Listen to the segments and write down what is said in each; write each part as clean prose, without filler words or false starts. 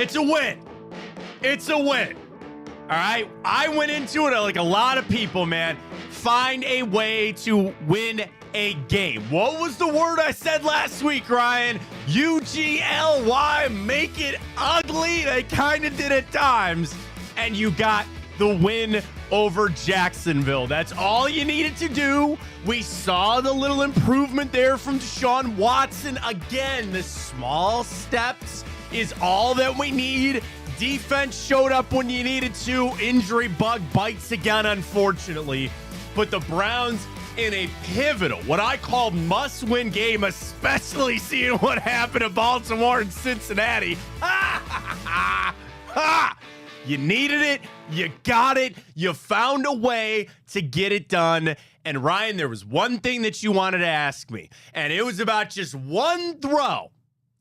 It's a win. It's a win. All right. I went into it like a lot of people, man. Find a way to win a game. What was the word I said last week, Ryan? UGLY. Make it ugly. They kind of did at times. And you got the win over Jacksonville. That's all you needed to do. We saw the little improvement there from Deshaun Watson. Again, the small steps is all that we need. Defense showed up when you needed to. Injury bug bites again, unfortunately. But the Browns in a pivotal, what I call must-win game, especially seeing what happened to Baltimore and Cincinnati. You needed it. You got it. You found a way to get it done. And Ryan, there was one thing that you wanted to ask me, and it was about just one throw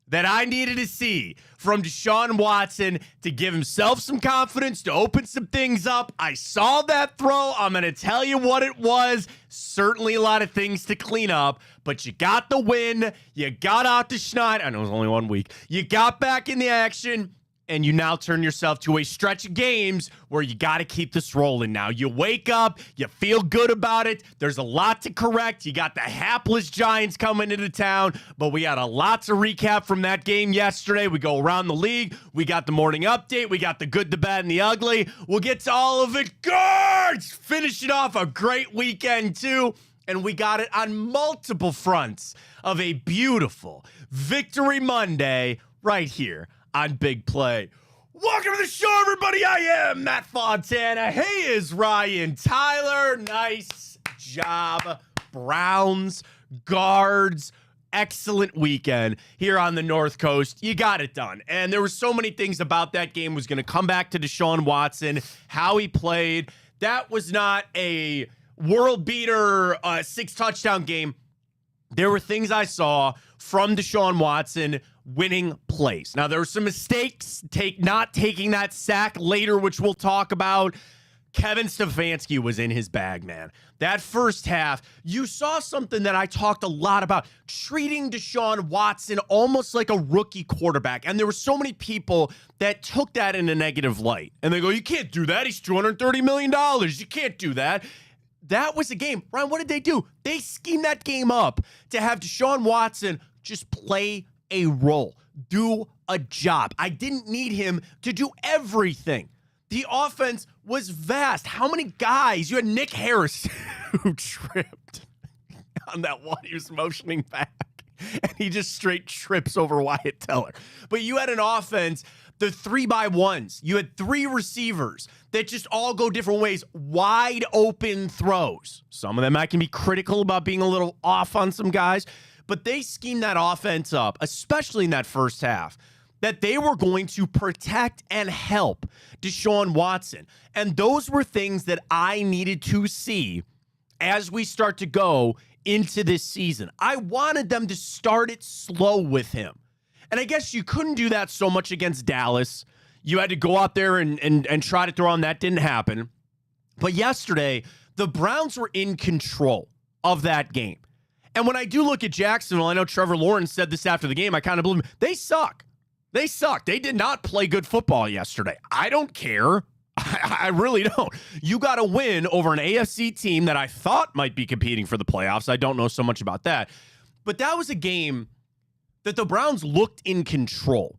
that I needed to see from Deshaun Watson to give himself some confidence, to open some things up. I saw that throw. I'm going to tell you what it was. Certainly a lot of things to clean up, but you got the win. You got out to Schneid. I know it was only 1 week. You got back in the action, and you now turn yourself to a stretch of games where you got to keep this rolling now. You wake up, you feel good about it. There's a lot to correct. You got the hapless Giants coming into town, but we got a lot to recap from that game yesterday. We go around the league. We got the morning update. We got the good, the bad, and the ugly. We'll get to all of it. Guards! Finish it off a great weekend, too. And we got it on multiple fronts of a beautiful Victory Monday right here on Big Play. Welcome to the show, everybody. I am Matt Fontana. Hey, is Ryan Tyler. Nice job, Browns, guards. Excellent weekend here on the North Coast. You got it done. And there were so many things about that game. Was going to come back to Deshaun Watson, how he played. That was not a world beater, 6-touchdown game. There were things I saw from Deshaun Watson winning plays. Now, there were some mistakes, not taking that sack later, which we'll talk about. Kevin Stefanski was in his bag, man. That first half, you saw something that I talked a lot about, treating Deshaun Watson almost like a rookie quarterback. And there were so many people that took that in a negative light. And they go, you can't do that. He's $230 million. You can't do that. That was a game. Ryan, what did they do? They schemed that game up to have Deshaun Watson just play a role, do a job. I didn't need him to do everything. The offense was vast. How many guys? You had Nick Harris who tripped on that one. He was motioning back, and he just straight trips over Wyatt Teller. But you had an offense, the 3x1s. You had 3 receivers that just all go different ways, wide open throws. Some of them I can be critical about being a little off on some guys, but they schemed that offense up, especially in that first half, that they were going to protect and help Deshaun Watson. And those were things that I needed to see as we start to go into this season. I wanted them to start it slow with him. And I guess you couldn't do that so much against Dallas. You had to go out there and try to throw on. That didn't happen. But yesterday, the Browns were in control of that game. And when I do look at Jacksonville, I know Trevor Lawrence said this after the game. I kind of believe him. They suck. They suck. They did not play good football yesterday. I don't care. I really don't. You got to win over an AFC team that I thought might be competing for the playoffs. I don't know so much about that. But that was a game that the Browns looked in control.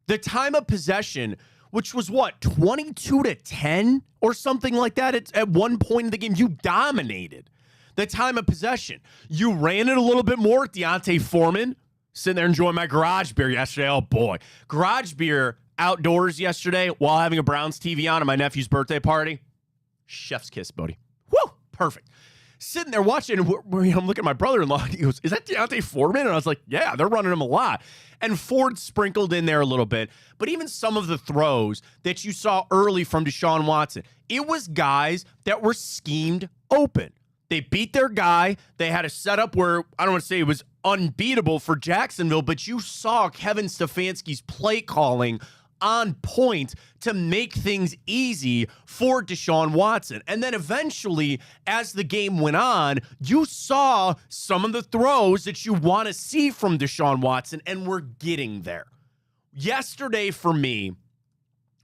The time of possession, which was what, 22-10 or something like that at one point in the game, you dominated the time of possession. You ran it a little bit more. Deontay Foreman sitting there enjoying my garage beer yesterday. Oh, boy. Garage beer outdoors yesterday while having a Browns TV on at my nephew's birthday party. Chef's kiss, buddy. Woo! Perfect. Sitting there watching, I'm looking at my brother-in-law. He goes, is that Deontay Foreman? And I was like, yeah, they're running him a lot. And Ford sprinkled in there a little bit. But even some of the throws that you saw early from Deshaun Watson, it was guys that were schemed open. They beat their guy. They had a setup where, I don't want to say it was unbeatable for Jacksonville, but you saw Kevin Stefanski's play calling on point to make things easy for Deshaun Watson. And then eventually, as the game went on, you saw some of the throws that you want to see from Deshaun Watson, and we're getting there. yesterday for me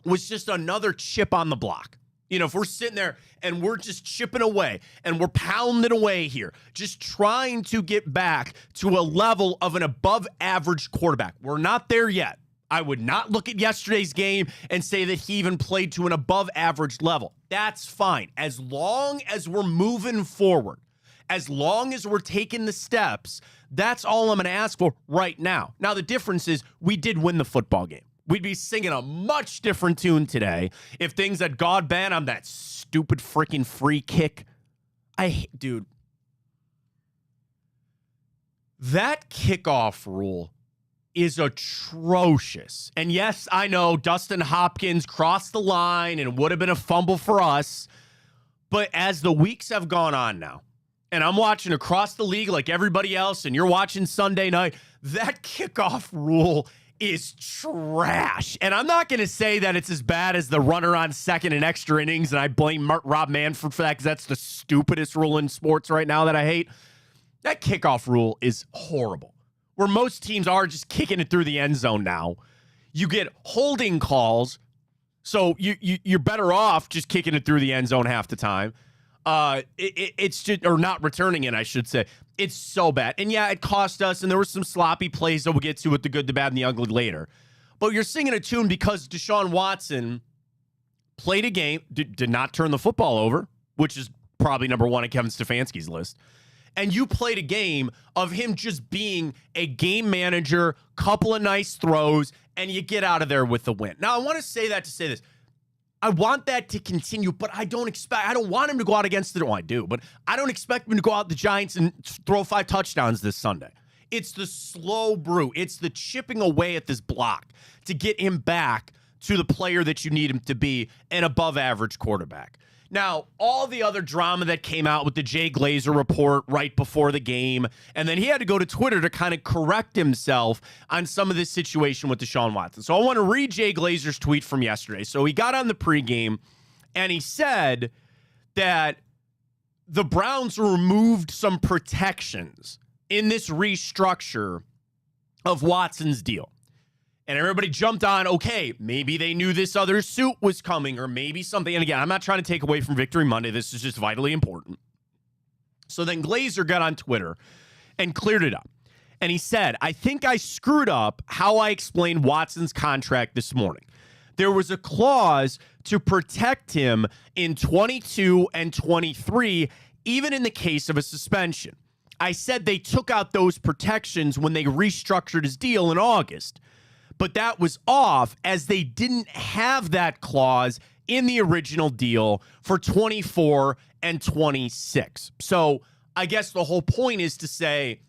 was just another chip on the block. You know, if we're sitting there and we're just chipping away and we're pounding away here, just trying to get back to a level of an above average quarterback. We're not there yet. I would not look at yesterday's game and say that he even played to an above average level. That's fine. As long as we're moving forward, as long as we're taking the steps, that's all I'm going to ask for right now. Now, the difference is we did win the football game. We'd be singing a much different tune today if things had gone bad on that stupid freaking free kick. Dude, that kickoff rule is atrocious. And yes, I know Dustin Hopkins crossed the line and it would have been a fumble for us. But as the weeks have gone on now, and I'm watching across the league like everybody else, and you're watching Sunday night, that kickoff rule is trash. And I'm not going to say that it's as bad as the runner on second in extra innings, and I blame Rob Manfred for that because that's the stupidest rule in sports right now that I hate. That kickoff rule is horrible. Where most teams are just kicking it through the end zone now. You get holding calls, so you're better off just kicking it through the end zone half the time. It's just, or not returning it, I should say. It's so bad. And yeah, it cost us, and there were some sloppy plays that we'll get to with the good, the bad, and the ugly later. But you're singing a tune because Deshaun Watson played a game, did not turn the football over, which is probably number one on Kevin Stefanski's list. And you played a game of him just being a game manager, couple of nice throws, and you get out of there with the win. Now, I want to say that to say this. I want that to continue, but I don't want him to go out against I do, but I don't expect him to go out the Giants and throw 5 touchdowns this Sunday. It's the slow brew. It's the chipping away at this block to get him back to the player that you need him to be, an above average quarterback. Now, all the other drama that came out with the Jay Glazer report right before the game, and then he had to go to Twitter to kind of correct himself on some of this situation with Deshaun Watson. So I want to read Jay Glazer's tweet from yesterday. So he got on the pregame, and he said that the Browns removed some protections in this restructure of Watson's deal. And everybody jumped on, okay, maybe they knew this other suit was coming or maybe something. And again, I'm not trying to take away from Victory Monday. This is just vitally important. So then Glazer got on Twitter and cleared it up. And he said, I think I screwed up how I explained Watson's contract this morning. There was a clause to protect him in 22 and 23, even in the case of a suspension. I said they took out those protections when they restructured his deal in August. But that was off as they didn't have that clause in the original deal for 24 and 26. So I guess the whole point is to say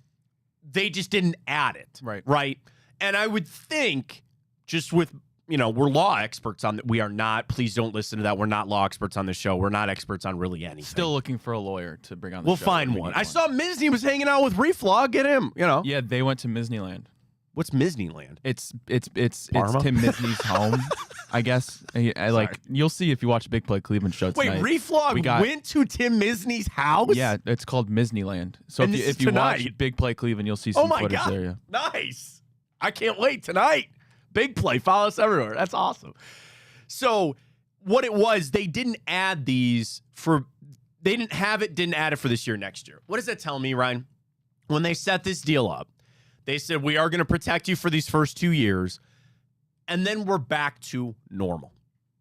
they just didn't add it. Right. And I would think just with, we're law experts on that. We are not. Please don't listen to that. We're not law experts on the show. We're not experts on really anything. Still looking for a lawyer to bring on the show. We'll find one. I saw Misney was hanging out with Reef Law. Get him, Yeah, they went to Misneyland. What's Misneyland? It's Tim Misney's home, I guess. You'll see if you watch Big Play Cleveland show tonight. Wait, Reflog went to Tim Misney's house? Yeah, it's called Misneyland. So if you watch Big Play Cleveland, you'll see some footage there. Yeah. Nice. I can't wait tonight. Big Play, follow us everywhere. That's awesome. So what it was, they didn't add these they didn't add it for this year, next year. What does that tell me, Ryan? When they set this deal up, they said, we are going to protect you for these first 2 years, and then we're back to normal,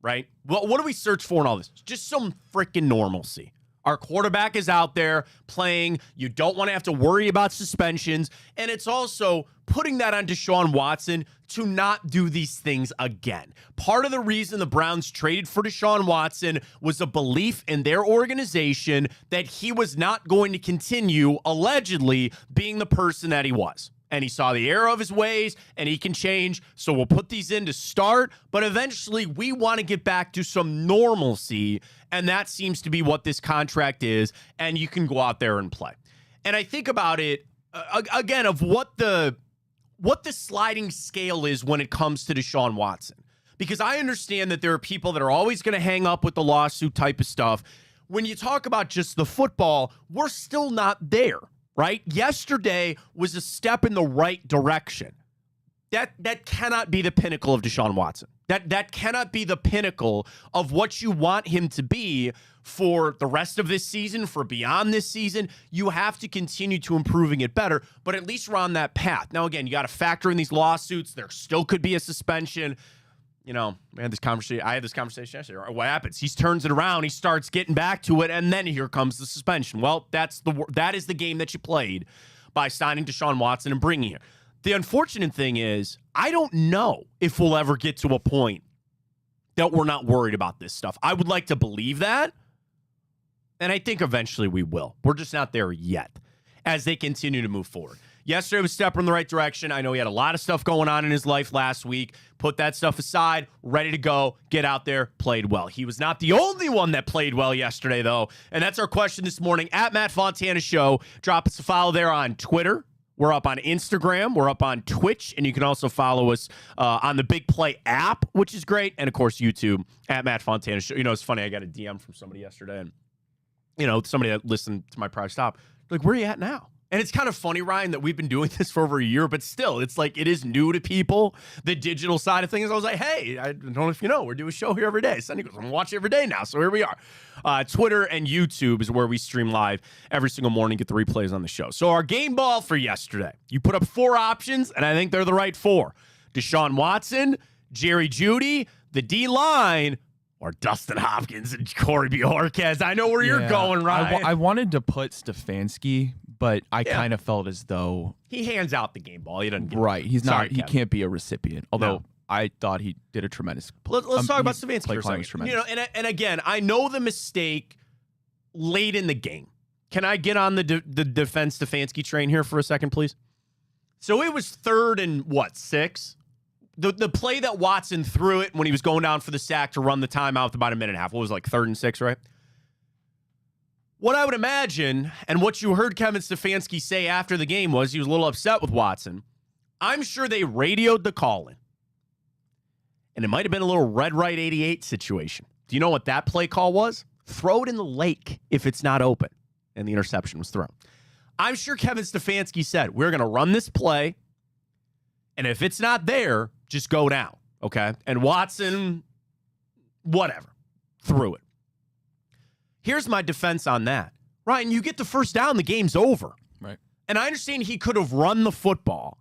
right? Well, what do we search for in all this? Just some freaking normalcy. Our quarterback is out there playing. You don't want to have to worry about suspensions, and it's also putting that on Deshaun Watson to not do these things again. Part of the reason the Browns traded for Deshaun Watson was a belief in their organization that he was not going to continue, allegedly, being the person that he was. And he saw the error of his ways, and he can change. So we'll put these in to start. But eventually, we want to get back to some normalcy. And that seems to be what this contract is. And you can go out there and play. And I think about it, again, of what the sliding scale is when it comes to Deshaun Watson. Because I understand that there are people that are always going to hang up with the lawsuit type of stuff. When you talk about just the football, we're still not there. Right? Yesterday was a step in the right direction. That cannot be the pinnacle of Deshaun Watson. That cannot be the pinnacle of what you want him to be for the rest of this season, for beyond this season. You have to continue to improving it better, but at least we're on that path. Now, again, you got to factor in these lawsuits. There still could be a suspension. You know, I had this conversation yesterday. What happens? He turns it around, he starts getting back to it, and then here comes the suspension. Well, that is the game that you played by signing Deshaun Watson and bringing him. The unfortunate thing is, I don't know if we'll ever get to a point that we're not worried about this stuff. I would like to believe that, and I think eventually we will. We're just not there yet as they continue to move forward. Yesterday was a step in the right direction. I know he had a lot of stuff going on in his life last week. Put that stuff aside, ready to go, get out there, played well. He was not the only one that played well yesterday, though, and that's our question this morning. At Matt Fontana Show, drop us a follow there on Twitter. We're up on Instagram. We're up on Twitch. And you can also follow us on the Big Play app, which is great. And, of course, YouTube at Matt Fontana Show. You know, it's funny. I got a DM from somebody yesterday. And, you know, somebody that listened to my prior stop. Like, where are you at now? And it's kind of funny, Ryan, that we've been doing this for over a year, but still, it's like it is new to people, the digital side of things. I was like, hey, I don't know if you know, we're doing a show here every day. Sonny goes, I'm watching every day now, so here we are. Twitter and YouTube is where we stream live every single morning, get the replays on the show. So our game ball for yesterday, you put up 4 options, and I think they're the right 4. Deshaun Watson, Jerry Jeudy, the D-line, or Dustin Hopkins and Corey Bjorquez. I know where you're going, Ryan. I wanted to put Stefanski, but I kind of felt as though he hands out the game ball. He doesn't get right. It. He's Sorry, not. He Kevin. can't be a recipient. Although I thought he did a tremendous. Let's talk about Stefanski for a was second. You know, and again, I know the mistake late in the game. Can I get on the defense Stefanski train here for a second, please? So it was 3rd and 6. The play that Watson threw it when he was going down for the sack to run the timeout with about a minute and a half. What was it, like 3rd and 6, right? What I would imagine, and what you heard Kevin Stefanski say after the game was he was a little upset with Watson. I'm sure they radioed the call in. And it might have been a little red right 88 situation. Do you know what that play call was? Throw it in the lake if it's not open. And the interception was thrown. I'm sure Kevin Stefanski said, we're going to run this play, and if it's not there, just go down, okay? And Watson, whatever, threw it. Here's my defense on that. Ryan, you get the first down, the game's over. Right. And I understand he could have run the football,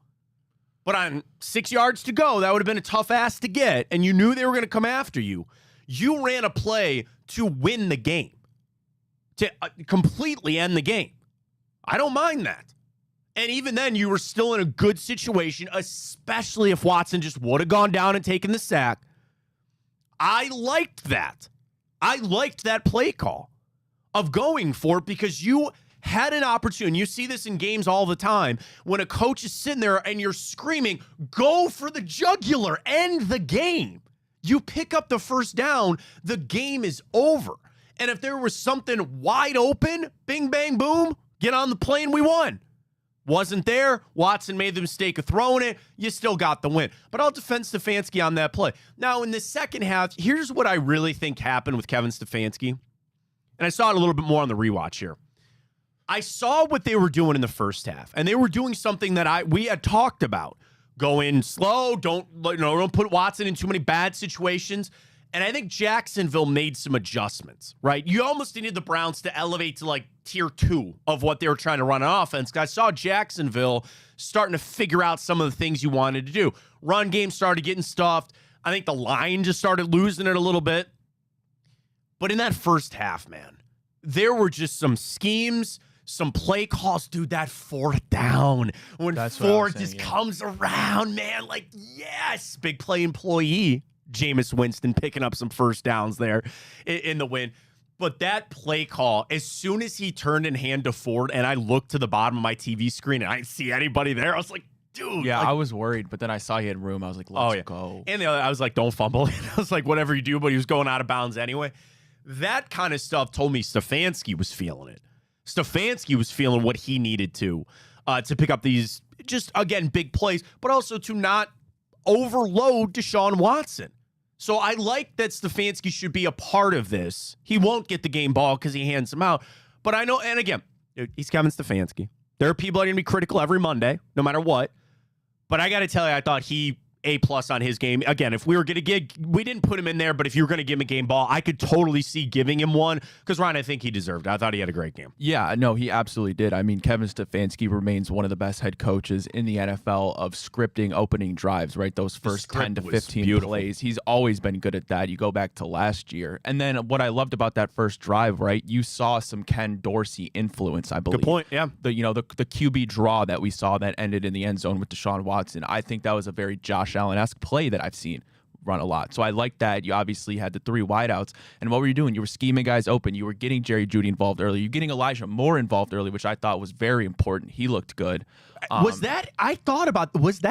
but on 6 yards to go, that would have been a tough ass to get, and you knew they were going to come after you. You ran a play to win the game, to completely end the game. I don't mind that. And even then, you were still in a good situation, especially if Watson just would have gone down and taken the sack. I liked that. I liked that play call of going for it because you had an opportunity. You see this in games all the time when a coach is sitting there and you're screaming, go for the jugular, end the game. You pick up the first down, the game is over. And if there was something wide open, bing, bang, boom, get on the plane, we won. Wasn't there. Watson made the mistake of throwing it. You still got the win. But I'll defend Stefanski on that play. Now, in the second half, here's what I really think happened with Kevin Stefanski. And I saw it a little bit more on the rewatch here. I saw what they were doing in the first half, and they were doing something that we had talked about. Go in slow. Don't put Watson in too many bad situations. And I think Jacksonville made some adjustments, right? You almost needed the Browns to elevate to like tier 2 of what they were trying to run on offense. I saw Jacksonville starting to figure out some of the things you wanted to do. Run game started getting stuffed. I think the line just started losing it a little bit. But in that first half, man, there were just some schemes, some play calls. Dude, that 4th down, when Ford just comes around, man, like, yes, big play employee. Jameis Winston picking up some first downs there in the win. But that play call, as soon as he turned in hand to Ford, and I looked to the bottom of my TV screen and I didn't see anybody there, I was like, dude. Yeah, like, I was worried, but then I saw he had room. I was like, let's go. And the other, I was like, don't fumble. I was like, whatever you do, but he was going out of bounds anyway. That kind of stuff told me Stefanski was feeling it. Stefanski was feeling what he needed to pick up these, just, again, big plays, but also to not overload Deshaun Watson. So I like that Stefanski should be a part of this. He won't get the game ball because he hands him out. But I know, and again, he's Kevin Stefanski. There are people that are going to be critical every Monday, no matter what. But I got to tell you, I thought he A+ on his game. Again, if we were going to we didn't put him in there, but if you were going to give him a game ball, I could totally see giving him one because, Ryan, I think he deserved it. I thought he had a great game. Yeah, no, he absolutely did. I mean, Kevin Stefanski remains one of the best head coaches in the NFL of scripting opening drives, right? Those first 10 to 15 plays. He's always been good at that. You go back to last year. And then what I loved about that first drive, right? You saw some Ken Dorsey influence, I believe. Good point, yeah. The QB draw that we saw that ended in the end zone with Deshaun Watson. I think that was a very Josh Allen-esque play that I've seen run a lot. So I like that. You obviously had the 3 wideouts. And what were you doing? You were scheming guys open. You were getting Jerry Jeudy involved early. You're getting Elijah Moore involved early, which I thought was very important. He looked good. Was that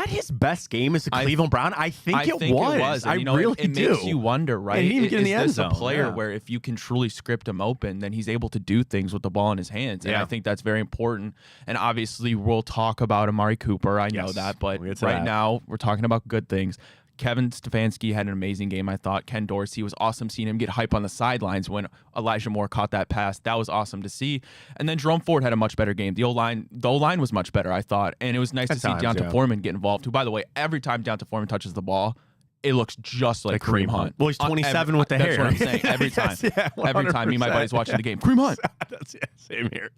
his best game as a Cleveland Brown? I think it was. And, really it do. Makes you wonder, right? And he didn't get in the end zone. Is this a player where if you can truly script him open, then he's able to do things with the ball in his hands? And I think that's very important. And obviously, we'll talk about Amari Cooper. I know that. But right now, we're talking about good things. Kevin Stefanski had an amazing game, I thought. Ken Dorsey was awesome seeing him get hype on the sidelines when Elijah Moore caught that pass. That was awesome to see. And then Jerome Ford had a much better game. The O-line was much better, I thought. And it was nice to see Deonta Foreman get involved, who, by the way, every time Deonta Foreman touches the ball, it looks just like Kareem Hunt. Well, he's 27 with the hair. That's what I'm saying. Every time. Every time me and my buddy's watching the game. Kareem Hunt. Same here.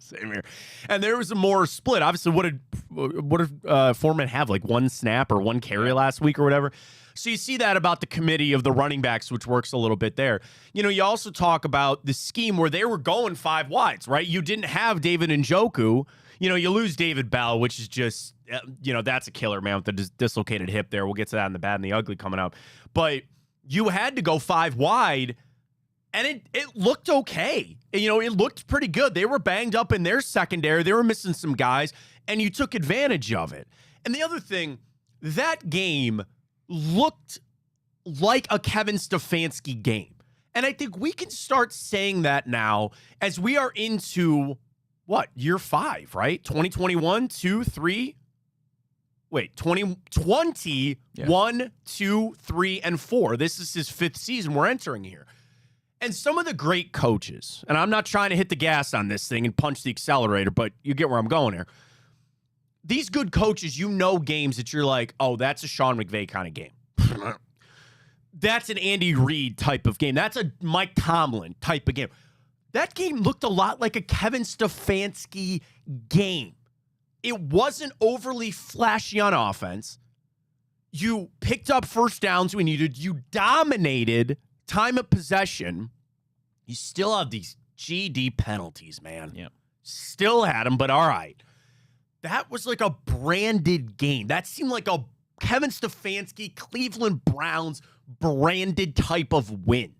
And there was a more split. Obviously, what did Foreman have? Like 1 snap or 1 carry last week or whatever? So you see that about the committee of the running backs, which works a little bit there. You also talk about the scheme where they were going 5 wides, right? You didn't have David Njoku. You lose David Bell, which is just, that's a killer, man, with the dislocated hip there. We'll get to that in the bad and the ugly coming up. But you had to go 5 wide, and it looked okay. It looked pretty good. They were banged up in their secondary. They were missing some guys, and you took advantage of it. And the other thing, that game looked like a Kevin Stefanski game. And I think we can start saying that now as we are into, year 5, right? 2021, 2, 3. Wait, 2020, yeah. 1, 2, 3, and 4. This is his 5th season we're entering here. And some of the great coaches, and I'm not trying to hit the gas on this thing and punch the accelerator, but you get where I'm going here. These good coaches, games that you're like, oh, that's a Sean McVay kind of game. That's an Andy Reid type of game. That's a Mike Tomlin type of game. That game looked a lot like a Kevin Stefanski game. It wasn't overly flashy on offense. You picked up first downs when needed. You dominated time of possession. You still have these GD penalties, man. Yep. Still had them, but all right. That was like a branded game. That seemed like a Kevin Stefanski, Cleveland Browns branded type of win.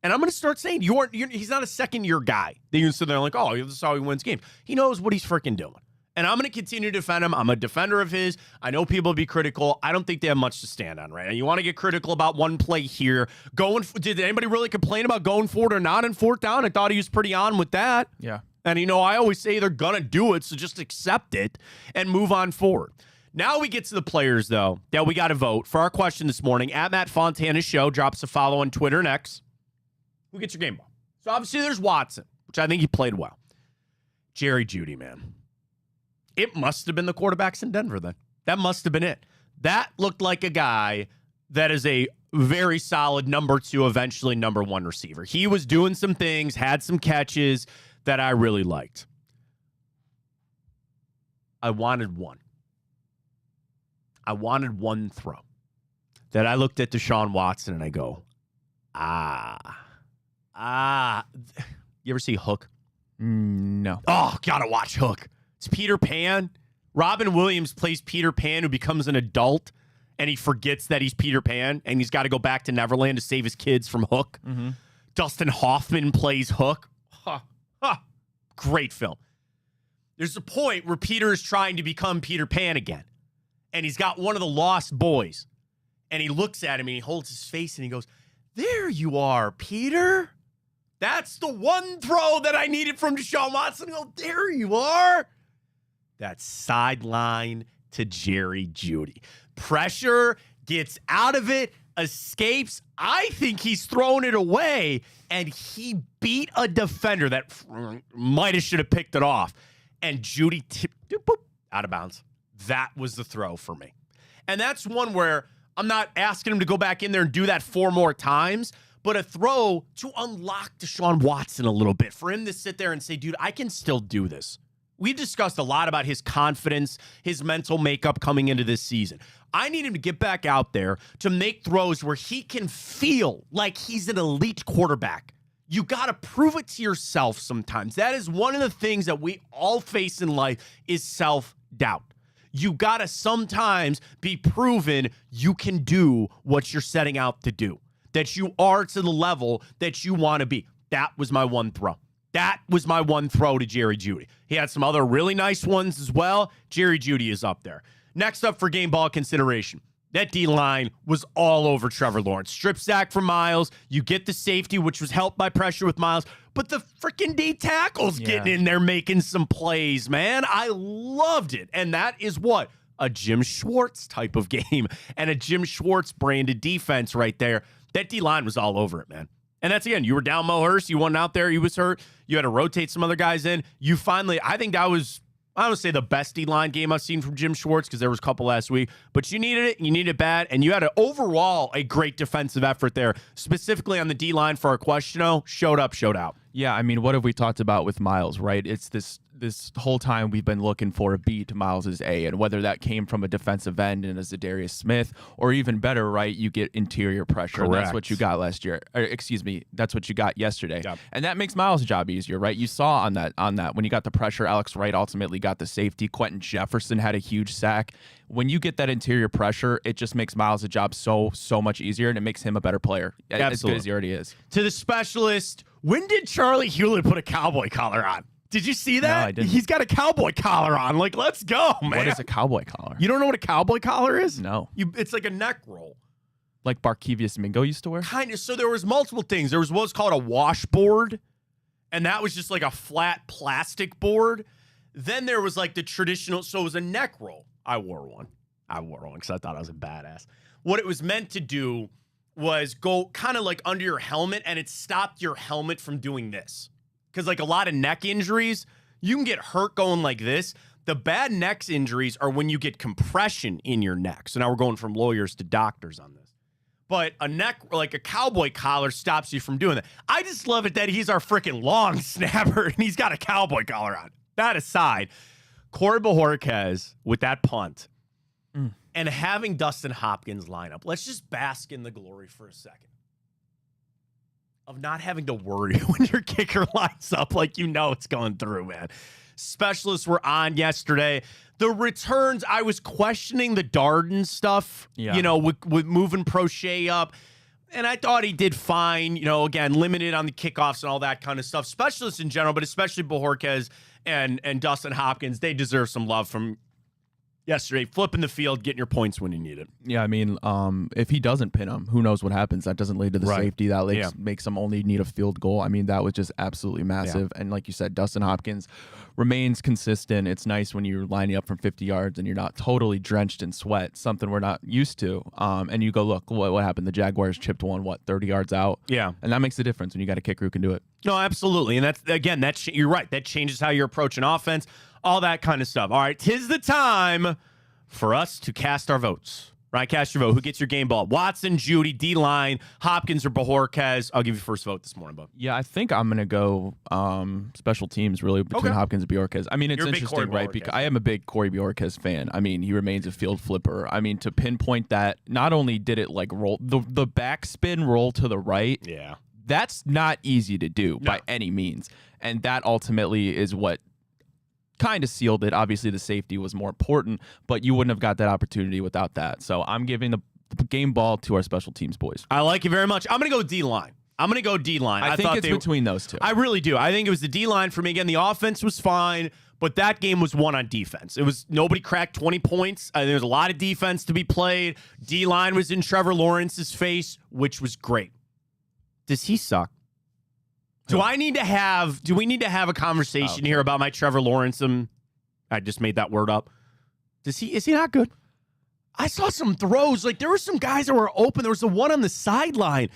And I'm going to start saying he's not a second-year guy. They can sit there like, oh, this is how he wins games. He knows what he's freaking doing. And I'm going to continue to defend him. I'm a defender of his. I know people will be critical. I don't think they have much to stand on, right? And you want to get critical about one play here. Did anybody really complain about going forward or not in 4th down? I thought he was pretty on with that. Yeah. And, I always say they're going to do it, so just accept it and move on forward. Now we get to the players, though, that we got to vote. For our question this morning, at Matt Fontana Show, drops a follow on Twitter and X. Who gets your game ball? So obviously there's Watson, which I think he played well. Jerry Jeudy, man. It must have been the quarterbacks in Denver then. That must have been it. That looked like a guy that is a very solid number 2, eventually number 1 receiver. He was doing some things, had some catches that I really liked. I wanted one throw that I looked at Deshaun Watson and I go, You ever see Hook? No. Oh, gotta watch Hook. It's Peter Pan. Robin Williams plays Peter Pan who becomes an adult and he forgets that he's Peter Pan and he's got to go back to Neverland to save his kids from Hook. Mm-hmm. Dustin Hoffman plays Hook. Great film. There's a point where Peter is trying to become Peter Pan again. And he's got one of the lost boys. And he looks at him and he holds his face and he goes, there you are, Peter. That's the one throw that I needed from Deshaun Watson. Oh, there you are. That's sideline to Jerry Jeudy. Pressure, gets out of it, escapes. I think he's thrown it away, and he beat a defender that might have should have picked it off. And Jeudy out of bounds. That was the throw for me. And that's one where I'm not asking him to go back in there and do that 4 more times, but a throw to unlock Deshaun Watson a little bit, for him to sit there and say, dude, I can still do this. We've discussed a lot about his confidence, his mental makeup coming into this season. I need him to get back out there to make throws where he can feel like he's an elite quarterback. You got to prove it to yourself sometimes. That is one of the things that we all face in life is self-doubt. You got to sometimes be proven you can do what you're setting out to do, that you are to the level that you want to be. That was my one throw. That was my one throw to Jerry Jeudy. He had some other really nice ones as well. Jerry Jeudy is up there. Next up for game ball consideration. That D-line was all over Trevor Lawrence. Strip sack from Miles. You get the safety, which was helped by pressure with Miles. But the freaking D tackle's getting in there making some plays, man. I loved it. And that is what? A Jim Schwartz type of game and a Jim Schwartz branded defense right there. That D-line was all over it, man. And that's, again, you were down Mo Hurst. You went out there. He was hurt. You had to rotate some other guys in. You finally, I think that was, I don't say the best D-line game I've seen from Jim Schwartz because there was a couple last week, but you needed it, and you needed it bad, and you had overall a great defensive effort there, specifically on the D-line for our question. Showed up, showed out. Yeah, I mean, what have we talked about with Miles, right? It's this whole time we've been looking for a B to Miles' A, and whether that came from a defensive end and a Zadarius Smith, or even better, right, you get interior pressure. Correct. That's what you got last year. That's what you got yesterday. Yep. And that makes Miles' job easier, right? You saw on that when you got the pressure, Alex Wright ultimately got the safety. Quentin Jefferson had a huge sack. When you get that interior pressure, it just makes Miles' job so much easier, and it makes him a better player. Absolutely. As good as he already is. To the specialist, when did Charlie Hewlett put a cowboy collar on? Did you see that? No, I didn't. He's got a cowboy collar on. Like, let's go, man. What is a cowboy collar? You don't know what a cowboy collar is? No. It's like a neck roll. Like Barkevius Mingo used to wear? Kind of. So there was multiple things. There was what's called a washboard, and that was just like a flat plastic board. Then there was like the traditional, so it was a neck roll. I wore one because I thought I was a badass. What it was meant to do was go kind of like under your helmet, and it stopped your helmet from doing this. Because like a lot of neck injuries, you can get hurt going like this. The bad neck injuries are when you get compression in your neck. So now we're going from lawyers to doctors on this. But a neck, like a cowboy collar, stops you from doing that. I just love it that he's our freaking long snapper and he's got a cowboy collar on. That aside, Corey Bojorquez with that punt and having Dustin Hopkins line up. Let's just bask in the glory for a second of not having to worry when your kicker lines up like you know it's going through, man. Specialists were on yesterday. The returns, I was questioning the Darden stuff, with moving Prochet up. And I thought he did fine, again, limited on the kickoffs and all that kind of stuff. Specialists in general, but especially Bojorquez and Dustin Hopkins, they deserve some love from yesterday, flipping the field, getting your points when you need it. Yeah, I mean, if he doesn't pin him, who knows what happens? That doesn't lead to the safety. That makes him only need a field goal. I mean, that was just absolutely massive. Yeah. And like you said, Dustin Hopkins remains consistent. It's nice when you're lining up from 50 yards and you're not totally drenched in sweat, something we're not used to. And you go, look, what happened? The Jaguars chipped one, 30 yards out? Yeah. And that makes the difference when you got a kicker who can do it. No, absolutely. And you're right. That changes how you're approaching offense, all that kind of stuff. All right, 'tis the time for us to cast our votes. Right, cast your vote. Who gets your game ball? Watson, Jeudy, D-line, Hopkins, or Bojorquez? I'll give you first vote this morning, bub. Yeah, I think I'm going to go special teams, really, between Hopkins and Bojorquez. I mean, it's interesting, right? Because I am a big Corey Bojorquez fan. I mean, he remains a field flipper. I mean, to pinpoint that, not only did it like roll, the backspin roll to the right. Yeah. That's not easy to do by any means. And that ultimately is what kind of sealed it. Obviously, the safety was more important, but you wouldn't have got that opportunity without that. So I'm giving the game ball to our special teams boys. I like it very much. I'm going to go D-line. I think it's between those two. I really do. I think it was the D-line for me. Again, the offense was fine, but that game was won on defense. It was nobody cracked 20 points. There was a lot of defense to be played. D-line was in Trevor Lawrence's face, which was great. Does he suck? Do we need to have a conversation here about my Trevor Lawrence? I just made that word up. Is he not good? I saw some throws. Like, there were some guys that were open. There was the one on the sideline,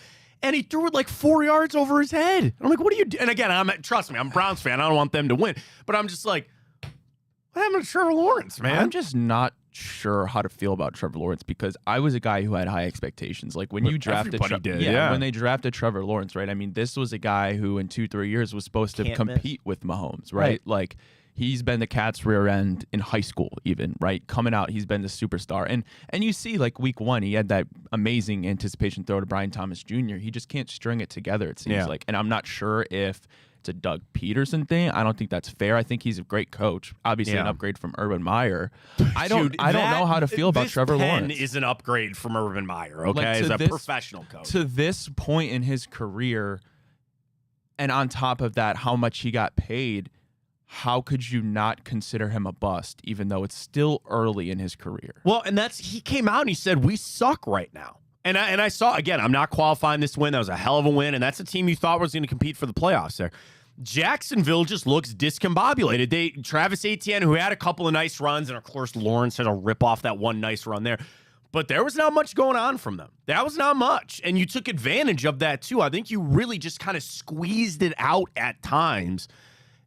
and he threw it like 4 yards over his head. And I'm like, what are you doing? And again, trust me, I'm a Browns fan. I don't want them to win. But I'm just like, what happened to Trevor Lawrence, man? I'm just not sure how to feel about Trevor Lawrence because I was a guy who had high expectations. Like when you drafted when they drafted Trevor Lawrence, right? I mean, this was a guy who in 2-3 years was supposed to compete with Mahomes, right? Like he's been the cat's rear end in high school even, right? Coming out, he's been the superstar. And you see like week 1, he had that amazing anticipation throw to Brian Thomas Jr. He just can't string it together, it seems like. And I'm not sure if it's a Doug Peterson thing. I don't think that's fair. I think he's a great coach. Obviously an upgrade from Urban Meyer. I don't know how to feel about Trevor Lawrence. Is an upgrade from Urban Meyer, okay? As a professional coach. To this point in his career, and on top of that, how much he got paid, how could you not consider him a bust, even though it's still early in his career? Well, and he came out and he said, we suck right now. And I saw, again, I'm not qualifying this win. That was a hell of a win, and that's a team you thought was going to compete for the playoffs there. Jacksonville just looks discombobulated. Travis Etienne, who had a couple of nice runs, and of course Lawrence had to rip off that one nice run there. But there was not much going on from them. That was not much. And you took advantage of that, too. I think you really just kind of squeezed it out at times.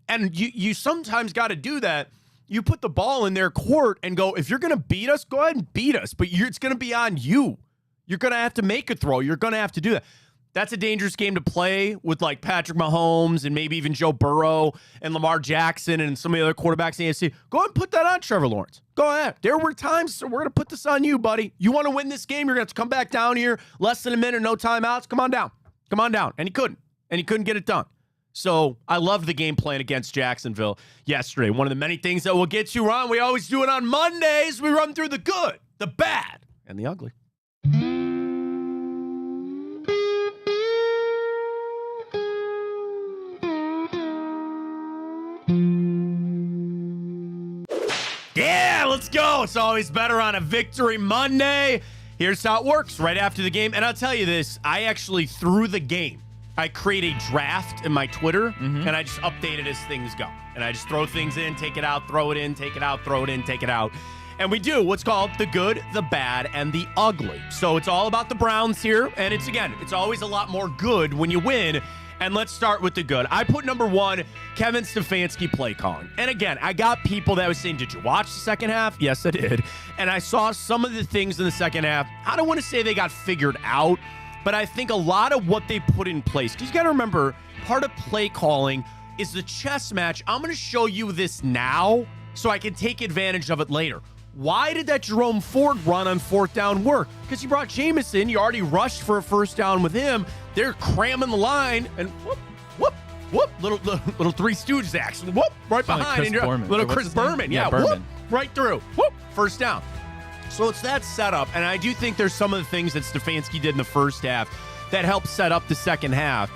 And you sometimes got to do that. You put the ball in their court and go, if you're going to beat us, go ahead and beat us. But it's going to be on you. You're going to have to make a throw. You're going to have to do that. That's a dangerous game to play with like Patrick Mahomes and maybe even Joe Burrow and Lamar Jackson and some of the other quarterbacks in the AFC. Go ahead and put that on Trevor Lawrence. Go ahead. There were times, so we're going to put this on you, buddy. You want to win this game, you're going to have to come back down here, less than a minute, no timeouts. Come on down. Come on down. And he couldn't. And he couldn't get it done. So I love the game plan against Jacksonville yesterday. One of the many things that we'll get to, Ron, we always do it on Mondays. We run through the good, the bad, and the ugly. Yeah, let's go. It's always better on a Victory Monday. Here's how it works right after the game. And I'll tell you this, I actually, through the game, I create a draft in my Twitter, and I just update it as things go. And I just throw things in, take it out, throw it in, take it out, throw it in, take it out. And we do what's called the good, the bad, and the ugly. So it's all about the Browns here. And it's always a lot more good when you win. And let's start with the good. I put number 1, Kevin Stefanski play calling. And again, I got people that was saying, did you watch the second half? Yes, I did. And I saw some of the things in the second half. I don't want to say they got figured out, but I think a lot of what they put in place, because you got to remember, part of play calling is the chess match. I'm going to show you this now so I can take advantage of it later. Why did that Jerome Ford run on 4th down work? Because you brought Jameson. You already rushed for a first down with him. They're cramming the line, and whoop, whoop, whoop, little Three Stooges action. Whoop, right behind. Little Chris Berman. Yeah, Berman. Whoop, right through. Whoop, first down. So it's that setup, and I do think there's some of the things that Stefanski did in the first half that helped set up the second half.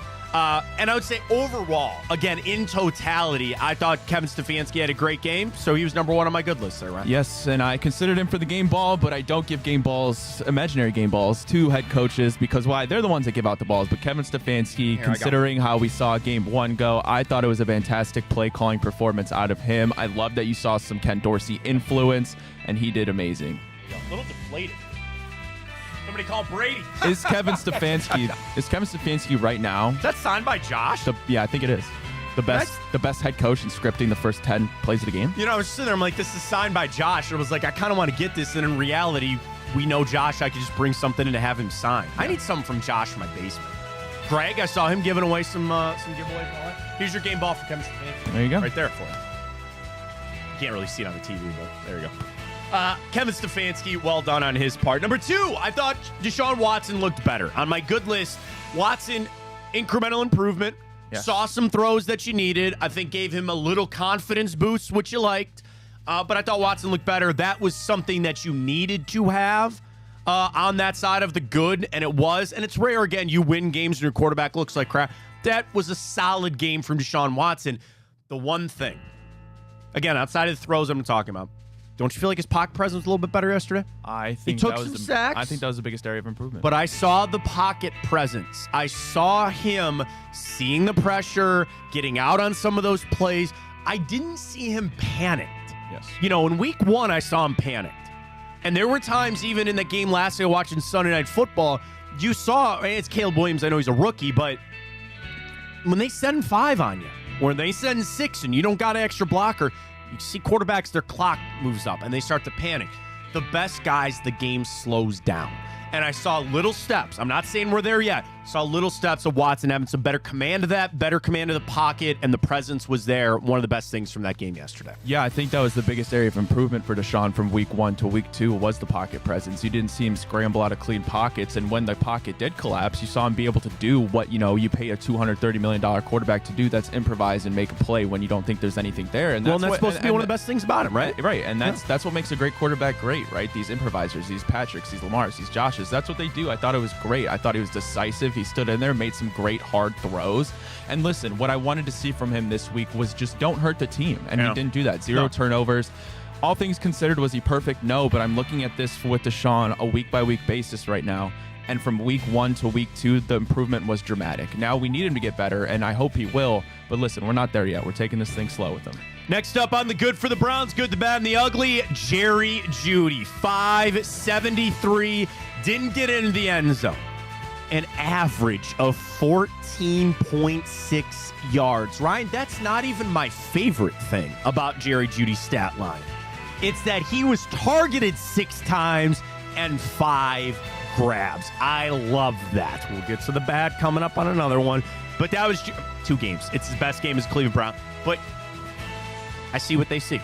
And I would say overall, again, in totality, I thought Kevin Stefanski had a great game, so he was number 1 on my good list there, right? Yes, and I considered him for the game ball, but I don't give game balls, imaginary game balls, to head coaches because why? They're the ones that give out the balls. But Kevin Stefanski, considering how we saw game 1 go, I thought it was a fantastic play calling performance out of him. I love that you saw some Ken Dorsey influence, and he did amazing. A little deflated. Somebody call Brady. Is Kevin Stefanski right now? Is that signed by Josh? Yeah, I think it is. The best head coach in scripting the first 10 plays of the game. You know, I was sitting there, I'm like, this is signed by Josh. And I was like, I kind of want to get this. And in reality, we know Josh. I could just bring something in to have him sign. Yeah. I need something from Josh in my basement. Greg, I saw him giving away some giveaways. Here's your game ball for Kevin Stefanski. There you go. Right there for you. You can't really see it on the TV, but there you go. Kevin Stefanski, well done on his part. Number 2, I thought Deshaun Watson looked better. On my good list, Watson, incremental improvement. Yes. Saw some throws that you needed. I think gave him a little confidence boost, which you liked. But I thought Watson looked better. That was something that you needed to have on that side of the good, and it was. And it's rare, again, you win games and your quarterback looks like crap. That was a solid game from Deshaun Watson. The one thing, again, outside of the throws I'm talking about, don't you feel like his pocket presence was a little bit better yesterday? I think he took some sacks. I think that was the biggest area of improvement. But I saw the pocket presence. I saw him seeing the pressure, getting out on some of those plays. I didn't see him panicked. Yes. You know, in week 1, I saw him panicked. And there were times, even in the game last night watching Sunday Night Football, you saw, it's Caleb Williams, I know he's a rookie, but when they send 5 on you, or they send 6 and you don't got an extra blocker, you see quarterbacks, their clock moves up and they start to panic. the best guys, the game slows down. And I saw little steps. I'm not saying we're there yet. Saw little steps of Watson having some better command of that, better command of the pocket, and the presence was there. One of the best things from that game yesterday. Yeah, I think that was the biggest area of improvement for Deshaun from week 1 to week 2 was the pocket presence. You didn't see him scramble out of clean pockets, and when the pocket did collapse, you saw him be able to do what, you pay a $230 million quarterback to do, that's improvise and make a play when you don't think there's anything there. And that's supposed to be one of the best things about him, right? Right, and that's what makes a great quarterback great, right? These improvisers, these Patricks, these Lamars, these Joshes, that's what they do. I thought it was great. I thought he was decisive. He stood in there, made some great hard throws. And listen, what I wanted to see from him this week was just don't hurt the team. And he didn't do that. Zero turnovers. All things considered, was he perfect? No, but I'm looking at this with Deshaun a week-by-week basis right now. And from week 1 to week 2, the improvement was dramatic. Now we need him to get better, and I hope he will. But listen, we're not there yet. We're taking this thing slow with him. Next up on the good for the Browns, good, the bad, and the ugly, Jerry Jeudy, 573, didn't get into the end zone. An average of 14.6 yards. Ryan, that's not even my favorite thing about Jerry Jeudy's stat line. It's that he was targeted 6 times and 5 grabs. I love that. We'll get to the bad coming up on another one. But that was 2 games. It's his best game as Cleveland Brown. But I see what they see.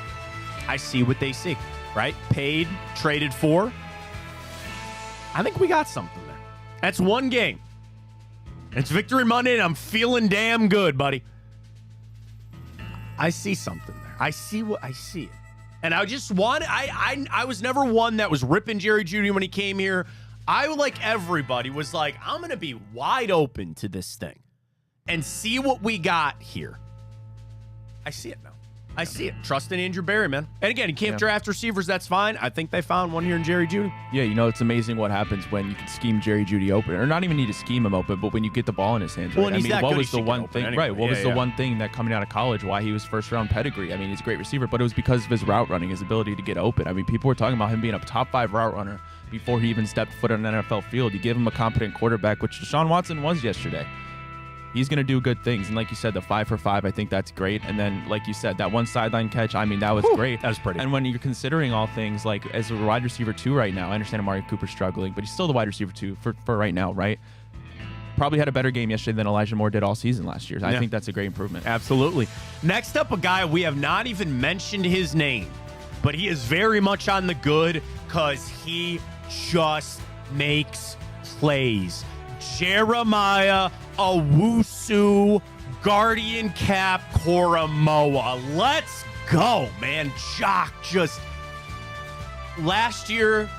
Right? Paid, traded for. I think we got something there. That's 1 game. It's Victory Monday, and I'm feeling damn good, buddy. I see something there. I see it. And I just want I was never one that was ripping Jerry Jeudy when he came here. I, like everybody, was like, I'm going to be wide open to this thing and see what we got here. I see it now. I see it. Trust in Andrew Berry, man. And again, he can't draft receivers. That's fine. I think they found one here in Jerry Jeudy. Yeah, it's amazing what happens when you can scheme Jerry Jeudy open, or not even need to scheme him open, but when you get the ball in his hands. Well, right? what was the one thing? Anyway. Right. What was the one thing that coming out of college, why he was first-round pedigree? I mean, he's a great receiver, but it was because of his route running, his ability to get open. I mean, people were talking about him being a top 5 route runner before he even stepped foot on an NFL field. You give him a competent quarterback, which Deshaun Watson was yesterday. He's going to do good things. And like you said, the 5 for 5, I think that's great. And then, like you said, that one sideline catch, I mean, that was great. That was pretty. And when you're considering all things, like as a wide receiver 2 right now, I understand Amari Cooper's struggling, but he's still the wide receiver 2 for right now, right? Probably had a better game yesterday than Elijah Moore did all season last year. I think that's a great improvement. Absolutely. Next up, a guy we have not even mentioned his name, but he is very much on the good because he just makes plays. Jeremiah Owusu, Guardian Cap Koromoa. Let's go, man. Jock just last year,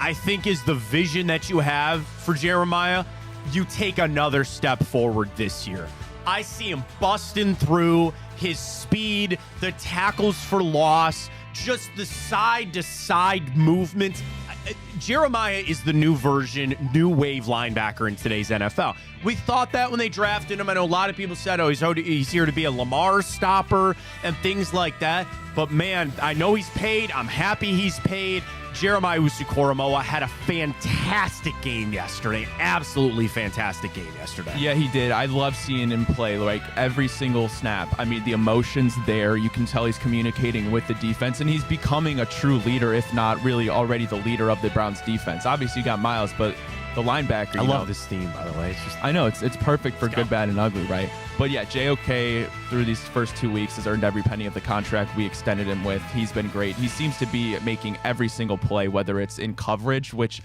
I think, is the vision that you have for Jeremiah. You take another step forward this year. I see him busting through, his speed, the tackles for loss, just the side-to-side movement. Jeremiah is the new version, new wave linebacker in today's NFL. We thought that when they drafted him. I know a lot of people said, he's here to be a Lamar stopper and things like that. But, man, I know he's paid. I'm happy he's paid. Jeremiah Owusu-Koramoah had a fantastic game yesterday. Absolutely fantastic game yesterday. Yeah, he did. I love seeing him play, like, every single snap. I mean, the emotion's there. You can tell he's communicating with the defense, and he's becoming a true leader, if not really already the leader of the Browns defense. Obviously, you got Miles, but the linebacker. I love this team, by the way. I know it's perfect for good, bad, and ugly, right? But yeah, JOK through these first 2 weeks has earned every penny of the contract we extended him with. He's been great. He seems to be making every single play, whether it's in coverage, which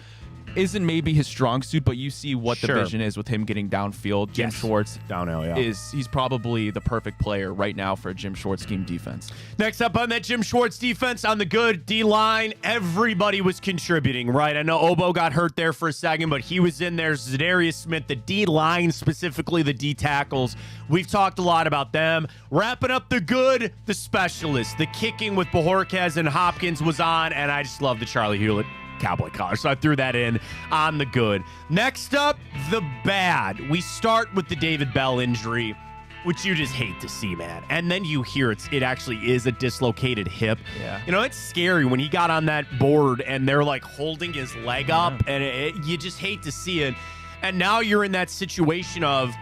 isn't maybe his strong suit, but you see what the vision is with him getting downfield. Jim Schwartz downhill, he's probably the perfect player right now for a Jim Schwartz scheme defense. Next up on that Jim Schwartz defense, on the good D-line, everybody was contributing, right? I know Obo got hurt there for a second, but he was in there. Zadarius Smith, the D-line, specifically the D-tackles. We've talked a lot about them. Wrapping up the good, the specialists. The kicking with Bojorquez and Hopkins was on, and I just love the Charlie Hewlett cowboy collar, so I threw that in on the good. Next up, the bad. We start with the David Bell injury, which you just hate to see, man. And then you hear it actually is a dislocated hip. Yeah. You know, it's scary when he got on that board and they're like holding his leg up, and you just hate to see it. And now you're in that situation of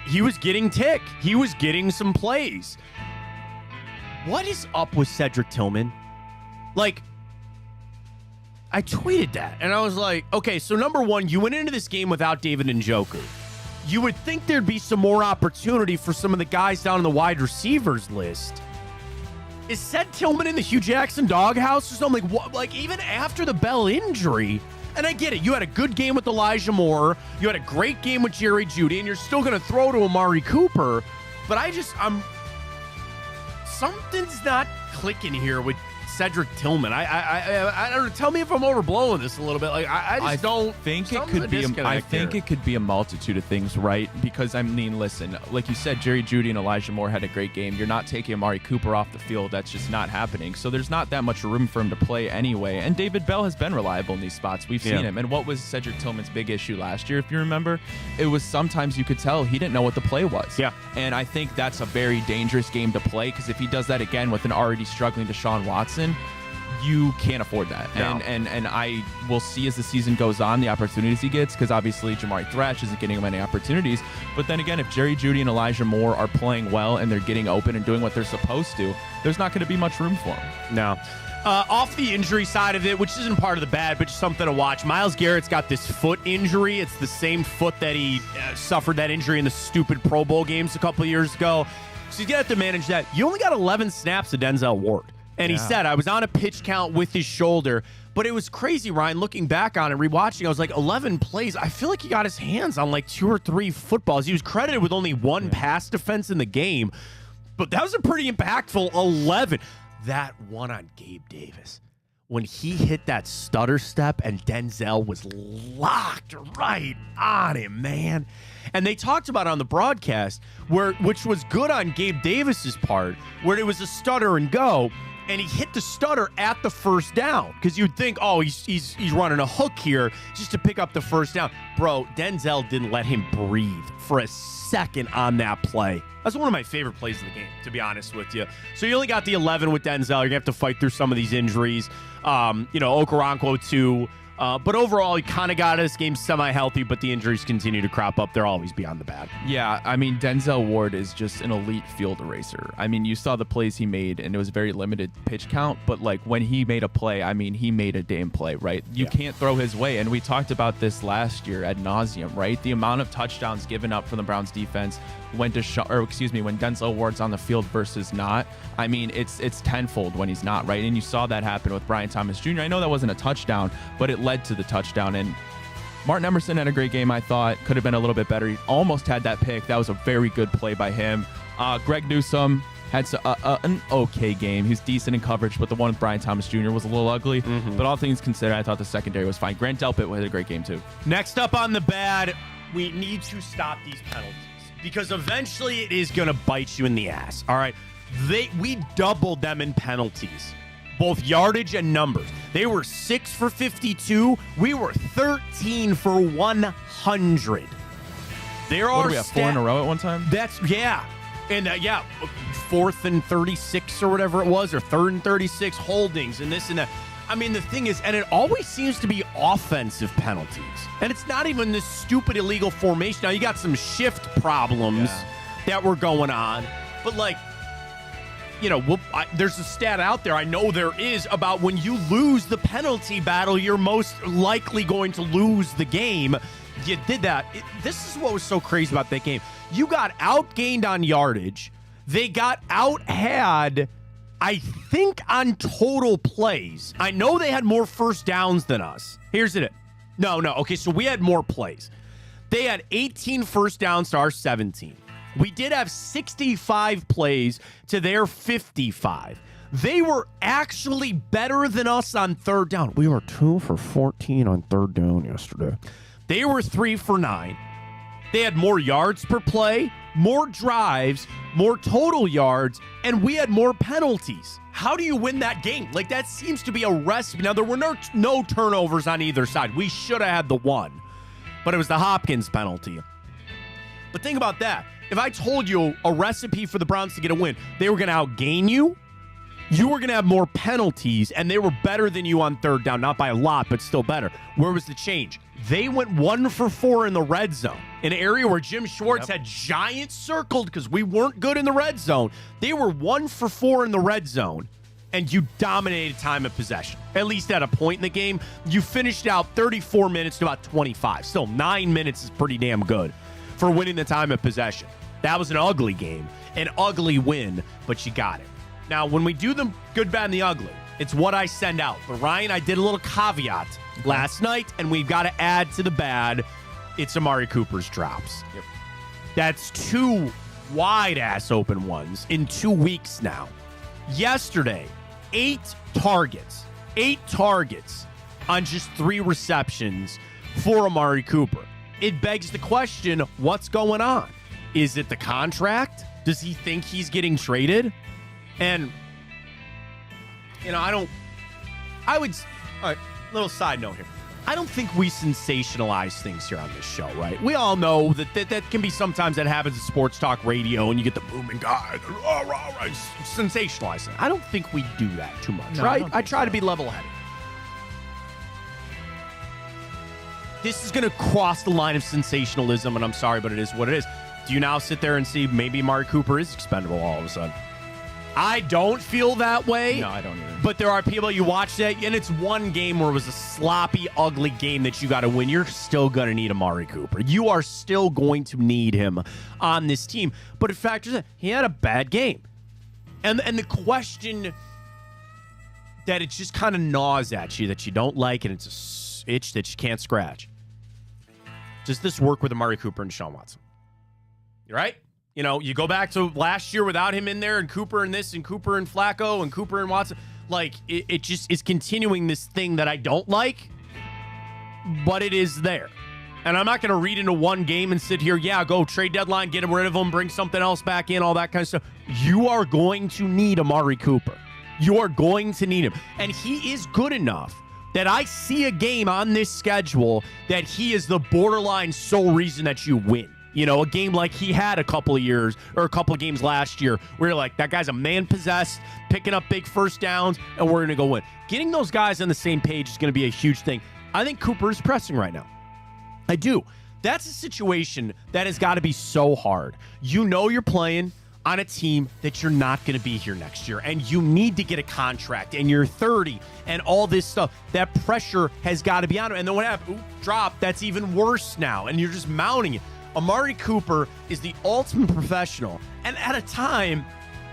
he was getting tick. He was getting some plays. What is up with Cedric Tillman? Like, I tweeted that, and I was like, okay, so number one, you went into this game without David Njoku. You would think there'd be some more opportunity for some of the guys down in the wide receivers list. Is Seth Tillman in the Hugh Jackson doghouse or something? Like, what? Like, even after the Bell injury, and I get it, you had a good game with Elijah Moore, you had a great game with Jerry Jeudy, and you're still going to throw to Amari Cooper, but something's not clicking here with Cedric Tillman. I don't know. Tell me if I'm overblowing this a little bit. Like I don't think it could be. I think it could be a multitude of things, right? Because I mean, listen, like you said, Jerry Jeudy and Elijah Moore had a great game. You're not taking Amari Cooper off the field. That's just not happening. So there's not that much room for him to play anyway. And David Bell has been reliable in these spots. We've seen him. And what was Cedric Tillman's big issue last year, if you remember? It was sometimes you could tell he didn't know what the play was. Yeah. And I think that's a very dangerous game to play, because if he does that again with an already struggling Deshaun Watson, you can't afford that. No. And I will see as the season goes on the opportunities he gets, because obviously Jamari Thrash isn't getting him any opportunities. But then again, if Jerry Jeudy and Elijah Moore are playing well and they're getting open and doing what they're supposed to, there's not going to be much room for him. No. Off the injury side of it, which isn't part of the bad, but just something to watch, Myles Garrett's got this foot injury. It's the same foot that he suffered that injury in the stupid Pro Bowl games a couple of years ago. So he's going to have to manage that. You only got 11 snaps of Denzel Ward. And he said, I was on a pitch count with his shoulder. But it was crazy, Ryan, looking back on it, rewatching, I was like, 11 plays. I feel like he got his hands on like 2 or 3 footballs. He was credited with only 1 pass defense in the game. But that was a pretty impactful 11. That one on Gabe Davis, when he hit that stutter step and Denzel was locked right on him, man. And they talked about it on the broadcast, which was good on Gabe Davis's part, where it was a stutter and go. And he hit the stutter at the first down, because you'd think, oh, he's running a hook here just to pick up the first down. Bro, Denzel didn't let him breathe for a second on that play. That's one of my favorite plays of the game, to be honest with you. So you only got the 11 with Denzel. You're going to have to fight through some of these injuries. Okoronkwo too. But overall, he kind of got this game semi-healthy, but the injuries continue to crop up. They're always beyond the bad. Yeah, I mean, Denzel Ward is just an elite field eraser. I mean, you saw the plays he made, and it was very limited pitch count, but like when he made a play, I mean, he made a damn play, right? You can't throw his way, and we talked about this last year ad nauseum, right? The amount of touchdowns given up from the Browns defense when Denzel Ward's on the field versus not. I mean, it's tenfold when he's not, right? And you saw that happen with Brian Thomas Jr. I know that wasn't a touchdown, but it led to the touchdown. And Martin Emerson had a great game, I thought. Could have been a little bit better. He almost had that pick. That was a very good play by him. Greg Newsome had an okay game. He was decent in coverage, but the one with Brian Thomas Jr. was a little ugly. But all things considered, I thought the secondary was fine. Grant Delpit had a great game, too. Next up on the bad, we need to stop these penalties, because eventually it is going to bite you in the ass. All right. We doubled them in penalties, both yardage and numbers. They were 6 for 52. We were 13 for 100. There are what do we have, 4 in a row at one time? That's and 4th and 36 or whatever it was, or 3rd and 36 holdings and this and that. I mean, the thing is, and it always seems to be offensive penalties, and it's not even this stupid illegal formation. Now you got some shift problems that were going on, but like, there's a stat out there, I know there is, about when you lose the penalty battle, you're most likely going to lose the game. You did that. This is what was so crazy about that game. You got outgained on yardage. They got out-had, I think, on total plays. I know they had more first downs than us. Here's it. No. Okay, so we had more plays. They had 18 first downs to our 17. We did have 65 plays to their 55. They were actually better than us on third down. We were 2 for 14 on third down yesterday. They were 3 for 9. They had more yards per play, more drives, more total yards, and we had more penalties. How do you win that game? Like, that seems to be a recipe. Now, there were no turnovers on either side. We should have had the one, but it was the Hopkins penalty. But think about that. If I told you a recipe for the Browns to get a win, they were going to outgain you, you were going to have more penalties, and they were better than you on third down. Not by a lot, but still better. Where was the change? They went 1 for 4 in the red zone, an area where Jim Schwartz had giants circled because we weren't good in the red zone. They were 1 for 4 in the red zone, and you dominated time of possession. At least at a point in the game, you finished out 34 minutes to about 25. Still, 9 minutes is pretty damn good for winning the time of possession. That was an ugly game, an ugly win, but you got it. Now, when we do the good, bad, and the ugly, it's what I send out. But Ryan, I did a little caveat last night, and we've got to add to the bad. It's Amari Cooper's drops. Yep. That's 2 wide-ass open ones in 2 weeks now. Yesterday, 8 targets on just 3 receptions for Amari Cooper. It begs the question, what's going on? Is it the contract? Does he think he's getting traded? And, all right, little side note here. I don't think we sensationalize things here on this show, right? We all know that can be sometimes that happens in sports talk radio, and you get the booming guy, sensationalizing. I don't think we do that too much, right? I try to be level-headed. This is going to cross the line of sensationalism, and I'm sorry, but it is what it is. Do you now sit there and see maybe Amari Cooper is expendable all of a sudden? I don't feel that way. No, I don't either. But there are people you watch that, and it's one game where it was a sloppy, ugly game that you got to win. You're still going to need Amari Cooper. You are still going to need him on this team. But it factors in, he had a bad game. And the question that it just kind of gnaws at you that you don't like, and it's an itch that you can't scratch. Does this work with Amari Cooper and Deshaun Watson? You right? You go back to last year without him in there, and Cooper and this, and Cooper and Flacco, and Cooper and Watson. Like, it just is continuing this thing that I don't like, but it is there. And I'm not going to read into one game and sit here, go trade deadline, get rid of him, bring something else back in, all that kind of stuff. You are going to need Amari Cooper. You are going to need him. And he is good enough that I see a game on this schedule that he is the borderline sole reason that you win. A game like he had a couple of years or a couple of games last year where you're like, that guy's a man-possessed, picking up big first downs, and we're going to go win. Getting those guys on the same page is going to be a huge thing. I think Cooper is pressing right now. I do. That's a situation that has got to be so hard. You're playing on a team that you're not going to be here next year, and you need to get a contract, and you're 30, and all this stuff. That pressure has got to be on him. And then what happened? Drop. That's even worse now, and you're just mounting it. Amari Cooper is the ultimate professional, and at a time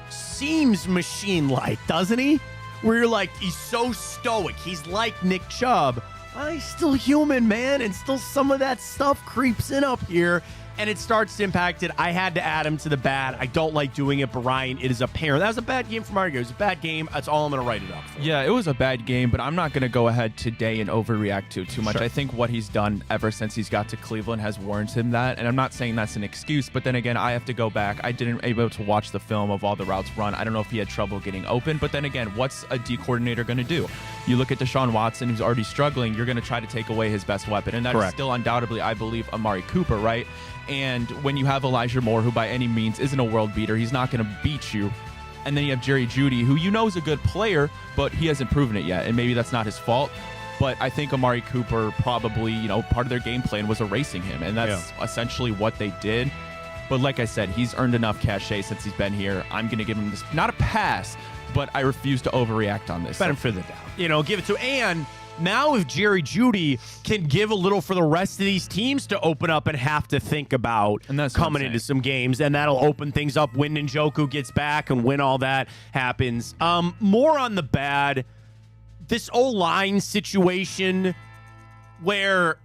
seems machine-like, doesn't he? Where you're like, he's so stoic. He's like Nick Chubb. Well, he's still human, man, and still some of that stuff creeps in up here, and it starts to impact it. I had to add him to the bad. I don't like doing it, but Ryan, it is apparent. That was a bad game for Mario. It was a bad game. That's all I'm going to write it up for. Yeah, it was a bad game, but I'm not going to go ahead today and overreact to it too much. Sure. I think what he's done ever since he's got to Cleveland has warranted him that, and I'm not saying that's an excuse, but then again, I have to go back. I didn't able to watch the film of all the routes run. I don't know if he had trouble getting open, but then again, what's a D coordinator going to do? You look at Deshaun Watson, who's already struggling, you're going to try to take away his best weapon, and that is still undoubtedly, I believe, Amari Cooper, right? And when you have Elijah Moore, who by any means isn't a world beater, he's not going to beat you. And then you have Jerry Jeudy, who is a good player, but he hasn't proven it yet. And maybe that's not his fault. But I think Amari Cooper probably, part of their game plan was erasing him. And that's essentially what they did. But like I said, he's earned enough cachet since he's been here. I'm going to give him this, not a pass, but I refuse to overreact on this. Benefit of the doubt. Give it to, and now if Jerry Jeudy can give a little for the rest of these teams to open up and have to think about coming into some games, and that'll open things up when Njoku gets back and when all that happens. More on the bad, this O-line situation where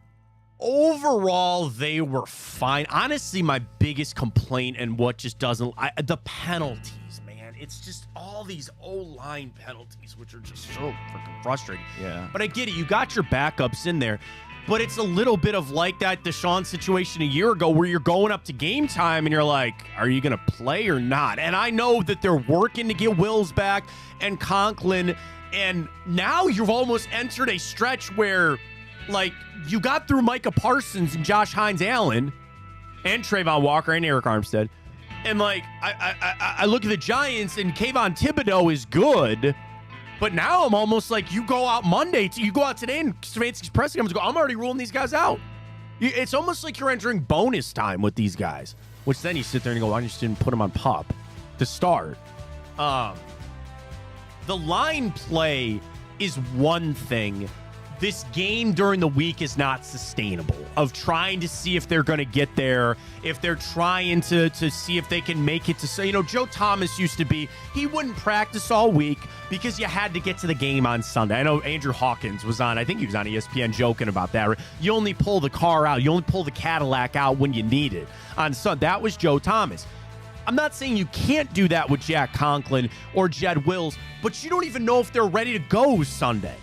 overall they were fine. Honestly, my biggest complaint and what just doesn't, the penalties. It's just all these O-line penalties, which are just so freaking frustrating. Yeah. But I get it. You got your backups in there. But it's a little bit of like that Deshaun situation a year ago where you're going up to game time and you're like, are you going to play or not? And I know that they're working to get Wills back and Conklin. And now you've almost entered a stretch where, like, you got through Micah Parsons and Josh Hines-Allen and Trayvon Walker and Eric Armstead. And, like, I look at the Giants, and Kayvon Thibodeau is good, but now I'm almost like, you go out Monday, you go out today, and Stefanski's press conference go, I'm already ruling these guys out. It's almost like you're entering bonus time with these guys, which then you sit there and go, I just didn't put them on PUP to start. The line play is one thing. This game during the week is not sustainable, of trying to see if they're going to get there, if they're trying to see if they can make it to, Joe Thomas used to be, he wouldn't practice all week because you had to get to the game on Sunday. I know Andrew Hawkins was on, I think he was on ESPN joking about that. You only pull the car out, you only pull the Cadillac out when you need it on Sunday. That was Joe Thomas. I'm not saying you can't do that with Jack Conklin or Jed Wills, but you don't even know if they're ready to go Sunday.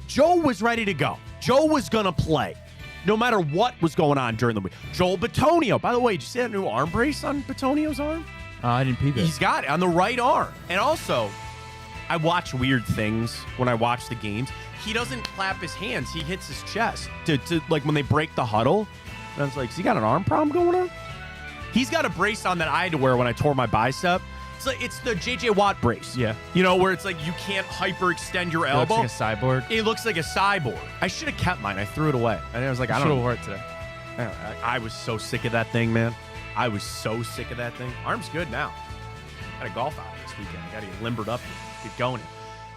Joe was ready to go. Joe was going to play no matter what was going on during the week. Joel Bitonio. By the way, did you see that new arm brace on Bitonio's arm? I didn't peep it. He's got it on the right arm. And also, I watch weird things when I watch the games. He doesn't clap his hands. He hits his chest to like when they break the huddle. And I was like, has he got an arm problem going on? He's got a brace on that I had to wear when I tore my bicep. It's the J.J. Watt brace. Yeah. Where it's like you can't hyperextend your elbow. It looks like a cyborg. It looks like a cyborg. I should have kept mine. I threw it away. And I was like, I don't know. Should have wore it today. I was so sick of that thing, man. I was so sick of that thing. Arm's good now. Got a golf out this weekend. I got to get limbered up and get going.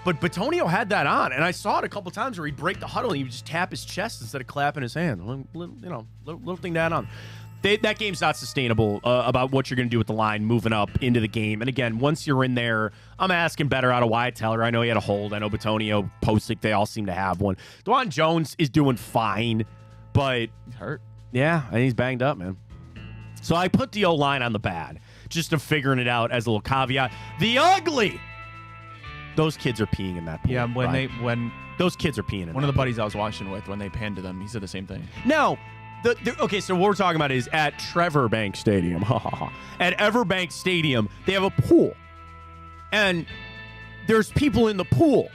But Bitonio had that on, and I saw it a couple times where he'd break the huddle and he would just tap his chest instead of clapping his hands. Little thing to add on. That game's not sustainable about what you're going to do with the line moving up into the game. And again, once you're in there, I'm asking better out of Wyatt Teller. I know he had a hold. I know Bitonio, Posick, they all seem to have one. Dwan Jones is doing fine, but he's hurt. Yeah, I think he's banged up, man. So I put the O-line on the bad, just to figuring it out as a little caveat. The ugly! Those kids are peeing in that pool. Yeah, when those kids are peeing in one of the buddies I was watching with, when they panned to them, he said the same thing. Now, okay, so what we're talking about is at Trevor Bank Stadium. At Everbank Stadium, they have a pool. And there's people in the pool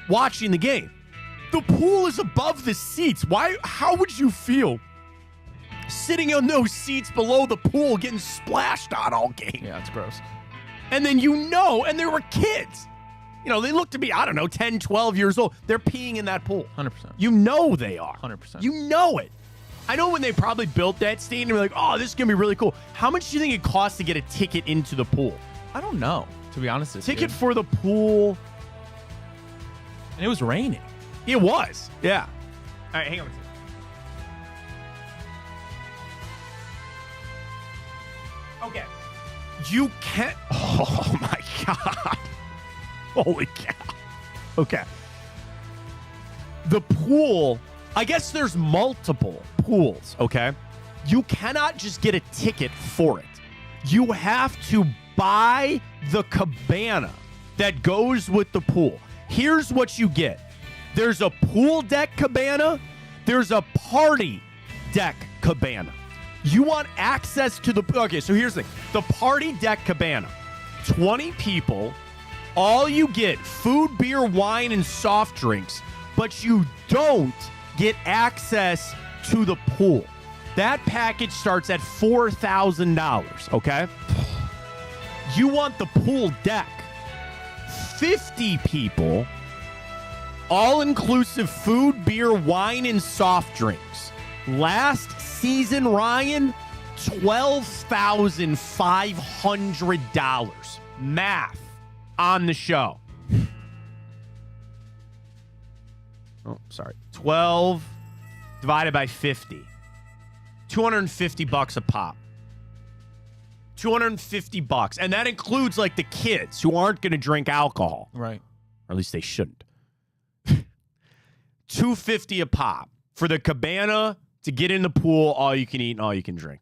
watching the game. The pool is above the seats. How would you feel sitting on those seats below the pool getting splashed on all game? Yeah, it's gross. And then and there were kids. They look to be, 10, 12 years old. They're peeing in that pool. 100%. They are. 100%. You know it. I know when they probably built that stadium, they're like, oh, this is going to be really cool. How much do you think it costs to get a ticket into the pool? I don't know, to be honest with you. Ticket for the pool. And it was raining. It was. Yeah. All right, hang on a second. Okay. You can't. Oh, my God. Holy cow. Okay. The pool. I guess there's multiple pools, okay? You cannot just get a ticket for it. You have to buy the cabana that goes with the pool. Here's what you get. There's a pool deck cabana. There's a party deck cabana. You want access to the... Okay, so here's the thing. The party deck cabana, 20 people. All you get, food, beer, wine, and soft drinks, but you don't get access to the pool. That package starts at $4,000, okay? You want the pool deck. 50 people, all-inclusive food, beer, wine, and soft drinks. Last season, Ryan, $12,500. Math on the show. Oh, sorry. 12 divided by 50. $250 a pop. $250. And that includes like the kids who aren't going to drink alcohol. Right. Or at least they shouldn't. $250 a pop for the cabana to get in the pool, all you can eat and all you can drink.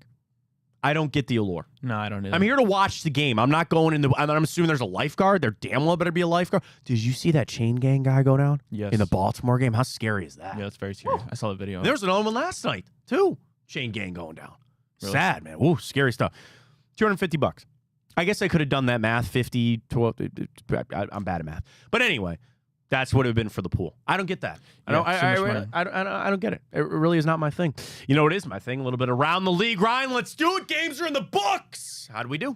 I don't get the allure. No, I don't either. I'm here to watch the game. I'm not going in the... I'm assuming there's a lifeguard. There damn well better be a lifeguard. Did you see that chain gang guy go down? Yes. In the Baltimore game? How scary is that? Yeah, that's very scary. I saw the video. There was another one last night, too. Chain gang going down. Really? Sad, man. Ooh, scary stuff. $250. I guess I could have done that math. 50, 12... I'm bad at math. But anyway... That's what it would have been for the pool. I don't get that. I don't get it. It really is not my thing. You know what is my thing? A little bit around the league. Ryan, let's do it. Games are in the books. How do we do?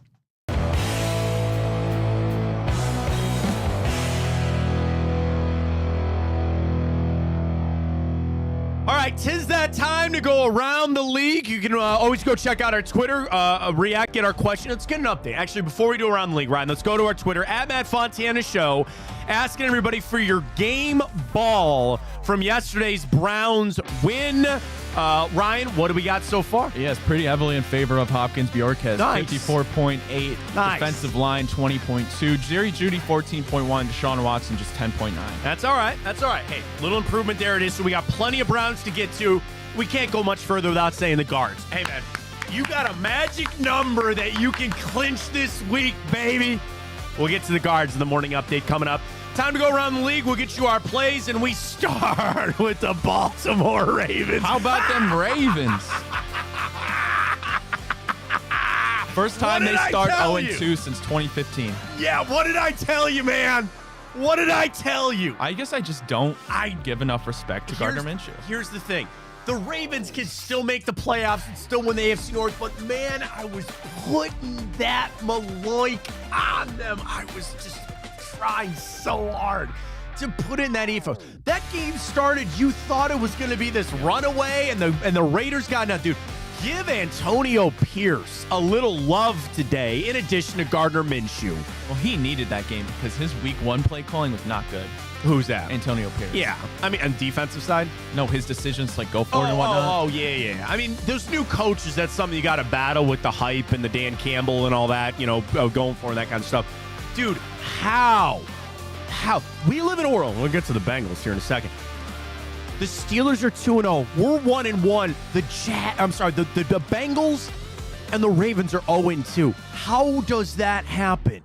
All right. right, 'tis that time to go around the league. You can always go check out our Twitter, react, get our question. Let's get an update. Actually, before we do around the league, Ryan, let's go to our Twitter, @Fontana Show, asking everybody for your game ball from yesterday's Browns win. Ryan, what do we got so far? Yes, pretty heavily in favor of Hopkins Bjorkes. Nice. 54.8. Nice. Defensive line, 20.2. Jerry Jeudy, 14.1. Deshaun Watson, just 10.9. That's all right. That's all right. Hey, little improvement there it is. So we got plenty of Browns to get to. We can't go much further without saying the guards. Hey, man, you got a magic number that you can clinch this week, baby. We'll get to the guards in the morning update coming up. Time to go around the league. We'll get you our plays, and we start with the Baltimore Ravens. How about them Ravens? First time they start 0-2 since 2015. Yeah, what did I tell you, man? What did I tell you? I guess I just don't give enough respect to Gardner Minshew. Here's the thing. The Ravens can still make the playoffs and still win the AFC North, but, man, I was putting that Maloik on them. I was just trying so hard to put in that ethos. That game started, you thought it was going to be this runaway, and the Raiders got nothing. Dude, give Antonio Pierce a little love today in addition to Gardner Minshew. Well, he needed that game because his week 1 play calling was not good. Who's that? Antonio Pierce. Yeah. I mean, on the defensive side? No, his decisions like go for it and whatnot. Oh, yeah. I mean, those new coaches, that's something you got to battle with the hype and the Dan Campbell and all that, going for and that kind of stuff. Dude, how? We live in Orlando. We'll get to the Bengals here in a second. The Steelers are 2-0. We're 1-1. The Bengals and the Ravens are 0-2. How does that happen?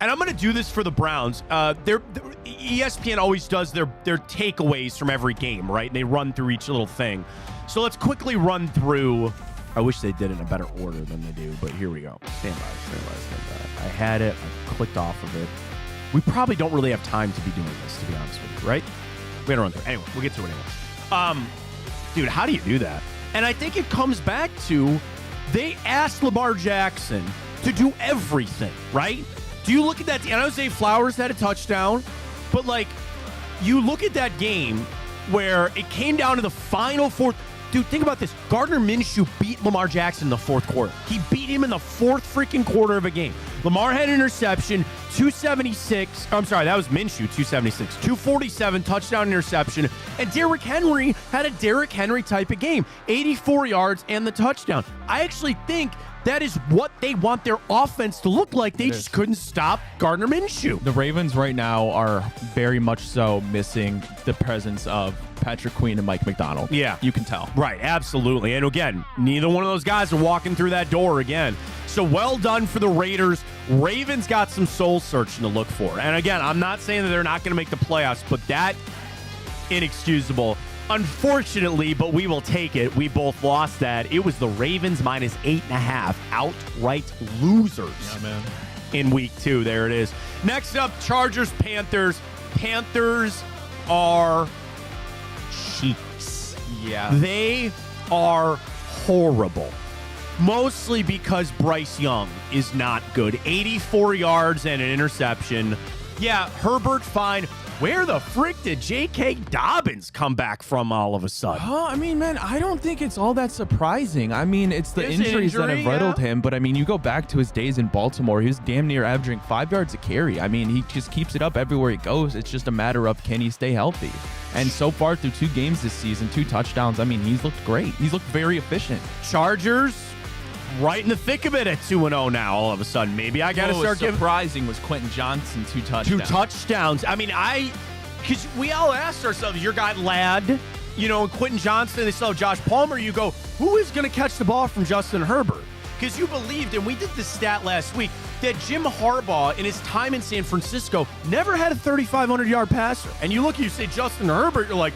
And I'm going to do this for the Browns. ESPN always does their takeaways from every game, right? And they run through each little thing. So let's quickly run through. I wish they did it in a better order than they do, but here we go. Stand by. I had it. I clicked off of it. We probably don't really have time to be doing this, to be honest with you, right? We gotta run through it. Anyway, we'll get to it anyway. Dude, how do you do that? And I think it comes back to they asked Lamar Jackson to do everything, right? Do you look at that? And I would say Flowers had a touchdown, but you look at that game where it came down to the final fourth. Dude, think about this. Gardner Minshew beat Lamar Jackson in the fourth quarter. He beat him in the fourth freaking quarter of a game. Lamar had an interception, 276. I'm sorry, that was Minshew, 276. 247, touchdown interception. And Derrick Henry had a Derrick Henry type of game. 84 yards and the touchdown. I actually think that is what they want their offense to look like. They just couldn't stop Gardner Minshew. The Ravens right now are very much so missing the presence of Patrick Queen and Mike McDonald. Yeah. You can tell. Right, absolutely. And again, neither one of those guys are walking through that door again. So well done for the Raiders. Ravens got some soul searching to look for. And again, I'm not saying that they're not going to make the playoffs, but that inexcusable. Unfortunately, but we will take it. We both lost that. It was the Ravens minus 8.5 outright losers in week 2. There it is. Next up, Chargers, Panthers. Panthers are cheeks. Yeah. They are horrible. Mostly because Bryce Young is not good. 84 yards and an interception. Yeah, Herbert fine. Where the frick did J.K. Dobbins come back from all of a sudden? I mean, man, I don't think it's all that surprising. I mean, it's the injuries that have riddled him. But, I mean, you go back to his days in Baltimore, he was damn near averaging 5 yards a carry. I mean, he just keeps it up everywhere he goes. It's just a matter of can he stay healthy? And so far through 2 games this season, 2 touchdowns, I mean, he's looked great. He's looked very efficient. Chargers right in the thick of it at 2-0 now all of a sudden. Maybe I got to start giving. Surprising was Quentin Johnson, 2 touchdowns. 2 touchdowns. I mean, because we all asked ourselves, your guy Ladd, and Quentin Johnson, they saw Josh Palmer. You go, who is going to catch the ball from Justin Herbert? Because you believed, and we did this stat last week, that Jim Harbaugh in his time in San Francisco never had a 3,500-yard passer. And you say Justin Herbert, you're like,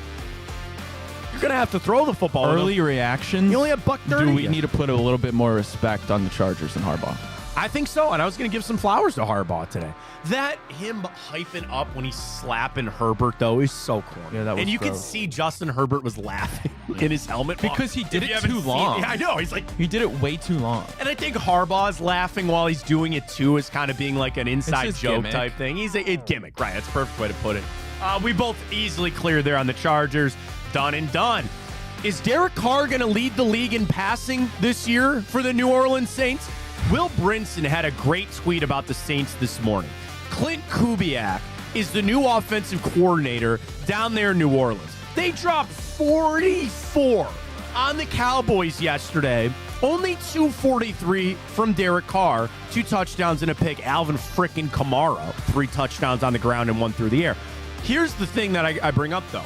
you're going to have to throw the football. Early reactions. You only have $130. Do we need to put a little bit more respect on the Chargers and Harbaugh? I think so, and I was going to give some flowers to Harbaugh today. That him hyping up when he's slapping Herbert, though, is so corny. Yeah, that was and you could see Justin Herbert was laughing in his helmet. Because he did it too long. Yeah, I know. He's like... He did it way too long. And I think Harbaugh is laughing while he's doing it, too, as kind of being like an inside joke gimmick type thing. He's a gimmick, right? That's a perfect way to put it. We both easily cleared there on the Chargers. done and done. Is Derek Carr going to lead the league in passing this year for the New Orleans Saints? Will Brinson had a great tweet about the Saints this morning. Clint Kubiak is the new offensive coordinator down there in New Orleans. They dropped 44 on the Cowboys yesterday. Only 243 from Derek Carr, 2 touchdowns and a pick. Alvin frickin' Kamara, 3 touchdowns on the ground and 1 through the air. Here's the thing that I bring up, though,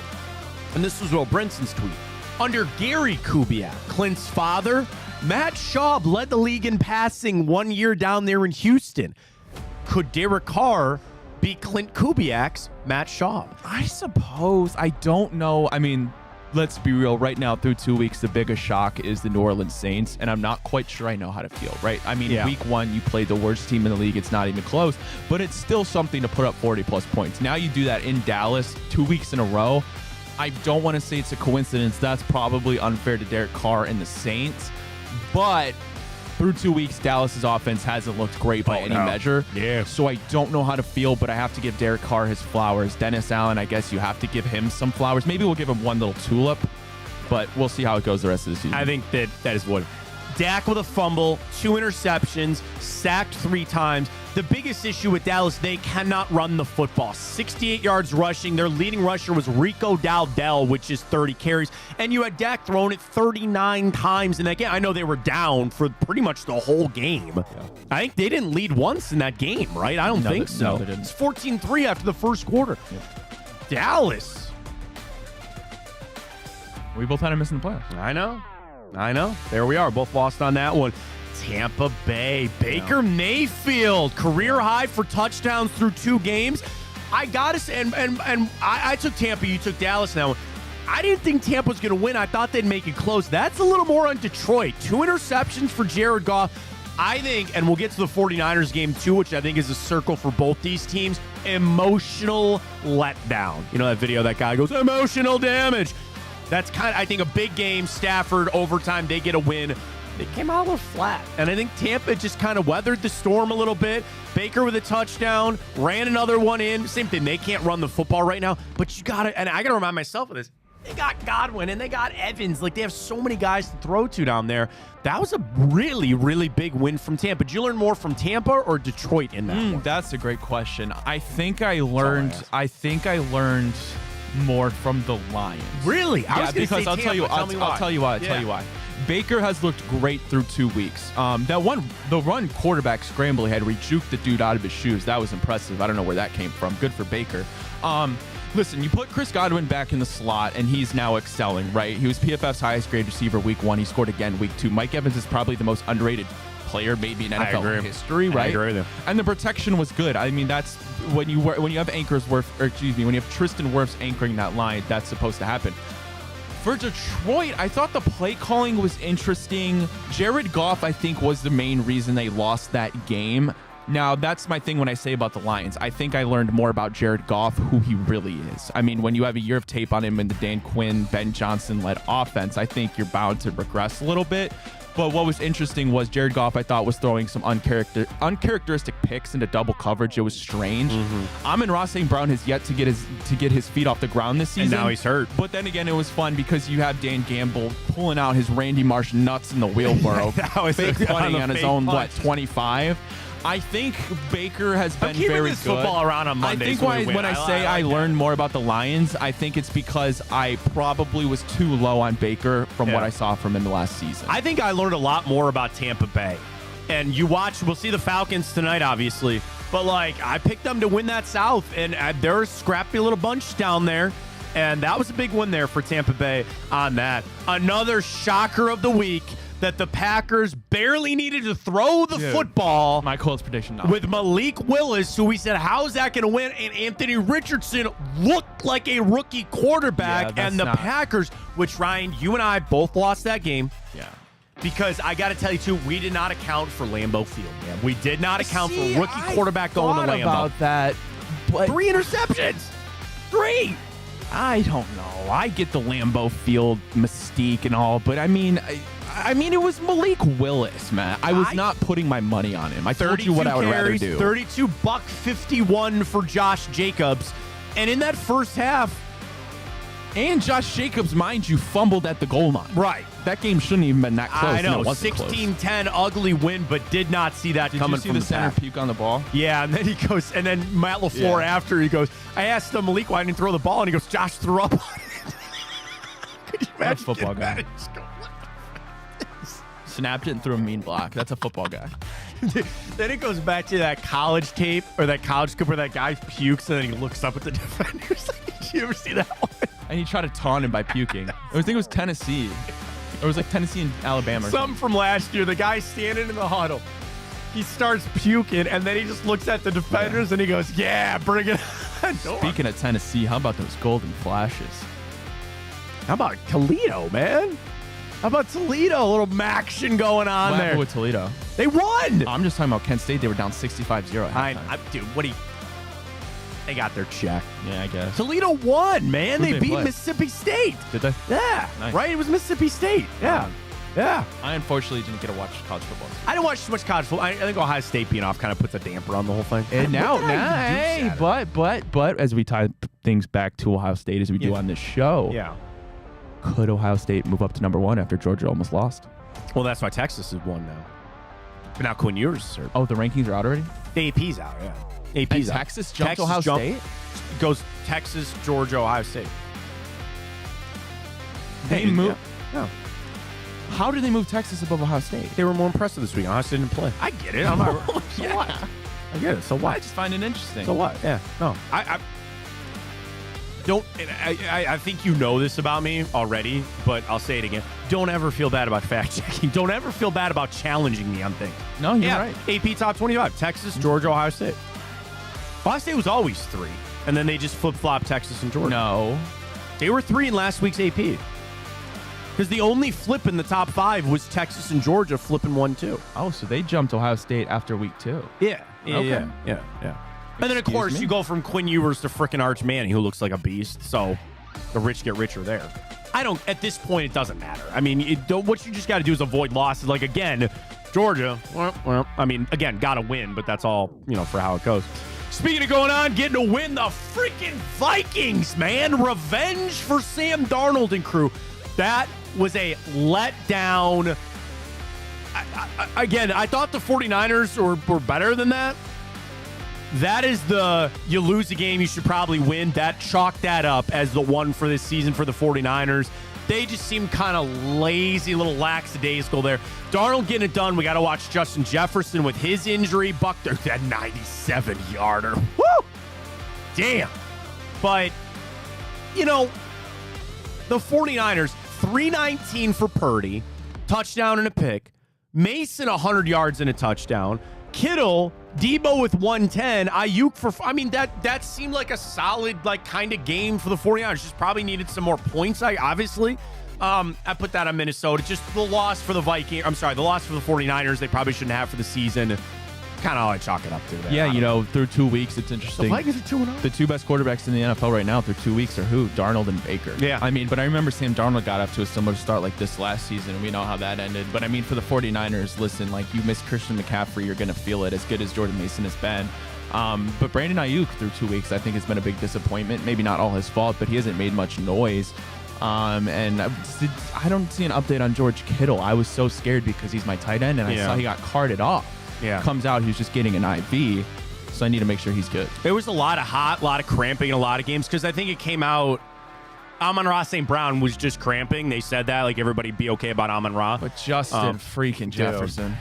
and this was Will Brinson's tweet. Under Gary Kubiak, Clint's father, Matt Schaub led the league in passing 1 year down there in Houston. Could Derek Carr be Clint Kubiak's Matt Schaub? I suppose. I don't know. I mean, let's be real. Right now, through 2 weeks, the biggest shock is the New Orleans Saints, and I'm not quite sure I know how to feel, right? I mean, Week 1, you played the worst team in the league. It's not even close, but it's still something to put up 40-plus points. Now you do that in Dallas 2 weeks in a row. I don't want to say it's a coincidence. That's probably unfair to Derek Carr and the Saints, but through 2 weeks, Dallas's offense hasn't looked great by any measure. Yeah. So I don't know how to feel, but I have to give Derek Carr his flowers. Dennis Allen, I guess you have to give him some flowers. Maybe we'll give him one little tulip, but we'll see how it goes the rest of the season. I think that is what. Dak with a fumble, 2 interceptions, sacked 3 times. The biggest issue with Dallas, they cannot run the football. 68 yards rushing. Their leading rusher was Rico Dowdell, which is 30 carries. And you had Dak throwing it 39 times in that game. I know they were down for pretty much the whole game. Yeah. I think they didn't lead once in that game, right? I don't think so. No, they didn't. It's 14-3 after the first quarter. Yeah. Dallas. We both had them missing the playoffs. I know. There we are. Both lost on that one. Tampa Bay. Baker Mayfield. Career high for touchdowns through 2 games. I got to say, and I took Tampa. You took Dallas now. I didn't think Tampa was going to win. I thought they'd make it close. That's a little more on Detroit. 2 interceptions for Jared Goff. I think, and we'll get to the 49ers game too, which I think is a circle for both these teams. Emotional letdown. You know that video that guy goes, emotional damage. That's kind of, I think, a big game. Stafford, overtime, they get a win. They came out a little flat. And I think Tampa just kind of weathered the storm a little bit. Baker with a touchdown, ran another one in. Same thing. They can't run the football right now. But you got to, and I got to remind myself of this. They got Godwin and they got Evans. Like, they have so many guys to throw to down there. That was a really, really big win from Tampa. Did you learn more from Tampa or Detroit in that one? That's a great question. I think I learned more from the Lions. Really? Yeah, because I'll tell you why. Baker has looked great through 2 weeks. The run quarterback scramble he had where he juked the dude out of his shoes. That was impressive. I don't know where that came from. Good for Baker. Listen, you put Chris Godwin back in the slot, and he's now excelling, right? He was PFF's highest grade receiver week 1. He scored again week 2. Mike Evans is probably the most underrated player maybe in NFL history, right? I agree with him. And the protection was good. I mean, that's when you have when you have Tristan Wirfs anchoring that line, that's supposed to happen. For Detroit, I thought the play calling was interesting. Jared Goff, I think, was the main reason they lost that game. Now, that's my thing when I say about the Lions. I think I learned more about Jared Goff, who he really is. I mean, when you have a year of tape on him in the Dan Quinn, Ben Johnson-led offense, I think you're bound to regress a little bit. But what was interesting was Jared Goff, I thought, was throwing some uncharacteristic picks into double coverage. It was strange. Amon-Ra St. Brown has yet to get his feet off the ground this season. And now he's hurt. But then again, it was fun because you have Dan Gamble pulling out his Randy Marsh nuts in the wheelbarrow. That was fake punting on his own, 25. I think Baker has been very good. Football around on Mondays. I think when I say I learned more about the Lions, I think it's because I probably was too low on Baker from what I saw from him the last season. I think I learned a lot more about Tampa Bay. And we'll see the Falcons tonight, obviously. But, I picked them to win that South, and they're a scrappy little bunch down there. And that was a big win there for Tampa Bay on that. Another shocker of the week. That the Packers barely needed to throw the football. My coldest prediction. With Malik Willis, who we said, how's that going to win? And Anthony Richardson looked like a rookie quarterback. And the Packers, which, Ryan, you and I both lost that game. Yeah. Because I got to tell you, too, we did not account for Lambeau Field, man. We did not account for rookie quarterback going to Lambeau. About that. But 3 interceptions. 3. I don't know. I get the Lambeau Field mystique and all, but I mean, it was Malik Willis, man. I was not putting my money on him. I told you what I would rather do. 32 $151 for Josh Jacobs. And in that first half, And Josh Jacobs, mind you, fumbled at the goal line. Right. That game shouldn't even been that close. I know. No, 16-10, ugly win, but did not see that coming from the center puke on the ball? Yeah, and then he goes, and then Matt LaFleur after he goes, I asked him, Malik, why didn't he throw the ball? And he goes, Josh threw up on it. Could you imagine? That's football guy. Snapped it and threw a mean block. That's a football guy. Then it goes back to that college tape or that college scoop where that guy pukes and then he looks up at the defenders. Did you ever see that one? And he tried to taunt him by puking. I think it was Tennessee. Or it was like Tennessee and Alabama. Something from last year. The guy's standing in the huddle. He starts puking and then he just looks at the defenders and he goes, yeah, bring it on. Speaking of Tennessee, how about those golden flashes? How about Toledo, man? How about Toledo? A little action going on what there. With Toledo? They won. I'm just talking about Kent State. They were down 65-0. Dude, what do you... They got their check. Yeah, I guess. Toledo won, man. They beat play? Mississippi State. Did they? Yeah. Nice. Right? It was Mississippi State. Yeah. Yeah. I unfortunately didn't get to watch college football. I didn't watch too much college football. I think Ohio State being off kind of puts a damper on the whole thing. And but as we tie things back to Ohio State as we do on this show, could Ohio State move up to number 1 after Georgia almost lost? Well, that's why Texas has won now. But now Quinn Ewers is hurt. Oh, the rankings are out already? The AP's out, yeah. AP's and out. Texas jumped to Ohio State? Goes Texas, Georgia, Ohio State. They moved. Yeah. How did they move Texas above Ohio State? They were more impressive this week. Ohio State didn't play. I get it. I'm not. So what? I get it. So what? I just find it interesting. So what? Yeah. No. I don't. I think you know this about me already, but I'll say it again. Don't ever feel bad about fact checking. Don't ever feel bad about challenging me on things. No, you're right. AP top 25. Texas, Georgia, Ohio State. Ohio State was always 3, and then they just flip-flop Texas and Georgia. No. They were 3 in last week's AP. Because the only flip in the top 5 was Texas and Georgia flipping 1-2. Oh, so they jumped Ohio State after week 2. Yeah. Okay. Yeah. And then, of course, you go from Quinn Ewers to frickin' Arch Manning, who looks like a beast. So the rich get richer there. At this point, it doesn't matter. I mean, what you just got to do is avoid losses. Like, again, Georgia, again, got to win, but that's all, for how it goes. Speaking of going on, getting to win, the freaking Vikings, man. Revenge for Sam Darnold and crew. That was a letdown. I thought the 49ers were better than that. That is you lose a game, you should probably win. That chalked that up as the one for this season for the 49ers. They just seem kind of lazy, a little lackadaisical there. Darnold getting it done. We got to watch Justin Jefferson with his injury. Buckner, that 97-yarder. Woo! Damn. But, the 49ers, 319 for Purdy, touchdown and a pick. Mason, 100 yards and a touchdown. Kittle, Debo with 110. Ayuk that seemed like a solid, kind of game for the 49ers. Just probably needed some more points, obviously. I put that on Minnesota. Just the loss for the Vikings. I'm sorry, the loss for the 49ers they probably shouldn't have for the season. Kind of how I chalk it up to. There. Yeah, through 2 weeks, it's interesting. The Vikings are 2-0. The 2 best quarterbacks in the NFL right now through 2 weeks are who? Darnold and Baker. Yeah. But I remember Sam Darnold got up to a similar start like this last season, and we know how that ended. But, for the 49ers, listen, you miss Christian McCaffrey, you're going to feel it as good as Jordan Mason has been. But Brandon Ayuk through 2 weeks, I think, has been a big disappointment. Maybe not all his fault, but he hasn't made much noise. And I don't see an update on George Kittle. I was so scared because he's my tight end, and I saw he got carted off. Yeah. Comes out, he's just getting an IV, so I need to make sure he's good. There was a lot of cramping in a lot of games because I think it came out Amon-Ra St. Brown was just cramping. They said that, everybody be okay about Amon-Ra. But Justin freaking Jefferson.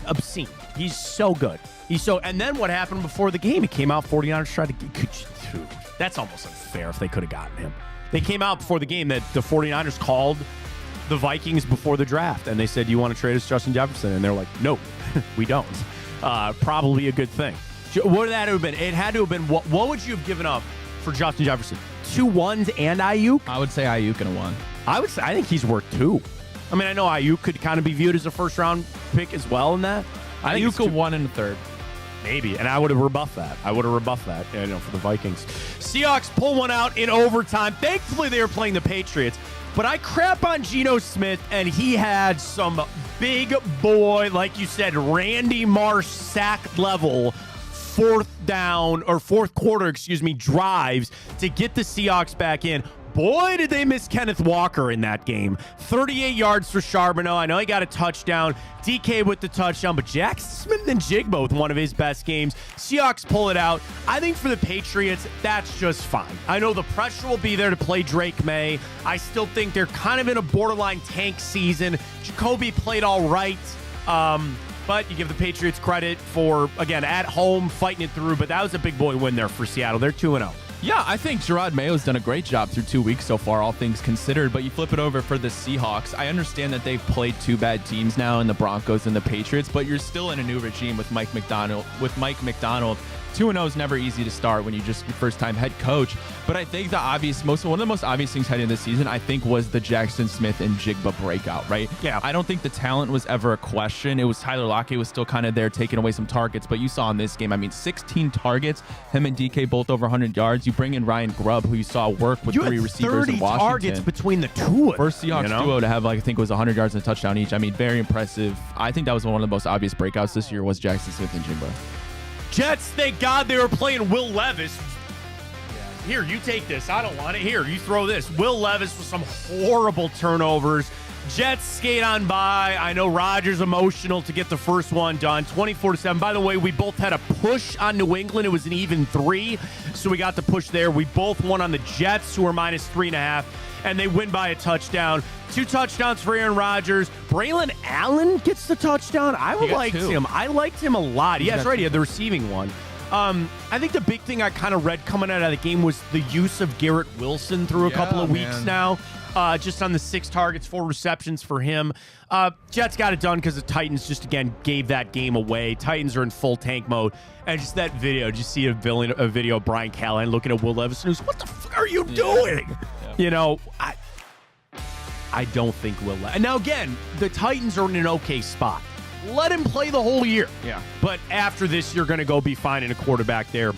Obscene. He's so good. And then what happened before the game? He came out, 49ers tried to get... That's almost unfair if they could have gotten him. They came out before the game that the 49ers called the Vikings before the draft, and they said, you want to trade us Justin Jefferson? And they're like, no, we don't. Probably a good thing. What would that have been? It had to have been, what would you have given up for Justin Jefferson? 2 1s and Ayuk? I would say Ayuk and a 1. I think he's worth 2. I know Ayuk could kind of be viewed as a first-round pick as well in that. Ayuk a 1 and a 3rd. Maybe, and I would have rebuffed that. For the Vikings. Seahawks pull one out in overtime. Thankfully, they were playing the Patriots. But I crap on Geno Smith, and he had some big boy, like you said, Randy Marsh sack level fourth quarter, drives to get the Seahawks back in. boy, did they miss Kenneth Walker in that game. 38 yards for Charbonneau. I know he got a touchdown. DK with the touchdown, but Jackson Smith and Jigba with one of his best games. Seahawks pull it out. I think for the Patriots, that's just fine. I know the pressure will be there to play Drake May. I still think they're kind of in a borderline tank season. Jacoby played all right. But you give the Patriots credit for, again, at home, fighting it through. But that was a big boy win there for Seattle. They're 2-0. Yeah, I think Gerard Mayo's done a great job through 2 weeks so far, all things considered. But you flip it over for the Seahawks. I understand that they've played two bad teams now in the Broncos and the Patriots, but you're still in a new regime with Mike McDonald. 2-0 is never easy to start when you just your first-time head coach. But I think one of the most obvious things heading into this season, I think, was the Jackson Smith and Jigba breakout, right? Yeah. I don't think the talent was ever a question. It was Tyler Lockett was still kind of there taking away some targets, but you saw in this game, 16 targets, him and DK both over 100 yards. You bring in Ryan Grubb, who you saw work with three receivers in Washington. 30 targets between the two. First Seahawks duo to have, I think it was 100 yards and a touchdown each. Very impressive. I think that was one of the most obvious breakouts this year was Jackson Smith and Jigba. Jets, thank God they were playing Will Levis. Here, you take this. I don't want it. Here, you throw this. Will Levis with some horrible turnovers. Jets skate on by. I know Rodgers emotional to get the first one done. 24-7. By the way, we both had a push on New England. It was an even 3, so we got the push there. We both won on the Jets, who are minus 3.5, and they win by a touchdown. 2 touchdowns for Aaron Rodgers. Braylon Allen gets the touchdown. I liked him. I liked him a lot. Yes, right. He had the receiving one. I think the big thing I kind of read coming out of the game was the use of Garrett Wilson through a couple of weeks now. Just on the 6 targets, 4 receptions for him. Jets got it done because the Titans just, again, gave that game away. Titans are in full tank mode. And just that video, just see a video of Brian Callahan looking at Will Levis and who's, what the fuck are you doing? Yeah. You know, I don't think Will Levis. And now, again, the Titans are in an okay spot. Let him play the whole year. Yeah. But after this, you're going to go be finding a quarterback there.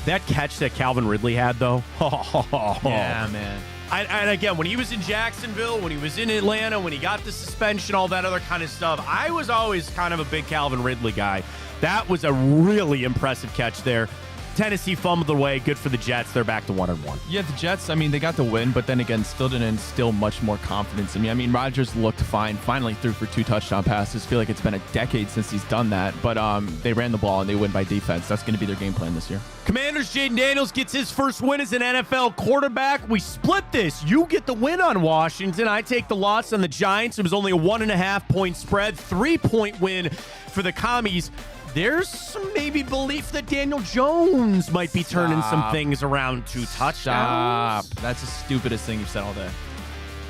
That catch that Calvin Ridley had, though. Yeah, man. And again, when he was in Jacksonville, when he was in Atlanta, when he got the suspension, all that other kind of stuff, I was always kind of a big Calvin Ridley guy. That was a really impressive catch there. Tennessee fumbled away. Good for the Jets. They're back to 1-1. Yeah, the Jets, they got the win, but then again, still didn't instill much more confidence in me. Rodgers looked fine, finally threw for 2 touchdown passes. Feel like it's been a decade since he's done that, but they ran the ball and they win by defense. That's going to be their game plan this year. Commanders, Jaden Daniels gets his first win as an NFL quarterback. We split this. You get the win on Washington. I take the loss on the Giants. It was only a 1.5-point spread, 3-point win for the Commies. There's some maybe belief that Daniel Jones might be turning some things around to touchdowns. That's the stupidest thing you've said all day.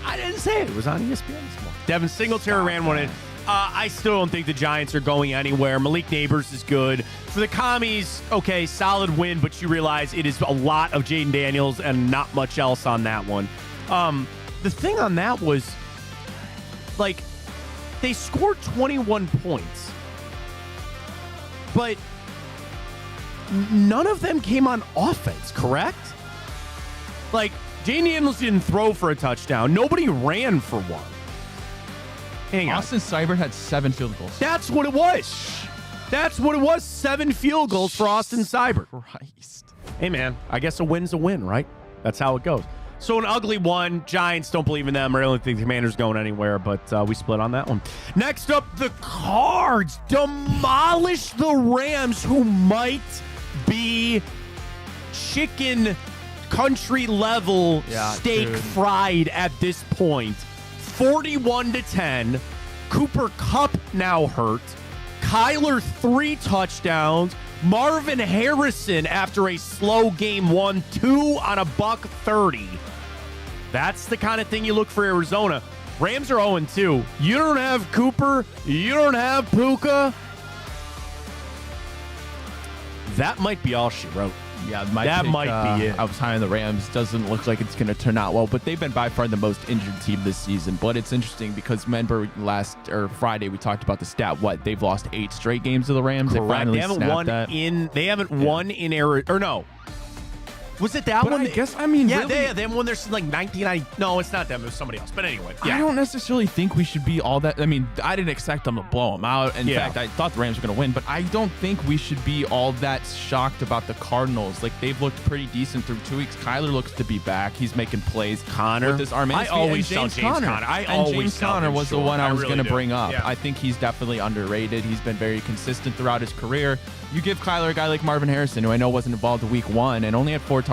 I didn't say it. It was on ESPN this morning. Devin Singletary ran one in. I still don't think the Giants are going anywhere. Malik Neighbors is good. For the Commies, okay, solid win, but you realize it is a lot of Jaden Daniels and not much else on that one. The thing on that was, they scored 21 points. But none of them came on offense, correct? Jaden Daniels didn't throw for a touchdown. Nobody ran for one. Hang on. Austin Seibert had 7 field goals. That's what it was. 7 field goals for Austin Seibert. Christ. Hey, man, I guess a win's a win, right? That's how it goes. So an ugly one. Giants, don't believe in them. I don't think the Commanders going anywhere, but we split on that one. Next up, the Cards demolish the Rams, who might be chicken country level steak fried at this point. 41-10. Cooper Kupp now hurt. Kyler 3 touchdowns. Marvin Harrison, after a slow game 1, 2 on a $130. That's the kind of thing you look for Arizona. Rams are 0-2. You don't have Cooper. You don't have Puka. That might be all she wrote. Yeah, that might be it. I was high on the Rams. Doesn't look like it's going to turn out well, but they've been by far the most injured team this season. But it's interesting because remember Friday we talked about the stat. They've lost 8 straight games to the Rams. Correct. They haven't won in Arizona. Or no. Was it that But one? I guess, I mean, yeah, really, they won there since like 1990. No, it's not them. It was somebody else. But anyway, yeah. I don't necessarily think we should be all that. I mean, I didn't expect them to blow them out. In fact, I thought the Rams were going to win, but I don't think we should be all that shocked about the Cardinals. Like, they've looked pretty decent through 2 weeks. Kyler looks to be back. He's making plays. Connor. With his arm. I always sell James Conner. James Conner was the one I was going to bring up. Yeah. I think he's definitely underrated. He's been very consistent throughout his career. You give Kyler a guy like Marvin Harrison, who I know wasn't involved in week 1 and only had 4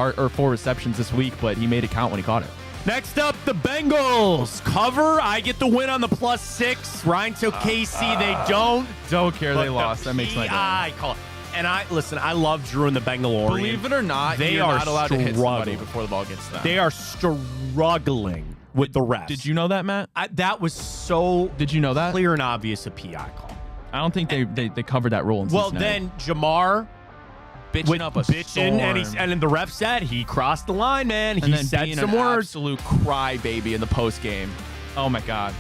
receptions this week, but he made it count when he caught it. Next up, the Bengals cover. I get the win on the +6. Ryan took KC. They don't. Don't care they lost. That makes my day. I call it. And I love Drew and the Bengal Orient. Believe it or not, you're not allowed to hit somebody before the ball gets to them. They are struggling with the refs. Did you know that, Matt? That was so Did you know that? clear and obvious a PI call. I don't think they covered that rule in Cincinnati. Then Jamar bitching, and the ref said he crossed the line, man. He said some words. Absolute crybaby in the post game. Oh my God.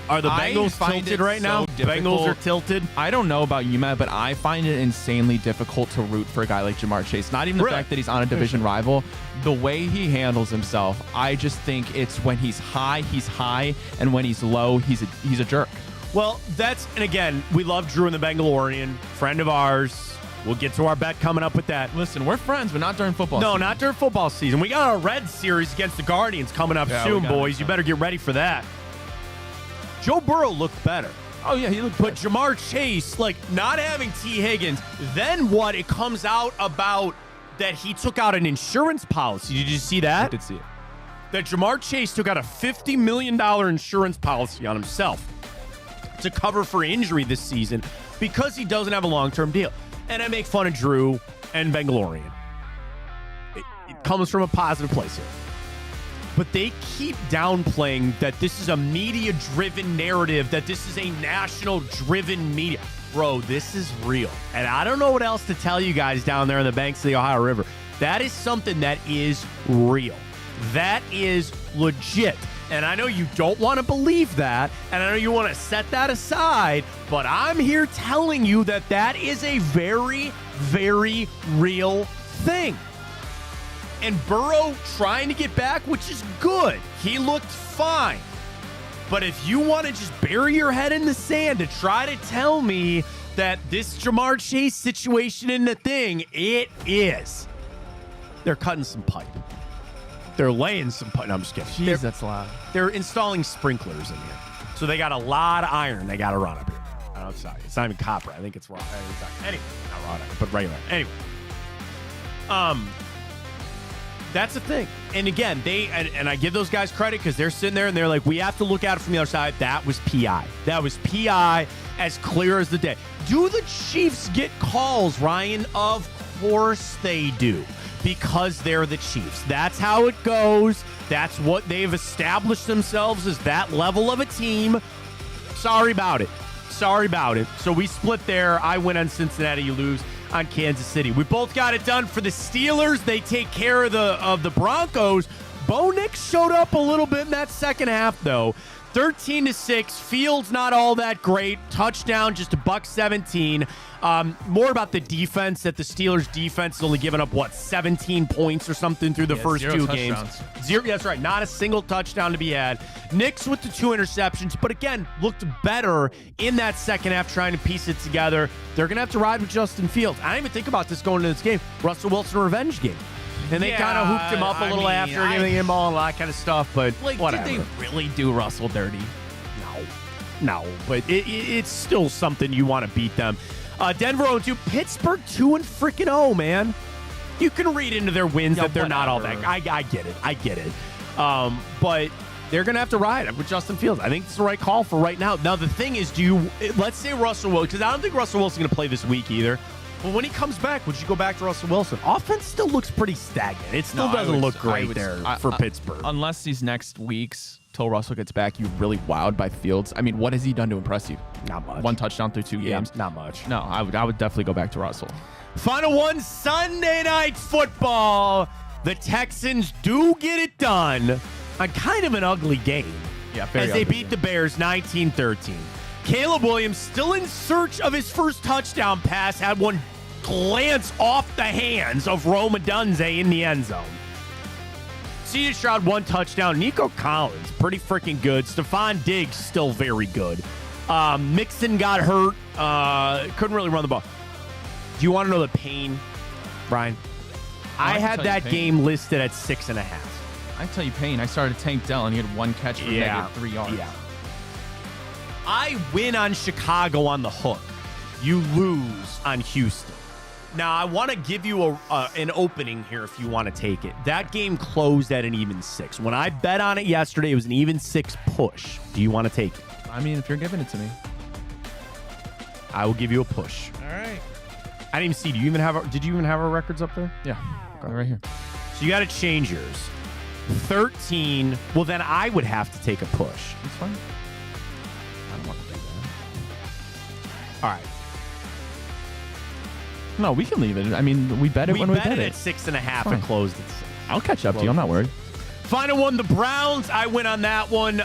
Are the Bengals tilted right now? Bengals are tilted. I don't know about you, Matt, but I find it insanely difficult to root for a guy like Jamar Chase. Not even the fact that he's on a division rival. The way he handles himself, I just think it's when he's high, and when he's low, he's a jerk. Well, and again, we love Drew and the Bengal Orient, friend of ours. We'll get to our bet coming up with that. Listen, we're friends, but not during football season. No, not during football season. We got our Red series against the Guardians coming up soon, boys. You better get ready for that. Joe Burrow looked better. Oh, yeah, he looked good. But Jamar Chase, not having T. Higgins, then what? It comes out about that he took out an insurance policy. Did you see that? I did see it. That Jamar Chase took out a $50 million insurance policy on himself to cover for injury this season because he doesn't have a long-term deal. And I make fun of Drew and Bengal Orient. It comes from a positive place here. But they keep downplaying that this is a media-driven narrative, that this is a national-driven media. Bro, this is real. And I don't know what else to tell you guys down there on the banks of the Ohio River. That is something that is real. That is legit. And I know you don't want to believe that, and I know you want to set that aside, but I'm here telling you that that is a very, very real thing. And Burrow trying to get back, which is good. He looked fine. But if you want to just bury your head in the sand to try to tell me that this Jamar Chase situation in the thing, it is. They're cutting some pipe. They're laying some pipe. No, I'm just kidding. Jeez, that's loud. They're installing sprinklers in here. So they got a lot of iron they got to run up here. Oh, sorry. It's not even copper. I think it's raw. Anyway, not raw iron, but regular. Anyway. That's the thing. And again, and I give those guys credit because they're sitting there and they're like, we have to look at it from the other side. That was PI. That was PI as clear as the day. Do the Chiefs get calls, Ryan? Of course they do. Because they're the Chiefs. That's how it goes. That's what they've established themselves as, that level of a team. Sorry about it. So we split there. I win on Cincinnati. You lose on Kansas City. We both got it done for the Steelers. They take care of the Broncos. Bo Nix showed up a little bit in that second half, though. 13-6. Fields not all that great. Touchdown, just $117. More about the defense, that the Steelers defense has only given up, 17 points or something through the first 2 games. That's right. Not a single touchdown to be had. Nix with the 2 interceptions, but again, looked better in that second half trying to piece it together. They're going to have to ride with Justin Fields. I didn't even think about this going into this game. Russell Wilson revenge game. And they kind of hooped him up a little after giving him ball and all that kind of stuff, but whatever. Did they really do Russell dirty? No, but it's still something you want to beat them. Denver 0-2, Pittsburgh 2-0, man. You can read into their wins that they're not all that. I get it. But they're going to have to ride it with Justin Fields. I think it's the right call for right now. Now, the thing is, let's say Russell Wilson, because I don't think Russell Wilson's going to play this week either. But when he comes back, would you go back to Russell Wilson? Offense still looks pretty stagnant. It still doesn't look great there for Pittsburgh. Unless these next weeks, till Russell gets back, you're really wowed by Fields. I mean, what has he done to impress you? Not much. 1 touchdown through 2 games? Not much. No, I would definitely go back to Russell. Final one, Sunday Night Football. The Texans do get it done on kind of an ugly game. Yeah, as they beat the Bears 19-13. Caleb Williams still in search of his first touchdown pass. Had one glance off the hands of Rome Odunze in the end zone. C.J. Stroud, 1 touchdown. Nico Collins, pretty freaking good. Stephon Diggs, still very good. Mixon got hurt. Couldn't really run the ball. Do you want to know the pain, Brian? I had that game listed at 6.5. I tell you pain. I started Tank Dell, and he had 1 catch for negative 3 yards. Yeah. I win on Chicago on the hook. You lose on Houston. Now, I want to give you an opening here if you want to take it. That game closed at an even 6. When I bet on it yesterday, it was an even 6 push. Do you want to take it? I mean, if you're giving it to me. I will give you a push. All right. I didn't even see. Did you even have our records up there? Yeah. Okay. Right here. So you got to change yours. 13. Well, then I would have to take a push. That's fine. I don't want to do that. All right. No, we can leave it. I mean, we bet it when we bet it. We bet it at 6.5 and closed at 6. I'll catch up to you. I'm not worried. Final one, the Browns. I win on that one.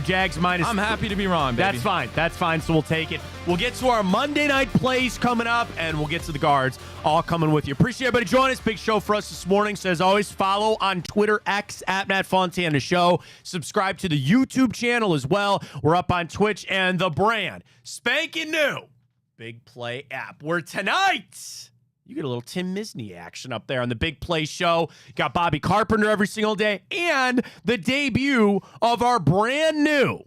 Jags minus. I'm happy to be wrong, baby. That's fine. That's fine. So we'll take it. We'll get to our Monday night plays coming up, and we'll get to the guards all coming with you. Appreciate everybody joining us. Big show for us this morning. So as always, follow on Twitter, X, at Matt Fontana Show. Subscribe to the YouTube channel as well. We're up on Twitch and the brand spanking new Big Play app, where tonight you get a little Tim Misney action up there on the Big Play Show. Got Bobby Carpenter every single day, and the debut of our brand new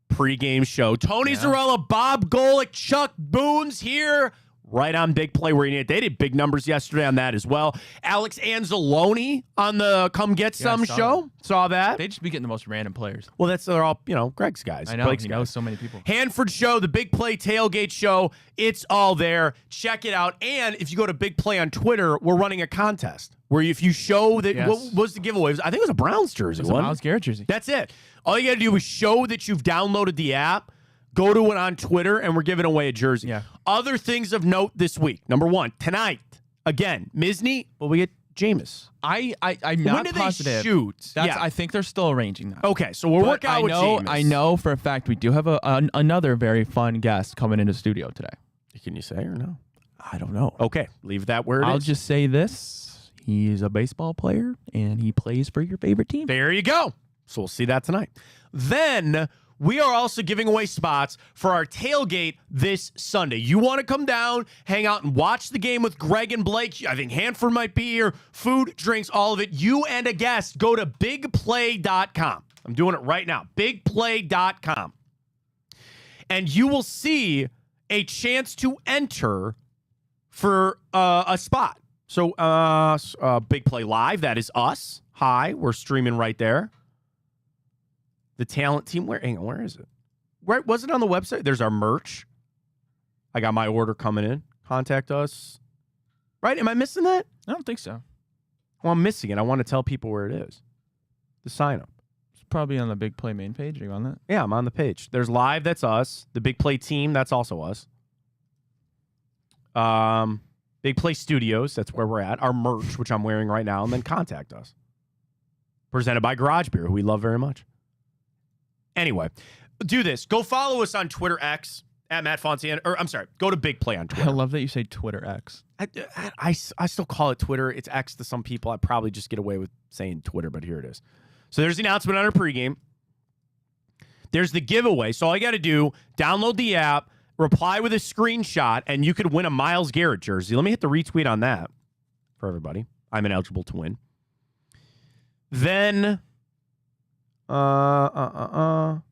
pregame show. Tony Zarella, Bob Golick, Chuck Boone's here right on Big Play where you need it. They did big numbers yesterday on that as well. Alex Anzalone on the Come Get Some show. Saw that. They just be getting the most random players. Well, they're all, Greg's guys. I know. He knows so many people. Hanford Show, the Big Play Tailgate Show. It's all there. Check it out. And if you go to Big Play on Twitter, we're running a contest where if you show that, what was the giveaway? I think it was a Browns jersey. It was a Myles Garrett jersey. That's it. All you got to do is show that you've downloaded the app. Go to it on Twitter, and we're giving away a jersey. Yeah. Other things of note this week. Number 1, tonight, again, Misney, will we get Jameis? I'm not positive. They shoot? I think they're still arranging that. Okay, so we'll work out with Jameis. I know for a fact we do have another very fun guest coming into the studio today. Can you say or no? I don't know. Okay, leave that where it is. I'll just say this. He's a baseball player, and he plays for your favorite team. There you go. So we'll see that tonight. Then we are also giving away spots for our tailgate this Sunday. You want to come down, hang out, and watch the game with Greg and Blake. I think Hanford might be here. Food, drinks, all of it. You and a guest, go to bigplay.com. I'm doing it right now. Bigplay.com. And you will see a chance to enter for a spot. So Big Play Live, that is us. Hi, we're streaming right there. The talent team, where is it? Where was it on the website? There's our merch. I got my order coming in. Contact us. Right? Am I missing that? I don't think so. Well, I'm missing it. I want to tell people where it is. The sign up. It's probably on the Big Play main page. Are you on that? Yeah, I'm on the page. There's live, that's us. The Big Play team, that's also us. Big Play Studios, that's where we're at. Our merch, which I'm wearing right now, and then contact us. Presented by Garage Beer, who we love very much. Anyway, do this. Go follow us on Twitter X at Matt Fontana. Or I'm sorry, go to Big Play on Twitter. I love that you say Twitter X. I still call it Twitter. It's X to some people. I probably just get away with saying Twitter, but here it is. So there's the announcement on our pregame. There's the giveaway. So all you got to do, download the app, reply with a screenshot, and you could win a Myles Garrett jersey. Let me hit the retweet on that for everybody. I'm ineligible to win. Then... I'm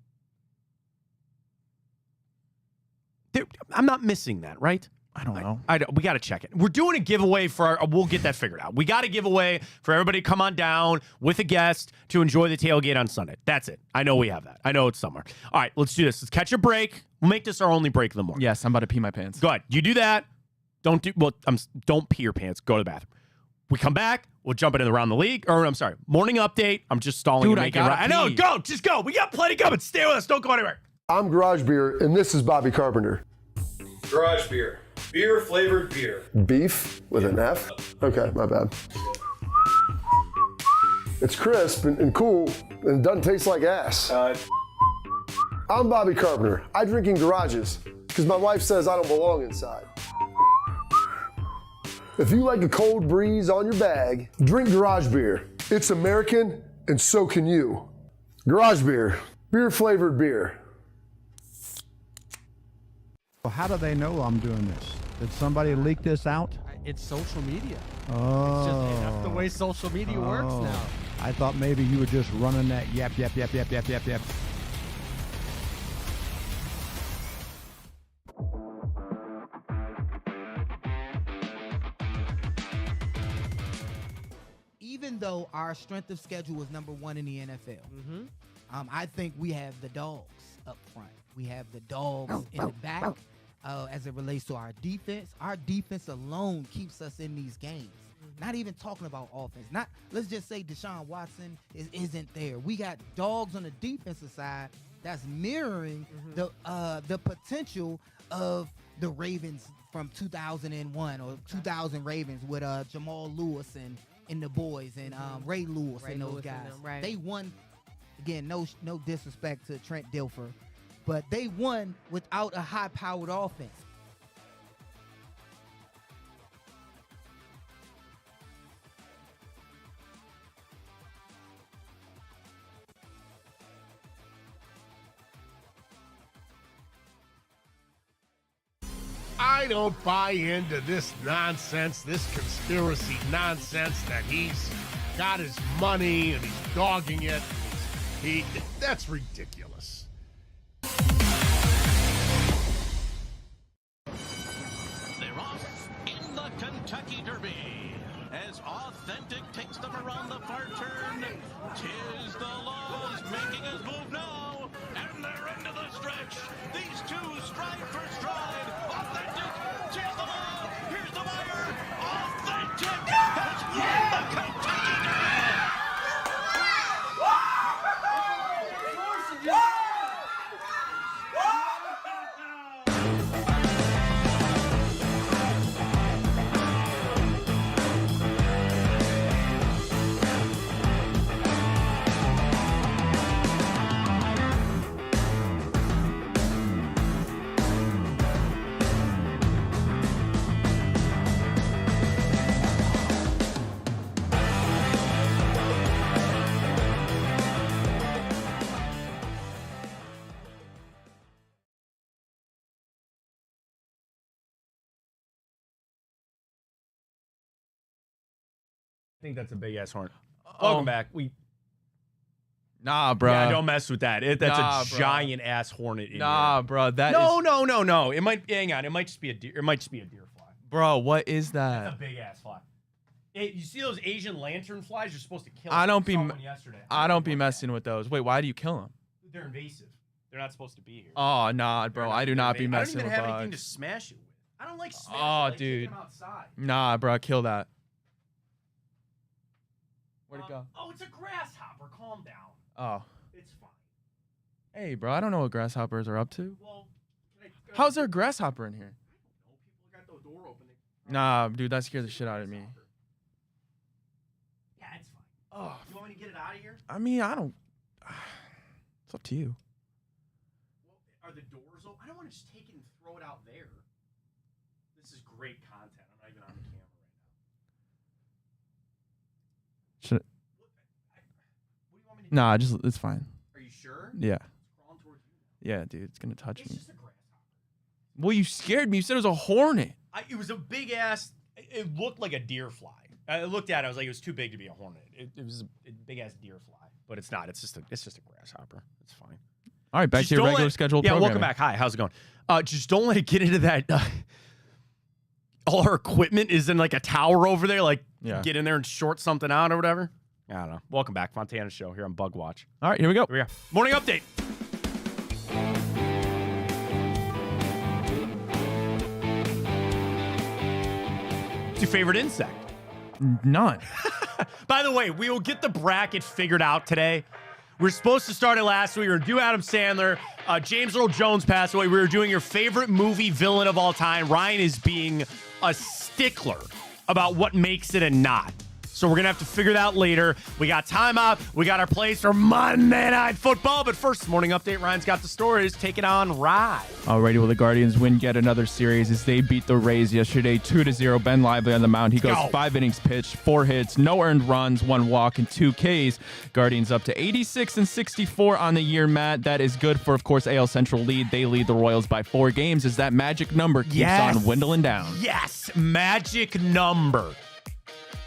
not missing that, right? I don't know. We got to check it. We're doing a giveaway for we'll get that figured out. We got a giveaway for everybody to come on down with a guest to enjoy the tailgate on Sunday. That's it. I know we have that. I know it's somewhere. All right, let's do this. Let's catch a break. We'll make this our only break of the morning. Yes, I'm about to pee my pants. Go ahead. You do that. Don't pee your pants. Go to the bathroom. We come back. We'll jump into the Around the League. Or, I'm sorry, morning update. I'm just stalling. Dude, I know. Go. Just go. We got plenty coming. Stay with us. Don't go anywhere. I'm Garage Beer, and this is Bobby Carpenter. Garage Beer. Beer-flavored beer. Beef with an F? Okay, my bad. It's crisp and cool, and it doesn't taste like ass. I'm Bobby Carpenter. I drink in garages, because my wife says I don't belong inside. If you like a cold breeze on your bag, drink garage beer. It's American, and so can you. Garage beer, beer-flavored beer. Well, how do they know I'm doing this? Did somebody leak this out? It's social media. Oh. That's the way social media works now. I thought maybe you were just running that yap. Even though our strength of schedule was #1 in the NFL, I think we have the dogs up front. We have the dogs in the back as it relates to our defense. Our defense alone keeps us in these games. Not even talking about offense. Let's just say Deshaun Watson isn't there. We got dogs on the defensive side that's mirroring the potential of the Ravens from 2001 or 2000 Ravens with Jamal Lewis and the boys and Ray Lewis and those guys. Right. They won, again, no disrespect to Trent Dilfer, but they won without a high-powered offense. I don't buy into this nonsense, this conspiracy nonsense that he's got his money and he's dogging it. That's ridiculous. They're off in the Kentucky Derby as Authentic takes them around the far turn. 'Tis the laws making his move now, and they're into the stretch. These two stride for stride. Authentic, 'tis the law. Here's the wire. Authentic has won the Kentucky Derby. I think that's a big ass horn. Welcome back. Nah, bro. Yeah, don't mess with that. That's a bro. giant ass hornet. In Nah, here. bro. No. It might hang on. It might just be a deer. It might just be a deer fly. Bro, what is that? That's a big ass fly. Hey, you see those Asian lantern flies? You're supposed to kill. I don't them. be. Yesterday. I don't be messing with those. Wait, why do you kill them? They're invasive. They're not supposed to be here. Oh, nah, bro. I do not be messing with I don't even have anything to bugs. smash it with. I don't like smash. Oh, I like dude. taking them outside. Nah, bro. Kill that. Where'd it go? Oh, it's a grasshopper. Calm down. Oh. It's fine. Hey, bro. I don't know what grasshoppers are up to. Well, How's there a grasshopper in here? People got the door open. Nah, dude. That scared the shit out of me. Yeah, it's fine. Oh, you want me to get it out of here? I mean, I don't. It's up to you. Well, are the doors open? I don't want to just take it and throw it out there. This is great content. I'm not even on the camera right now. Should. What do you want me to do? Nah, just it's fine. Are you sure? Yeah. It's crawling towards you. Yeah, dude. It's gonna touch It's me. just a grasshopper. Well, you scared me. You said it was a hornet. It was a big ass. It looked like a deer fly. I looked at it. I was like, it was too big to be a hornet. It was a big ass deer fly, but it's not. It's just a grasshopper. It's fine. All right, back Just to your don't regular let- scheduled Yeah, programming. welcome back. Hi, how's it going? Just don't let it get into that. All our equipment is in like a tower over there. Like, Yeah. get in there and short something out or whatever. I don't know. Welcome back, Fontana Show here on Bug Watch. All right, here we go. Here we go. Morning update. What's your favorite insect? None. By the way, we will get the bracket figured out today. We were supposed to start it last week. We were due Adam Sandler. James Earl Jones passed away. We were doing your favorite movie villain of all time. Ryan is being a stickler about what makes it and not. So we're going to have to figure that out later. We got timeout. We got our plays for Monday Night Football. But first, morning update. Ryan's got the stories. Taking on Rye. Alrighty, well, the Guardians win yet another series as they beat the Rays yesterday 2-0. Ben Lively on the mound. He goes 5 innings pitched, 4 hits, no earned runs, 1 walk, and 2 Ks. Guardians up to 86-64 on the year, Matt. That is good for, of course, AL Central lead. They lead the Royals by 4 games as that magic number keeps on dwindling down. Yes, magic number.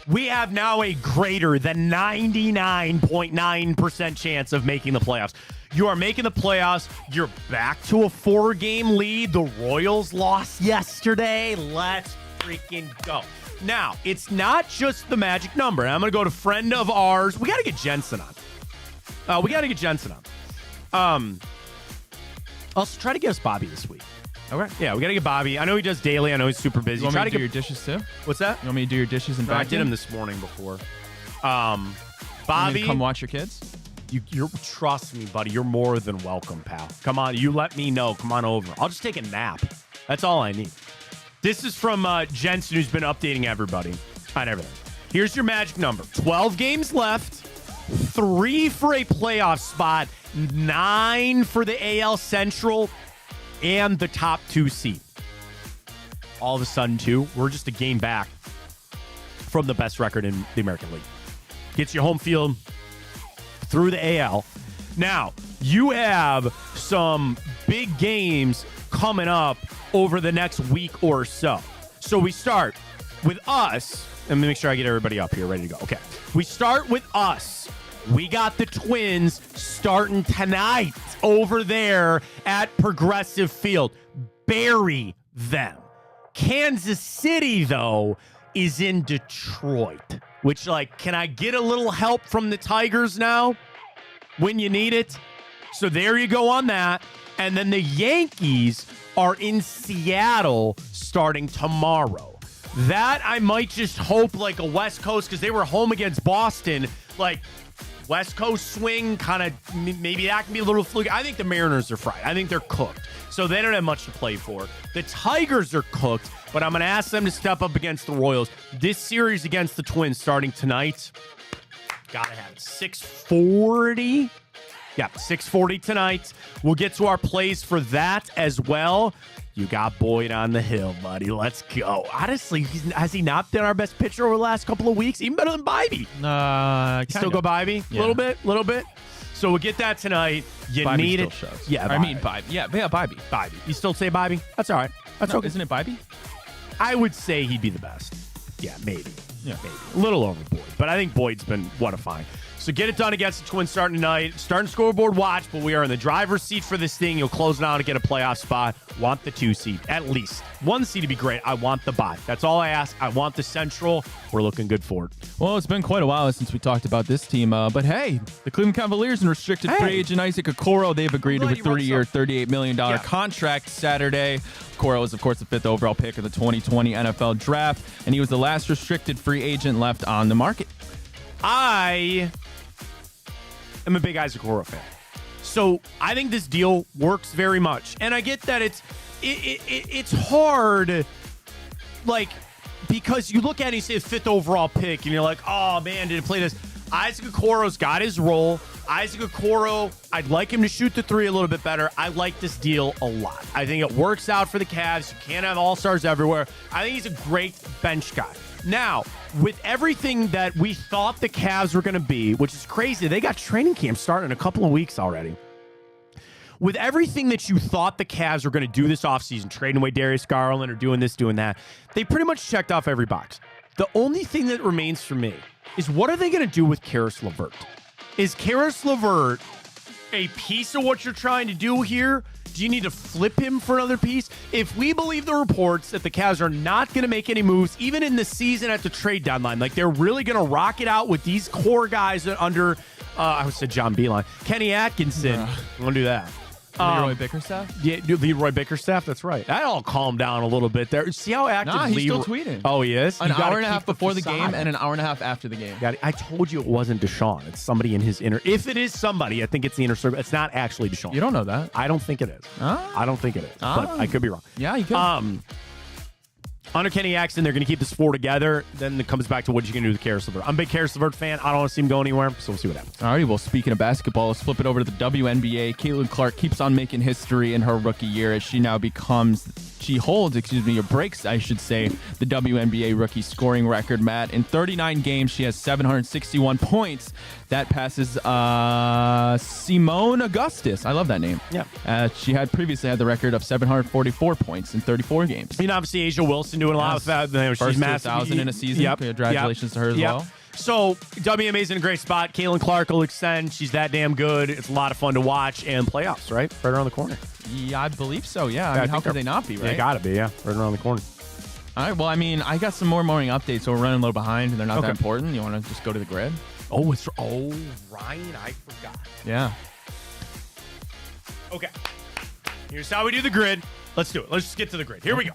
We have now a greater than 99.9% chance of making the playoffs. You are making the playoffs. You're back to a 4-game lead. The Royals lost yesterday. Let's freaking go. Now, it's not just the magic number. I'm going to go to friend of ours. We got to get Jensen on. I'll try to get us Bobby this week. Okay. Yeah, we got to get Bobby. I know he does daily. I know he's super busy. You want me to do your dishes too? What's that? You want me to do your dishes and I did them this morning before. Bobby, come watch your kids? You're trust me, buddy. You're more than welcome, pal. Come on, you let me know. Come on over. I'll just take a nap. That's all I need. This is from Jensen, who's been updating everybody on everything. Here's your magic number. 12 games left. 3 for a playoff spot. 9 for the AL Central. And the top 2 seed. All of a sudden, too, we're just a game back from the best record in the American League. Gets you home field through the AL. Now, you have some big games coming up over the next week or so. So we start with us. Let me make sure I get everybody up here, ready to go. Okay. We start with us. We got the Twins starting tonight over there at Progressive Field. Bury them. Kansas City, though, is in Detroit. Which, can I get a little help from the Tigers now when you need it? So there you go on that. And then the Yankees are in Seattle starting tomorrow. That I might just hope a West Coast, because they were home against Boston, West Coast swing, kind of maybe that can be a little fluky. I think the Mariners are fried. I think they're cooked. So they don't have much to play for. The Tigers are cooked, but I'm going to ask them to step up against the Royals. This series against the Twins starting tonight, got to have it. 6:40. Yeah, 6:40 tonight. We'll get to our plays for that as well. You got Boyd on the hill, buddy. Let's go. Honestly, has he not been our best pitcher over the last couple of weeks? Even better than Bybee. Still go Bybee? A little bit. So we'll get that tonight. You Bybee need it. shows. Yeah, I mean Bybee. Yeah, Bybee. You still say Bybee? That's all right. That's okay. Isn't it Bybee? I would say he'd be the best. Yeah, maybe. Yeah. Maybe. A little over Boyd. But I think Boyd's been what a find. So get it done against the Twins starting tonight. Starting scoreboard watch, but we are in the driver's seat for this thing. You'll close it out to get a playoff spot. Want the 2 seed, at least. 1 seed to be great. I want the bye. That's all I ask. I want the Central. We're looking good for it. Well, it's been quite a while since we talked about this team. But hey, the Cleveland Cavaliers and restricted free agent Isaac Okoro, they've agreed to a 3-year, $38 million contract Saturday. Okoro was, of course, the 5th overall pick of the 2020 NFL Draft, and he was the last restricted free agent left on the market. I'm a big Isaac Okoro fan. So I think this deal works very much. And I get that it's hard, because you look at it and you say the 5th overall pick, and you're like, oh, man, did it play this? Isaac Okoro's got his role. Isaac Okoro, I'd like him to shoot the 3 a little bit better. I like this deal a lot. I think it works out for the Cavs. You can't have all-stars everywhere. I think he's a great bench guy. Now, with everything that we thought the Cavs were going to be, which is crazy, they got training camp starting in a couple of weeks already. With everything that you thought the Cavs were going to do this offseason, trading away Darius Garland or doing this, doing that, they pretty much checked off every box. The only thing that remains for me is what are they going to do with Karis LeVert? Is Karis LeVert a piece of what you're trying to do here? Do you need to flip him for another piece? If we believe the reports that the Cavs are not going to make any moves, even in the season at the trade deadline, they're really going to rock it out with these core guys under, I would say John Beeline, Kenny Atkinson. I'm going to do that. Leroy Bickerstaff? Yeah, Leroy Bickerstaff. That's right. That'll calm down a little bit there. See how active he's still tweeting. Oh, he is? An hour and a half before the game and an hour and a half after the game. I told you it wasn't Deshaun. It's somebody in his inner. If it is somebody, I think it's the inner circle. It's not actually Deshaun. You don't know that. I don't think it is. I don't think it is. But I could be wrong. Yeah, you could. Under Kenny Axton, they're going to keep this four together. Then it comes back to what you're going to do with Karis LeVert. I'm a big Karis LeVert fan. I don't want to see him go anywhere, so we'll see what happens. All right, well, speaking of basketball, let's flip it over to the WNBA. Caitlin Clark keeps on making history in her rookie year as she now breaks, I should say, the WNBA rookie scoring record, Matt. In 39 games, she has 761 points. That passes Simone Augustus. I love that name. Yeah. She had previously had the record of 744 points in 34 games. I mean, obviously, Asia Wilson doing a lot with that. She's massive. 1,000 in a season. Yep. Congratulations to her as well. So, WNBA's in a great spot. Caitlin Clark will extend. She's that damn good. It's a lot of fun to watch. And playoffs, right? Right around the corner. Yeah, I believe so, yeah. I mean, how could they not be, right? They gotta be, yeah. Right around the corner. All right, well, I mean, I got some more morning updates, so we're running a little behind, and they're not that important. You want to just go to the grid? Ryan, I forgot. Yeah. Okay. Here's how we do the grid. Let's do it. Let's just get to the grid. Here we go.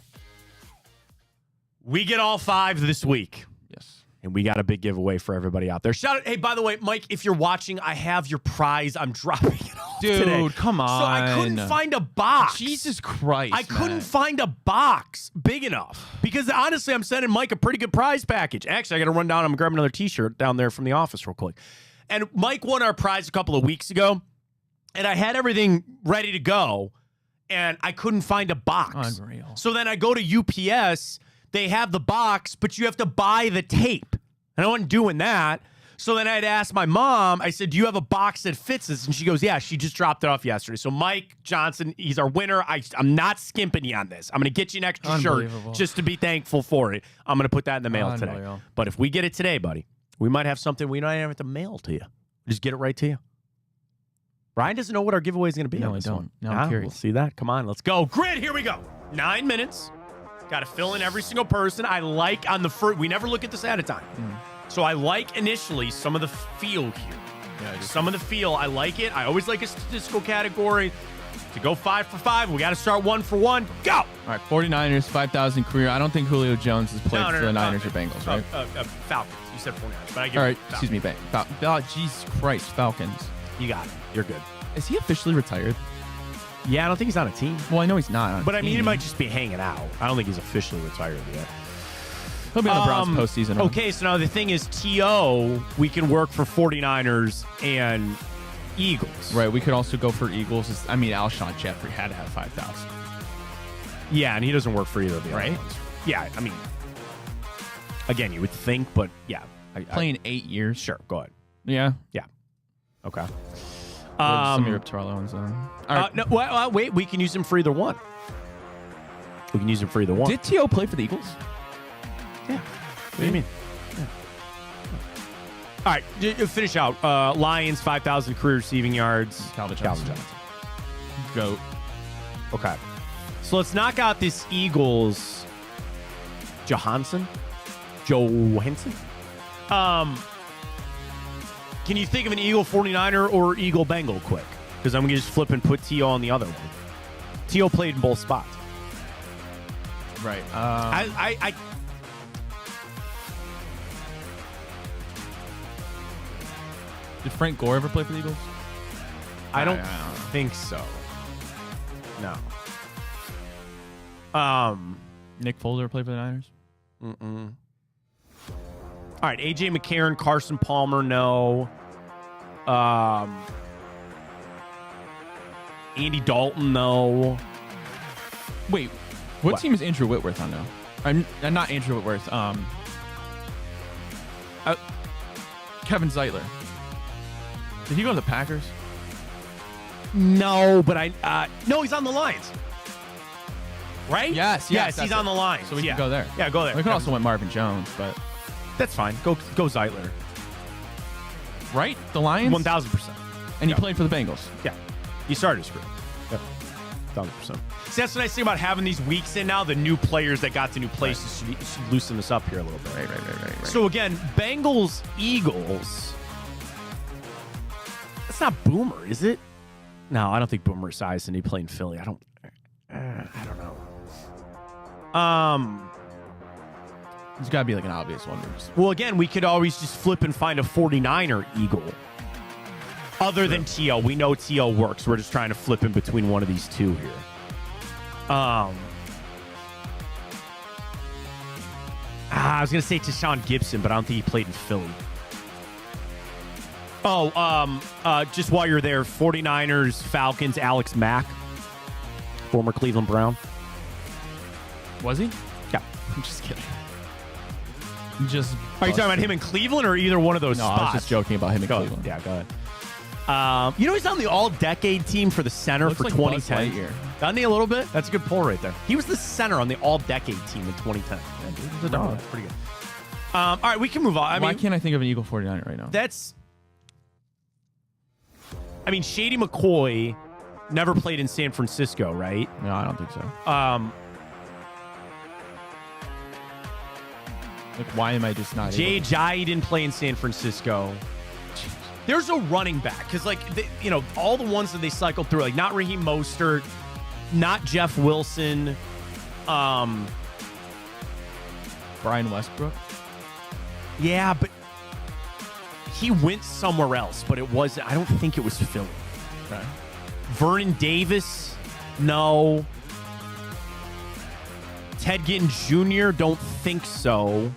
We get all 5 this week. Yes. And we got a big giveaway for everybody out there. Shout out. Hey, by the way, Mike, if you're watching, I have your prize. I'm dropping it off today. Dude, come on. So I couldn't find a box. Jesus Christ, I couldn't find a box big enough. Because honestly, I'm sending Mike a pretty good prize package. Actually, I got to run down. I'm grabbing another t-shirt down there from the office real quick. And Mike won our prize a couple of weeks ago. And I had everything ready to go. And I couldn't find a box. Unreal. So then I go to UPS. They have the box, but you have to buy the tape. And I wasn't doing that. So then I'd ask my mom, I said, do you have a box that fits this? And she goes, yeah, she just dropped it off yesterday. So Mike Johnson, he's our winner. I'm not skimping you on this. I'm going to get you an extra shirt just to be thankful for it. I'm going to put that in the mail today. But if we get it today, buddy, we might have something we don't even have to mail to you. Just get it right to you. Ryan doesn't know what our giveaway is going to be. No, I don't. No, I'm curious. We'll see that. Come on, let's go. Grid, here we go. 9 minutes. Got to fill in every single person. I like on the first. We never look at this at a time. So I like initially some of the feel here. Yeah, some of the feel. I like it. I always like a statistical category. To go 5 for 5, we got to start 1 for 1. Go! All right, 49ers, 5,000 career. I don't think Julio Jones has played for the Niners or Bengals, right? Falcons. You said 49ers, but I give All right, Falcons. excuse me, oh, Jesus Christ, Falcons. You got it. You're good. Is he officially retired? Yeah, I don't think he's on a team. Well, I know he's not on a But I mean, team. he might just be hanging out. I don't think he's officially retired yet. He'll be on the Browns postseason. Okay, so now the thing is, T.O., we can work for 49ers and Eagles. Right, we could also go for Eagles. I mean, Alshon Jeffrey had to have 5,000. Yeah, and he doesn't work for either of the other right? ones. Yeah, I mean, again, you would think, but yeah. Playing 8 years. Sure, go ahead. Yeah. Yeah. Okay. Some of your Terrell Owens on. Right. No, wait, we can use him for either one. We can use him for either one. Did T.O. play for the Eagles? Yeah. What do you mean? Yeah. All right, finish out. Lions, 5,000 career receiving yards. Calvin Johnson. Goat. Okay. So let's knock out this Eagles. Johansson? Can you think of an Eagle 49er or Eagle Bengal quick? Because I'm going to just flip and put T.O. on the other one. T.O. played in both spots. Right. Did Frank Gore ever play for the Eagles? I don't think so. No. Nick Foles ever played for the Niners? Mm-mm. All right, A.J. McCarron, Carson Palmer, no. Andy Dalton, no. Wait, what team is Andrew Whitworth on now? I'm not Andrew Whitworth. Kevin Zeitler. Did he go to the Packers? No, but no, he's on the Lions. Right? Yes, he's on the Lions. So we can go there. Yeah, go there. We could also went Marvin Jones, but that's fine. Go Zeitler. Right? The Lions? 1,000%. And he played for the Bengals. Yeah. He started his career. Yep. 1,000%. See, that's what I say about having these weeks in now. The new players that got to new places should loosen us up here a little bit. Right. So again, Bengals, Eagles. That's not Boomer, is it? No, I don't think Boomer sized and he played in Philly. I don't know. There's got to be like an obvious one. Well, again, we could always just flip and find a 49er Eagle. Other than T.O. We know T.O. works. We're just trying to flip in between one of these two here. I was going to say Deshaun Gibson, but I don't think he played in Philly. Just while you're there, 49ers, Falcons, Alex Mack, former Cleveland Brown. Was he? Yeah. I'm just kidding. Are you talking about him in Cleveland or either one of those spots? I was just joking about him in Cleveland. Yeah, go ahead. He's on the all-decade team for the center Looks for like 2010. Doesn't he a little bit? That's a good pull right there. He was the center on the all-decade team in 2010. Yeah, dude, he's a dog. That's pretty good. All right, we can move on. Why can't I think of an Eagle 49er right now? Shady McCoy never played in San Francisco, right? No, I don't think so. Why am I just not Jay Ajayi didn't play in San Francisco. There's a running back because, all the ones that they cycled through, not Raheem Mostert, not Jeff Wilson, Brian Westbrook. Yeah, but he went somewhere else. But I don't think it was Philly. Okay. Vernon Davis, no. Ted Ginn Jr., don't think so.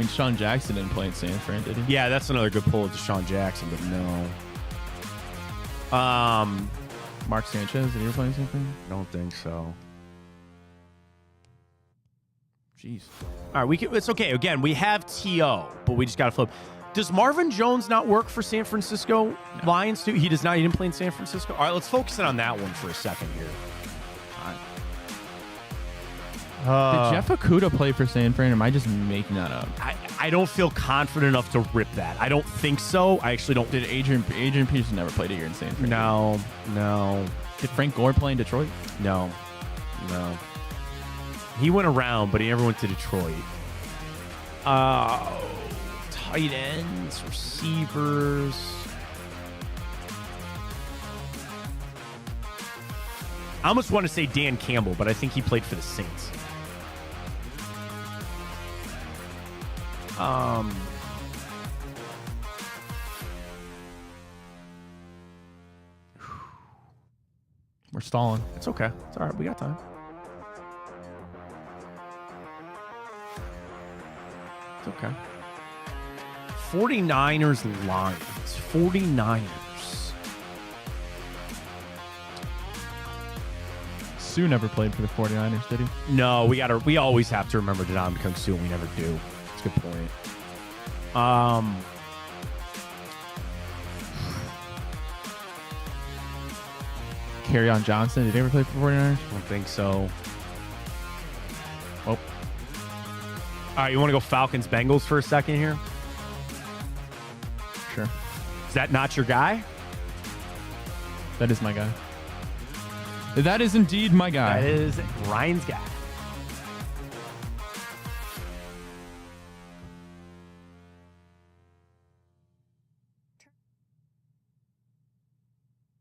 Sean Jackson didn't play in San Fran, did he? Yeah, that's another good pull of Deshaun Jackson, but no. Mark Sanchez, did he ever play in San Fran? I don't think so. Jeez. All right, it's okay. Again, we have T.O., but we just got to flip. Does Marvin Jones not work for San Francisco Lions too? He does not. He didn't play in San Francisco. All right, let's focus in on that one for a second here. Did Jeff Okudah play for San Fran, or am I just making that up? I don't feel confident enough to rip that. I don't think so. I actually don't. Did Adrian Peterson never played a year in San Fran? No. Did Frank Gore play in Detroit? No. He went around, but he never went to Detroit. Tight ends, receivers. I almost want to say Dan Campbell, but I think he played for the Saints. We're stalling. It's okay. It's all right. We got time. It's okay. 49ers Lions. 49ers. Sue never played for the 49ers, did he? No, we always have to remember Ndamukong Suh, and we never do. That's a good point. Kerryon Johnson, did he ever play for the 49ers? I don't think so. Oh. All right, you want to go Falcons-Bengals for a second here? Sure. Is that not your guy? That is my guy. That is indeed my guy. That is Ryan's guy.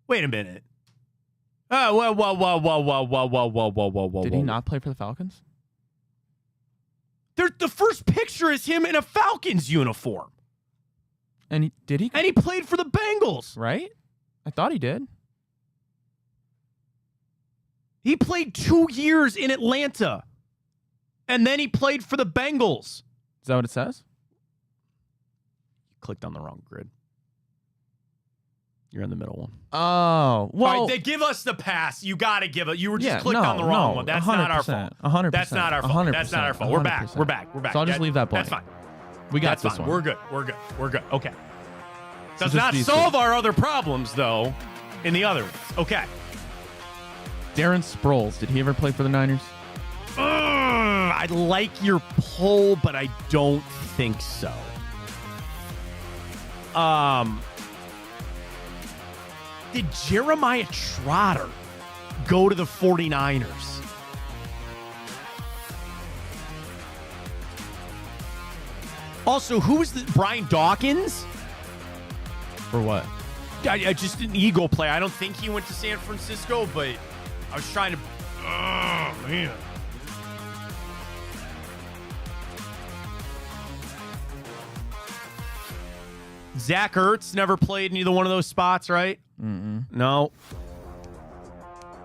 Wait a minute. Oh, whoa. Did he not play for the Falcons? The first picture is him in a Falcons uniform. And did he? And he played for the Bengals. Right? I thought he did. He played 2 years in Atlanta. And then he played for the Bengals. Is that what it says? You clicked on the wrong grid. You're in the middle one. Oh, well. All right, they give us the pass. You got to give it. You were just clicked on the wrong one. That's not our fault. 100%. That's not our fault. That's not our fault. We're back. We're back. So I'll just leave that blank. That's fine. We got That's this fine. one. We're good. Okay. So Does not solve our other problems, though, in the other ones. Okay. Darren Sproles, did he ever play for the Niners? I like your pull, but I don't think so. Did Jeremiah Trotter go to the 49ers? Also, who was Brian Dawkins? For what? Just an Eagle play. I don't think he went to San Francisco, but I was trying to... Oh, man. Zach Ertz never played in either one of those spots, right? Mm-mm. No.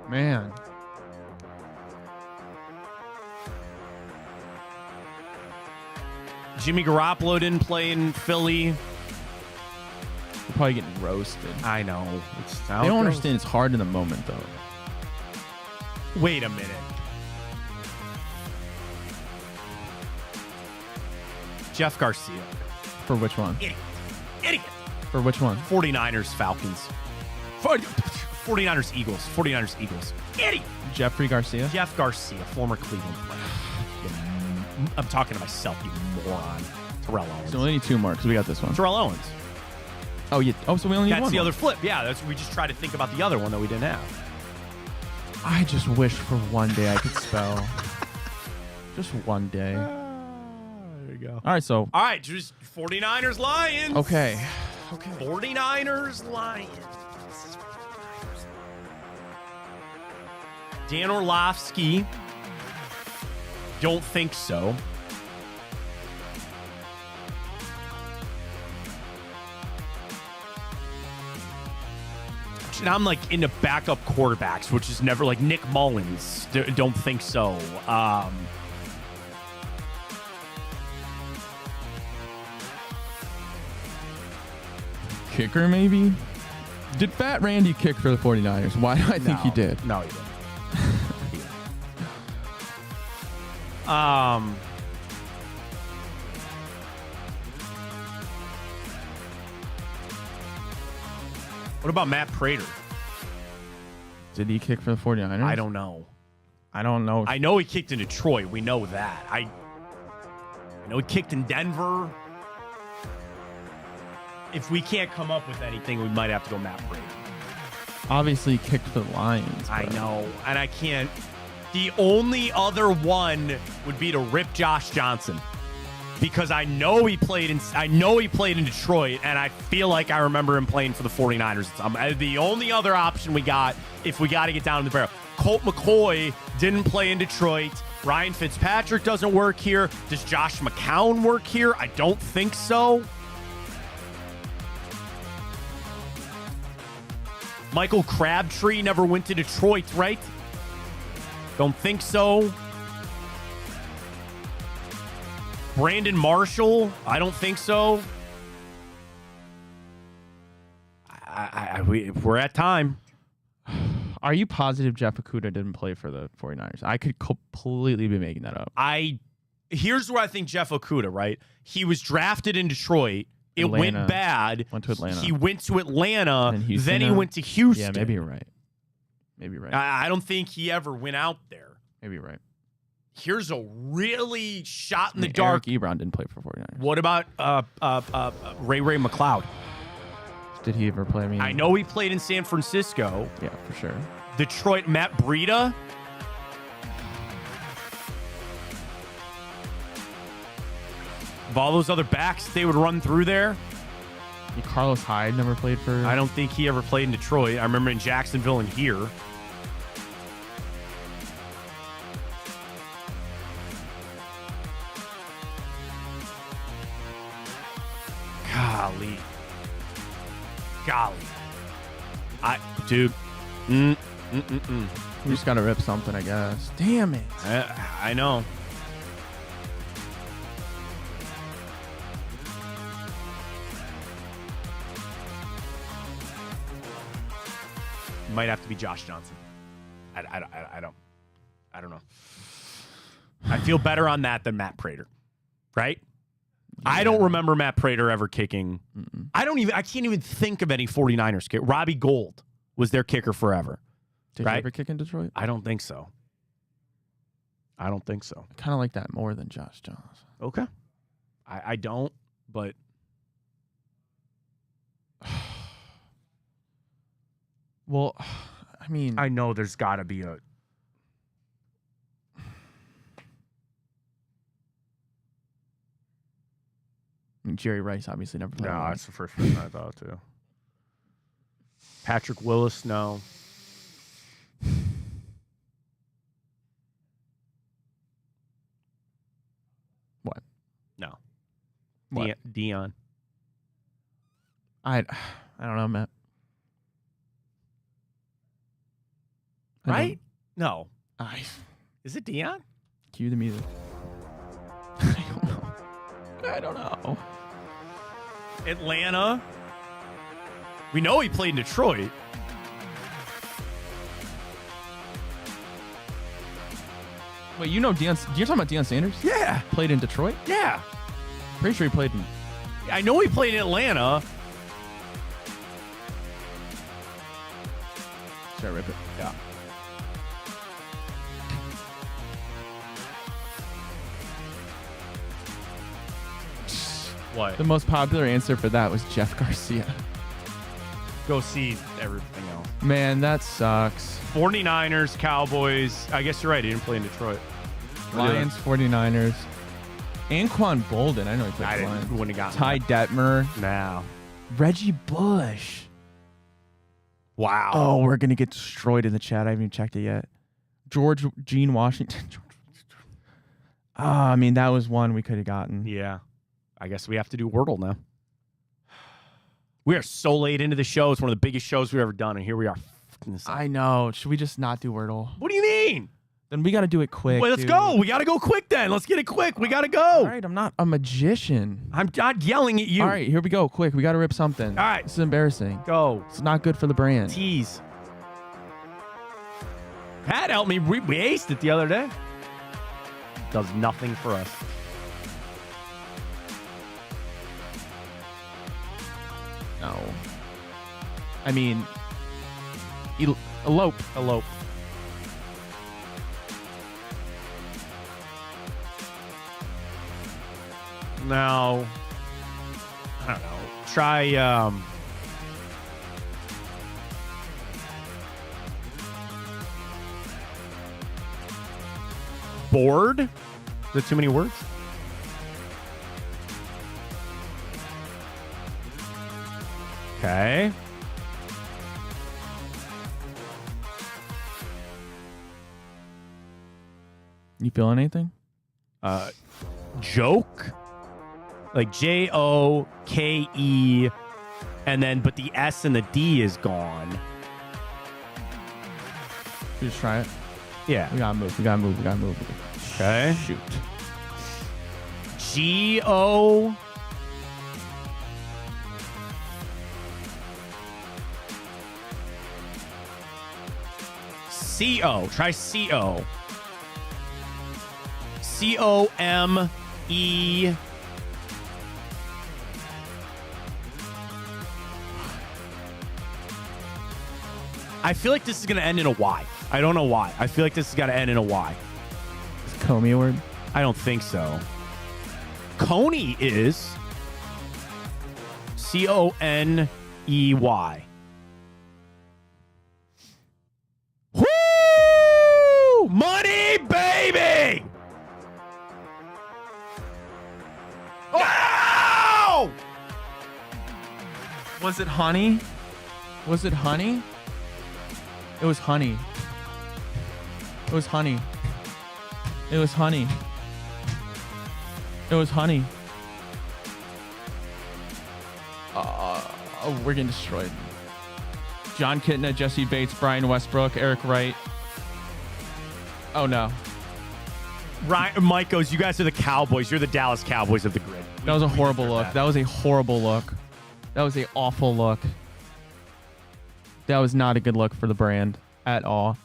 Man. Jimmy Garoppolo didn't play in Philly. They're probably getting roasted. I know. They don't understand it's hard in the moment, though. Wait a minute. Jeff Garcia. For which one? Idiot. For which one? 49ers, Falcons. 49ers, Eagles. 49ers, Eagles. Idiot. Jeffrey Garcia? Jeff Garcia, former Cleveland player. I'm talking to myself, you moron. Terrell Owens. So we only need 2 more because we got this one. Terrell Owens. Oh, yeah. Oh, so we only need 1 That's the more. other flip. Yeah, we just try to think about the other one that we didn't have. I just wish for one day I could spell. Just one day. There you go. All right, so. All right, just 49ers, Lions. Okay. 49ers, Lions. Dan Orlovsky. Don't think so. And I'm like into backup quarterbacks, which is never like Nick Mullins. Don't think so. Kicker, maybe? Did Fat Randy kick for the 49ers? Why do I think he did? No, he didn't. What about Matt Prater? Did he kick for the 49ers? I don't know. I don't know. I know he kicked in Detroit. We know that. I know he kicked in Denver. If we can't come up with anything, we might have to go Matt Prater. Obviously, he kicked for the Lions. I know, and I can't. The only other one would be to rip Josh Johnson, because I know he played in Detroit, and I feel like I remember him playing for the 49ers. The only other option we got, if we got to get down to the barrel. Colt McCoy didn't play in Detroit. Ryan Fitzpatrick doesn't work here. Does Josh McCown work here? I don't think so. Michael Crabtree never went to Detroit, right? Don't think so. Brandon Marshall, I don't think so. We're at time. Are you positive Jeff Okudah didn't play for the 49ers? I could completely be making that up. Here's where I think Jeff Okudah, right? He was drafted in Detroit. Atlanta. It went bad. Went to Atlanta. He went to Atlanta. And Then he went to Houston. Yeah, maybe you're right. Maybe you're right. I don't think he ever went out there. Maybe you're right. Here's a really shot in the dark. Eric Ebron didn't play for 49ers. What about Ray McLeod? Did he ever play? I know he played in San Francisco. Yeah, for sure. Detroit, Matt Breida. Of all those other backs they would run through there. Carlos Hyde never played for... I don't think he ever played in Detroit. I remember in Jacksonville and here. Golly. Dude. We just got to rip something, I guess. Damn it. I know. Might have to be Josh Johnson. I don't know. I feel better on that than Matt Prater, right? Yeah. I don't remember Matt Prater ever kicking. Mm-mm. I can't even think of any 49ers kicker. Robbie Gould was their kicker forever. Did he ever kick in Detroit? I don't think so. I kind of like that more than Josh Johnson. Okay. I don't, but well, I mean, I know there's got to be a. Jerry Rice obviously never played. No, that's the first person I thought too. Patrick Willis, no. What? No. What? Dion. I don't know, Matt. Right? No. I Is it Dion? Cue the music. I don't know. I don't know. Atlanta. We know he played in Detroit. Wait, you know you're talking about Deion Sanders? Yeah. Played in Detroit? Yeah. Pretty sure he played in... I know he played in Atlanta. Should I rip it? Yeah. What? The most popular answer for that was Jeff Garcia. Go see everything else. Man, that sucks. 49ers, Cowboys. I guess you're right. He didn't play in Detroit. Lions, 49ers. Anquan Bolden. I know he played for the Lions. Wouldn't have gotten Ty Detmer. Now. Reggie Bush. Wow. Oh, we're going to get destroyed in the chat. I haven't even checked it yet. Gene Washington. I mean, that was one we could have gotten. Yeah. I guess we have to do Wordle now. We are so late into the show. It's one of the biggest shows we've ever done, and here we are. I know. Should we just not do Wordle? What do you mean? Then we got to do it quick. Well, let's go. We got to go quick then. Let's get it quick. We got to go. All right, I'm not a magician. I'm not yelling at you. All right, here we go. Quick. We got to rip something. All right. This is embarrassing. Go. It's not good for the brand. Tease. Pat helped me. We aced it the other day. Does nothing for us. No. I mean, elope. No. I don't know. Try, bored? Is that too many words? Okay. You feel anything? Joke? Like Joke, and then, but the S and the D is gone. You just try it. Yeah. We gotta move. Okay. Shoot. Go. CO. Try CO. COME. I feel like this is going to end in a Y. I don't know why. I feel like this has got to end in a Y. Is Comey a word? I don't think so. Coney is CONEY. Woo! Money, baby! Oh! Was it honey? Was it honey? It was honey. It was honey. It was honey. It was honey. Oh, we're getting destroyed. John Kitna, Jesse Bates, Brian Westbrook, Eric Wright. Oh, no. Mike goes, you guys are the Cowboys. You're the Dallas Cowboys of the grid. That was a horrible look. That was a horrible look. That was an awful look. That was not a good look for the brand at all.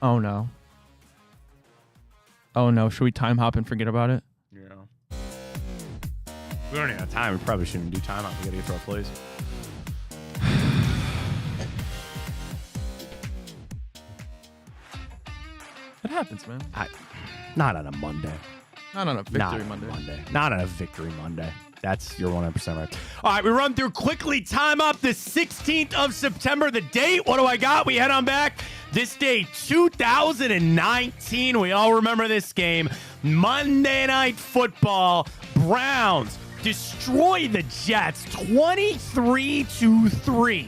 Oh, no. Oh, no. Should we time hop and forget about it? Yeah. We don't even have time. We probably shouldn't do timeout. We got to get to our plays. It happens, man. Not on a Monday. Not on a victory Monday. Not on a victory Monday. You're 100% right. All right, we run through quickly. Time up the 16th of September. The date, what do I got? We head on back. This day, 2019. We all remember this game. Monday Night Football. Browns destroy the Jets 23-3.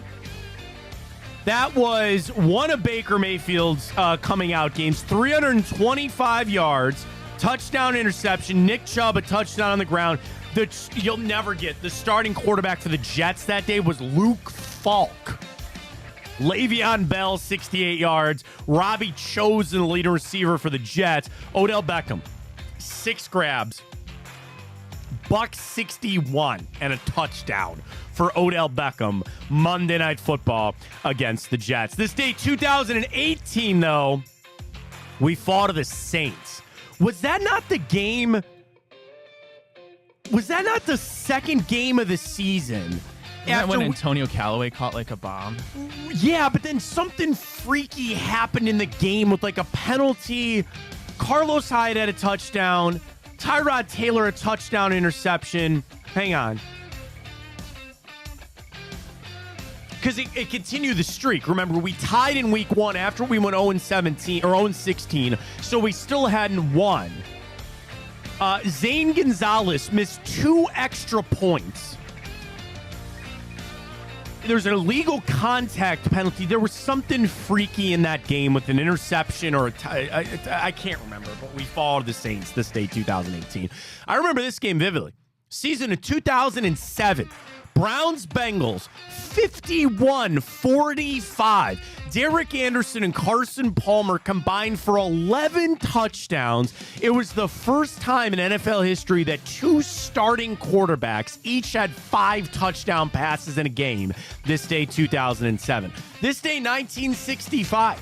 That was one of Baker Mayfield's coming out games. 325 yards, touchdown, interception. Nick Chubb, a touchdown on the ground. You'll never get the starting quarterback for the Jets that day was Luke Falk. Le'Veon Bell, 68 yards. Robbie Chosen, the leading receiver for the Jets. Odell Beckham, 6 grabs, $161 and a touchdown for Odell Beckham Monday Night Football against the Jets. This day, 2018, though, we fall to the Saints. Was that not the game? Was that not the second game of the season? That when Antonio Callaway caught like a bomb? Yeah, but then something freaky happened in the game with like a penalty. Carlos Hyde had a touchdown. Tyrod Taylor a touchdown interception. Hang on. Because it continued the streak. Remember, we tied in week 1 after we went 0-17 or 0-16, so we still hadn't won. Zane Gonzalez missed 2 extra points. There's an illegal contact penalty. There was something freaky in that game with an interception or I can't remember, but we followed the Saints this day, 2018. I remember this game vividly. Season of 2007. Browns-Bengals, 51-45. Derek Anderson and Carson Palmer combined for 11 touchdowns. It was the first time in NFL history that 2 starting quarterbacks each had 5 touchdown passes in a game. This day, 2007. This day, 1965.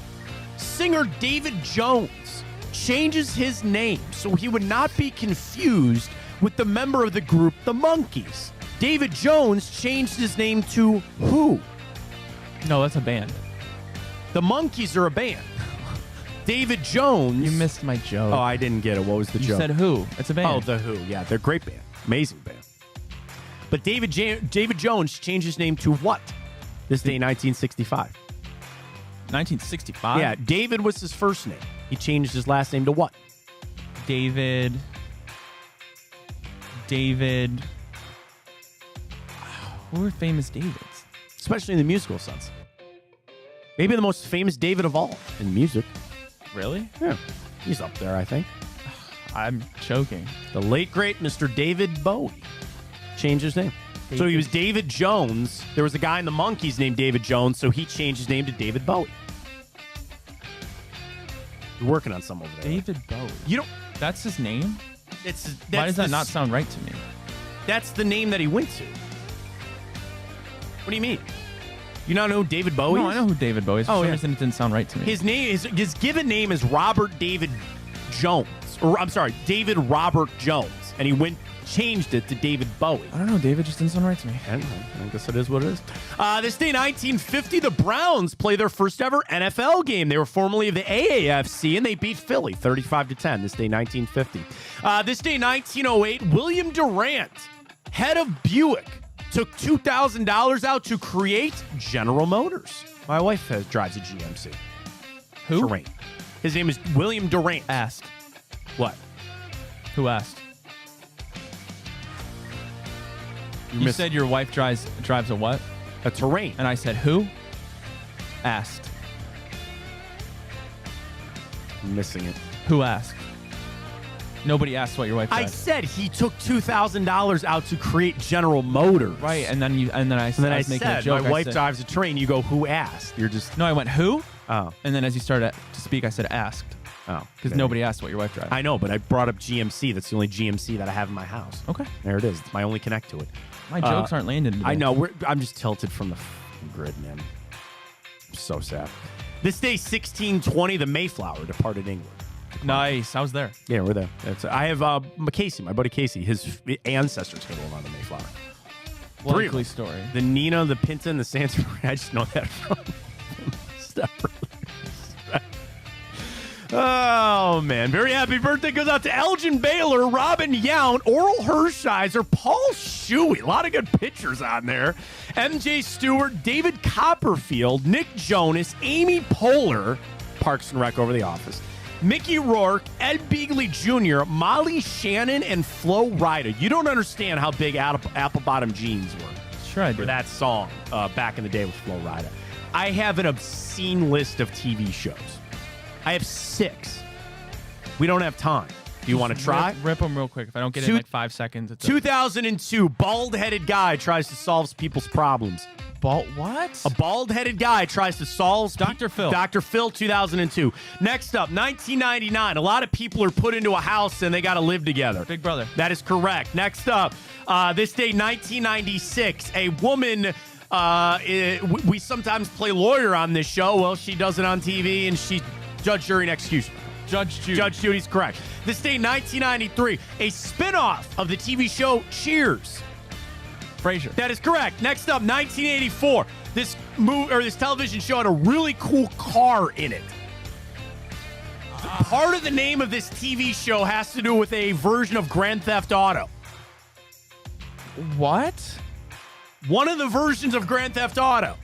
Singer David Jones changes his name so he would not be confused with the member of the group, the Monkees. David Jones changed his name to who? No, that's a band. The Monkees are a band. David Jones. You missed my joke. Oh, I didn't get it. What was the joke? You said Who. It's a band. Oh, the Who. Yeah, they're a great band. Amazing band. But David Jones changed his name to what? This day, 1965. 1965? Yeah, David was his first name. He changed his last name to what? David. Who were famous Davids? Especially in the musical sense. Maybe the most famous David of all in music. Really? Yeah. He's up there, I think. I'm choking. The late, great Mr. David Bowie changed his name. So he was David Jones. There was a guy in the Monkees named David Jones, so he changed his name to David Bowie. You're working on some over there. David Bowie. You don't... That's his name? Why does that not sound right to me? That's the name that he went to. What do you mean? You not know who David Bowie is? No, I know who David Bowie is. For some reason, it didn't sound right to me. His name is his given name is Robert David Jones. Or I'm sorry, David Robert Jones. And he changed it to David Bowie. I don't know. David just didn't sound right to me. I guess it is what it is. This day, 1950, the Browns play their first ever NFL game. They were formerly of the AAFC, and they beat Philly 35-10. This day, 1950. This day, 1908, William Durant, head of Buick, took $2,000 out to create General Motors. My wife drives a GMC. Who? Durant. His name is William Durant. Asked. What? Who asked? You said your wife drives a what? A Terrain. And I said who? Asked. I'm missing it. Who asked? Nobody asked what your wife drives. I said he took $2,000 out to create General Motors. Right, and then I said making a joke. My wife drives a Terrain. You go, who asked? You're just... No, I went, who? Oh. And then as you started to speak, I said asked. Oh. Because nobody asked what your wife drives. I know, but I brought up GMC. That's the only GMC that I have in my house. Okay. There it is. It's my only connect to it. My jokes aren't landing today. I know. I'm just tilted from the grid, man. I'm so sad. This day, 1620, the Mayflower departed England. Nice. I was there. Yeah, we're there. I have Casey, my buddy Casey. His ancestors came along on the Mayflower. Likely story. The Nina, the Pinta, and the Santa Maria. I just know that from Step Brothers. Oh, man. Very happy birthday goes out to Elgin Baylor, Robin Yount, Oral Hershiser, Paul Shuey. A lot of good pitchers on there. MJ Stewart, David Copperfield, Nick Jonas, Amy Poehler, Parks and Rec over the office, Mickey Rourke, Ed Beagley Jr., Molly Shannon, and Flo Rida. You don't understand how big Apple Bottom Jeans were. Sure I do. For that song back in the day with Flo Rida. I have an obscene list of TV shows. I have 6. We don't have time. Do you want to try? Rip them real quick. If I don't get it in like 5 seconds. It's 2002, bald-headed guy tries to solve people's problems. What? A bald-headed guy tries to solve Dr. Phil. Dr. Phil, 2002. Next up, 1999. A lot of people are put into a house and they got to live together. Big Brother. That is correct. Next up, this day, 1996. A woman. We sometimes play lawyer on this show. Well, she does it on TV, and she judge, jury, and execution. Judge Judy. Judge Judy's correct. This day, 1993. A spinoff of the TV show Cheers. Frasier. That is correct. Next up, 1984. This television show had a really cool car in it. Part of the name of this TV show has to do with a version of Grand Theft Auto. What? One of the versions of Grand Theft Auto.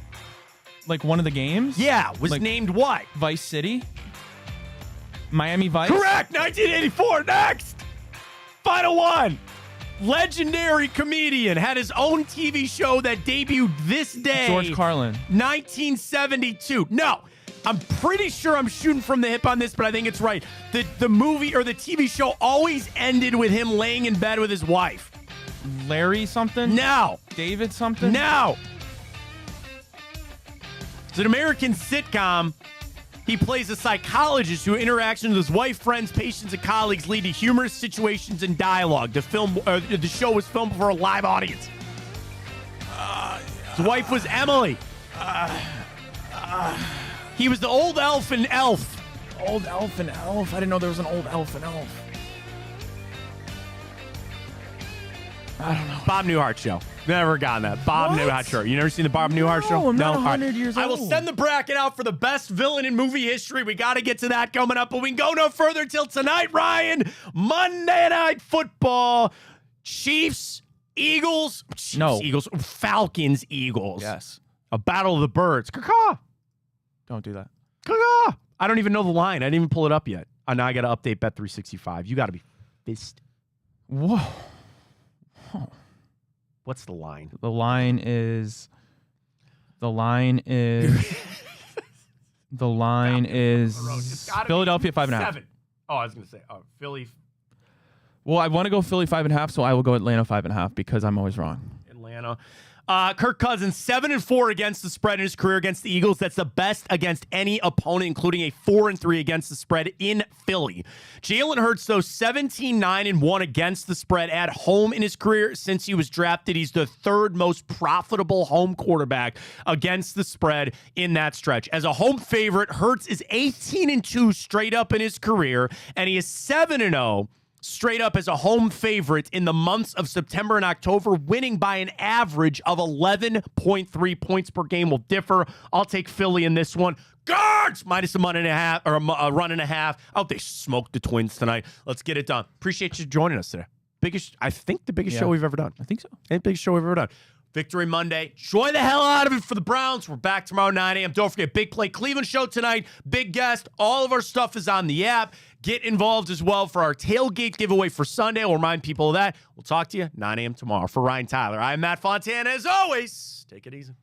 Like one of the games? Yeah, was like named what? Vice City? Miami Vice? Correct. 1984. Next. Final one. Legendary comedian had his own TV show that debuted this day. George Carlin. 1972. No, I'm pretty sure I'm shooting from the hip on this, but I think it's right. The movie or the TV show always ended with him laying in bed with his wife. Larry something? No. David something? No. It's an American sitcom. He plays a psychologist whose interactions with his wife, friends, patients, and colleagues lead to humorous situations and dialogue. The show was filmed for a live audience. His wife was Emily. He was the old elf in Elf. Old elf and elf? I didn't know there was an old elf and elf. I don't know. Bob Newhart show. Never gotten that. Bob Newhart show. You never seen the Bob Newhart show? No, I'm not All 100 right. years I will old. send the bracket out for the best villain in movie history. We got to get to that coming up, but we can go no further till tonight, Ryan. Monday Night Football. Chiefs, Eagles. Chiefs, No. Eagles. Falcons, Eagles. Yes. A battle of the birds. Caw-caw. Don't do that. Caw-caw. I don't even know the line. I didn't even pull it up yet. Now I got to update Bet365. You got to be pissed. Whoa. What's the line? The line is Philadelphia 5.5. 7. Oh, I was going to say, Philly. Well, I want to go Philly 5.5, so I will go Atlanta 5.5 because I'm always wrong. Atlanta. Kirk Cousins, 7-4 against the spread in his career against the Eagles. That's the best against any opponent, including a 4-3 against the spread in Philly. Jalen Hurts, though, 17-9-1 against the spread at home in his career since he was drafted. He's the third most profitable home quarterback against the spread in that stretch. As a home favorite, Hurts is 18-2 straight up in his career, and he is 7-0 straight up as a home favorite in the months of September and October, winning by an average of 11.3 points per game. Will differ. I'll take Philly in this one. Guards minus a run and a half. Oh, they smoked the Twins tonight. Let's get it done. Appreciate you joining us today. I think the biggest show we've ever done. I think so. The biggest show we've ever done. Victory Monday. Enjoy the hell out of it for the Browns. We're back tomorrow, 9 a.m. Don't forget, Big Play Cleveland show tonight. Big guest. All of our stuff is on the app. Get involved as well for our tailgate giveaway for Sunday. I'll remind people of that. We'll talk to you 9 a.m. tomorrow. For Ryan Tyler, I'm Matt Fontana. As always, take it easy.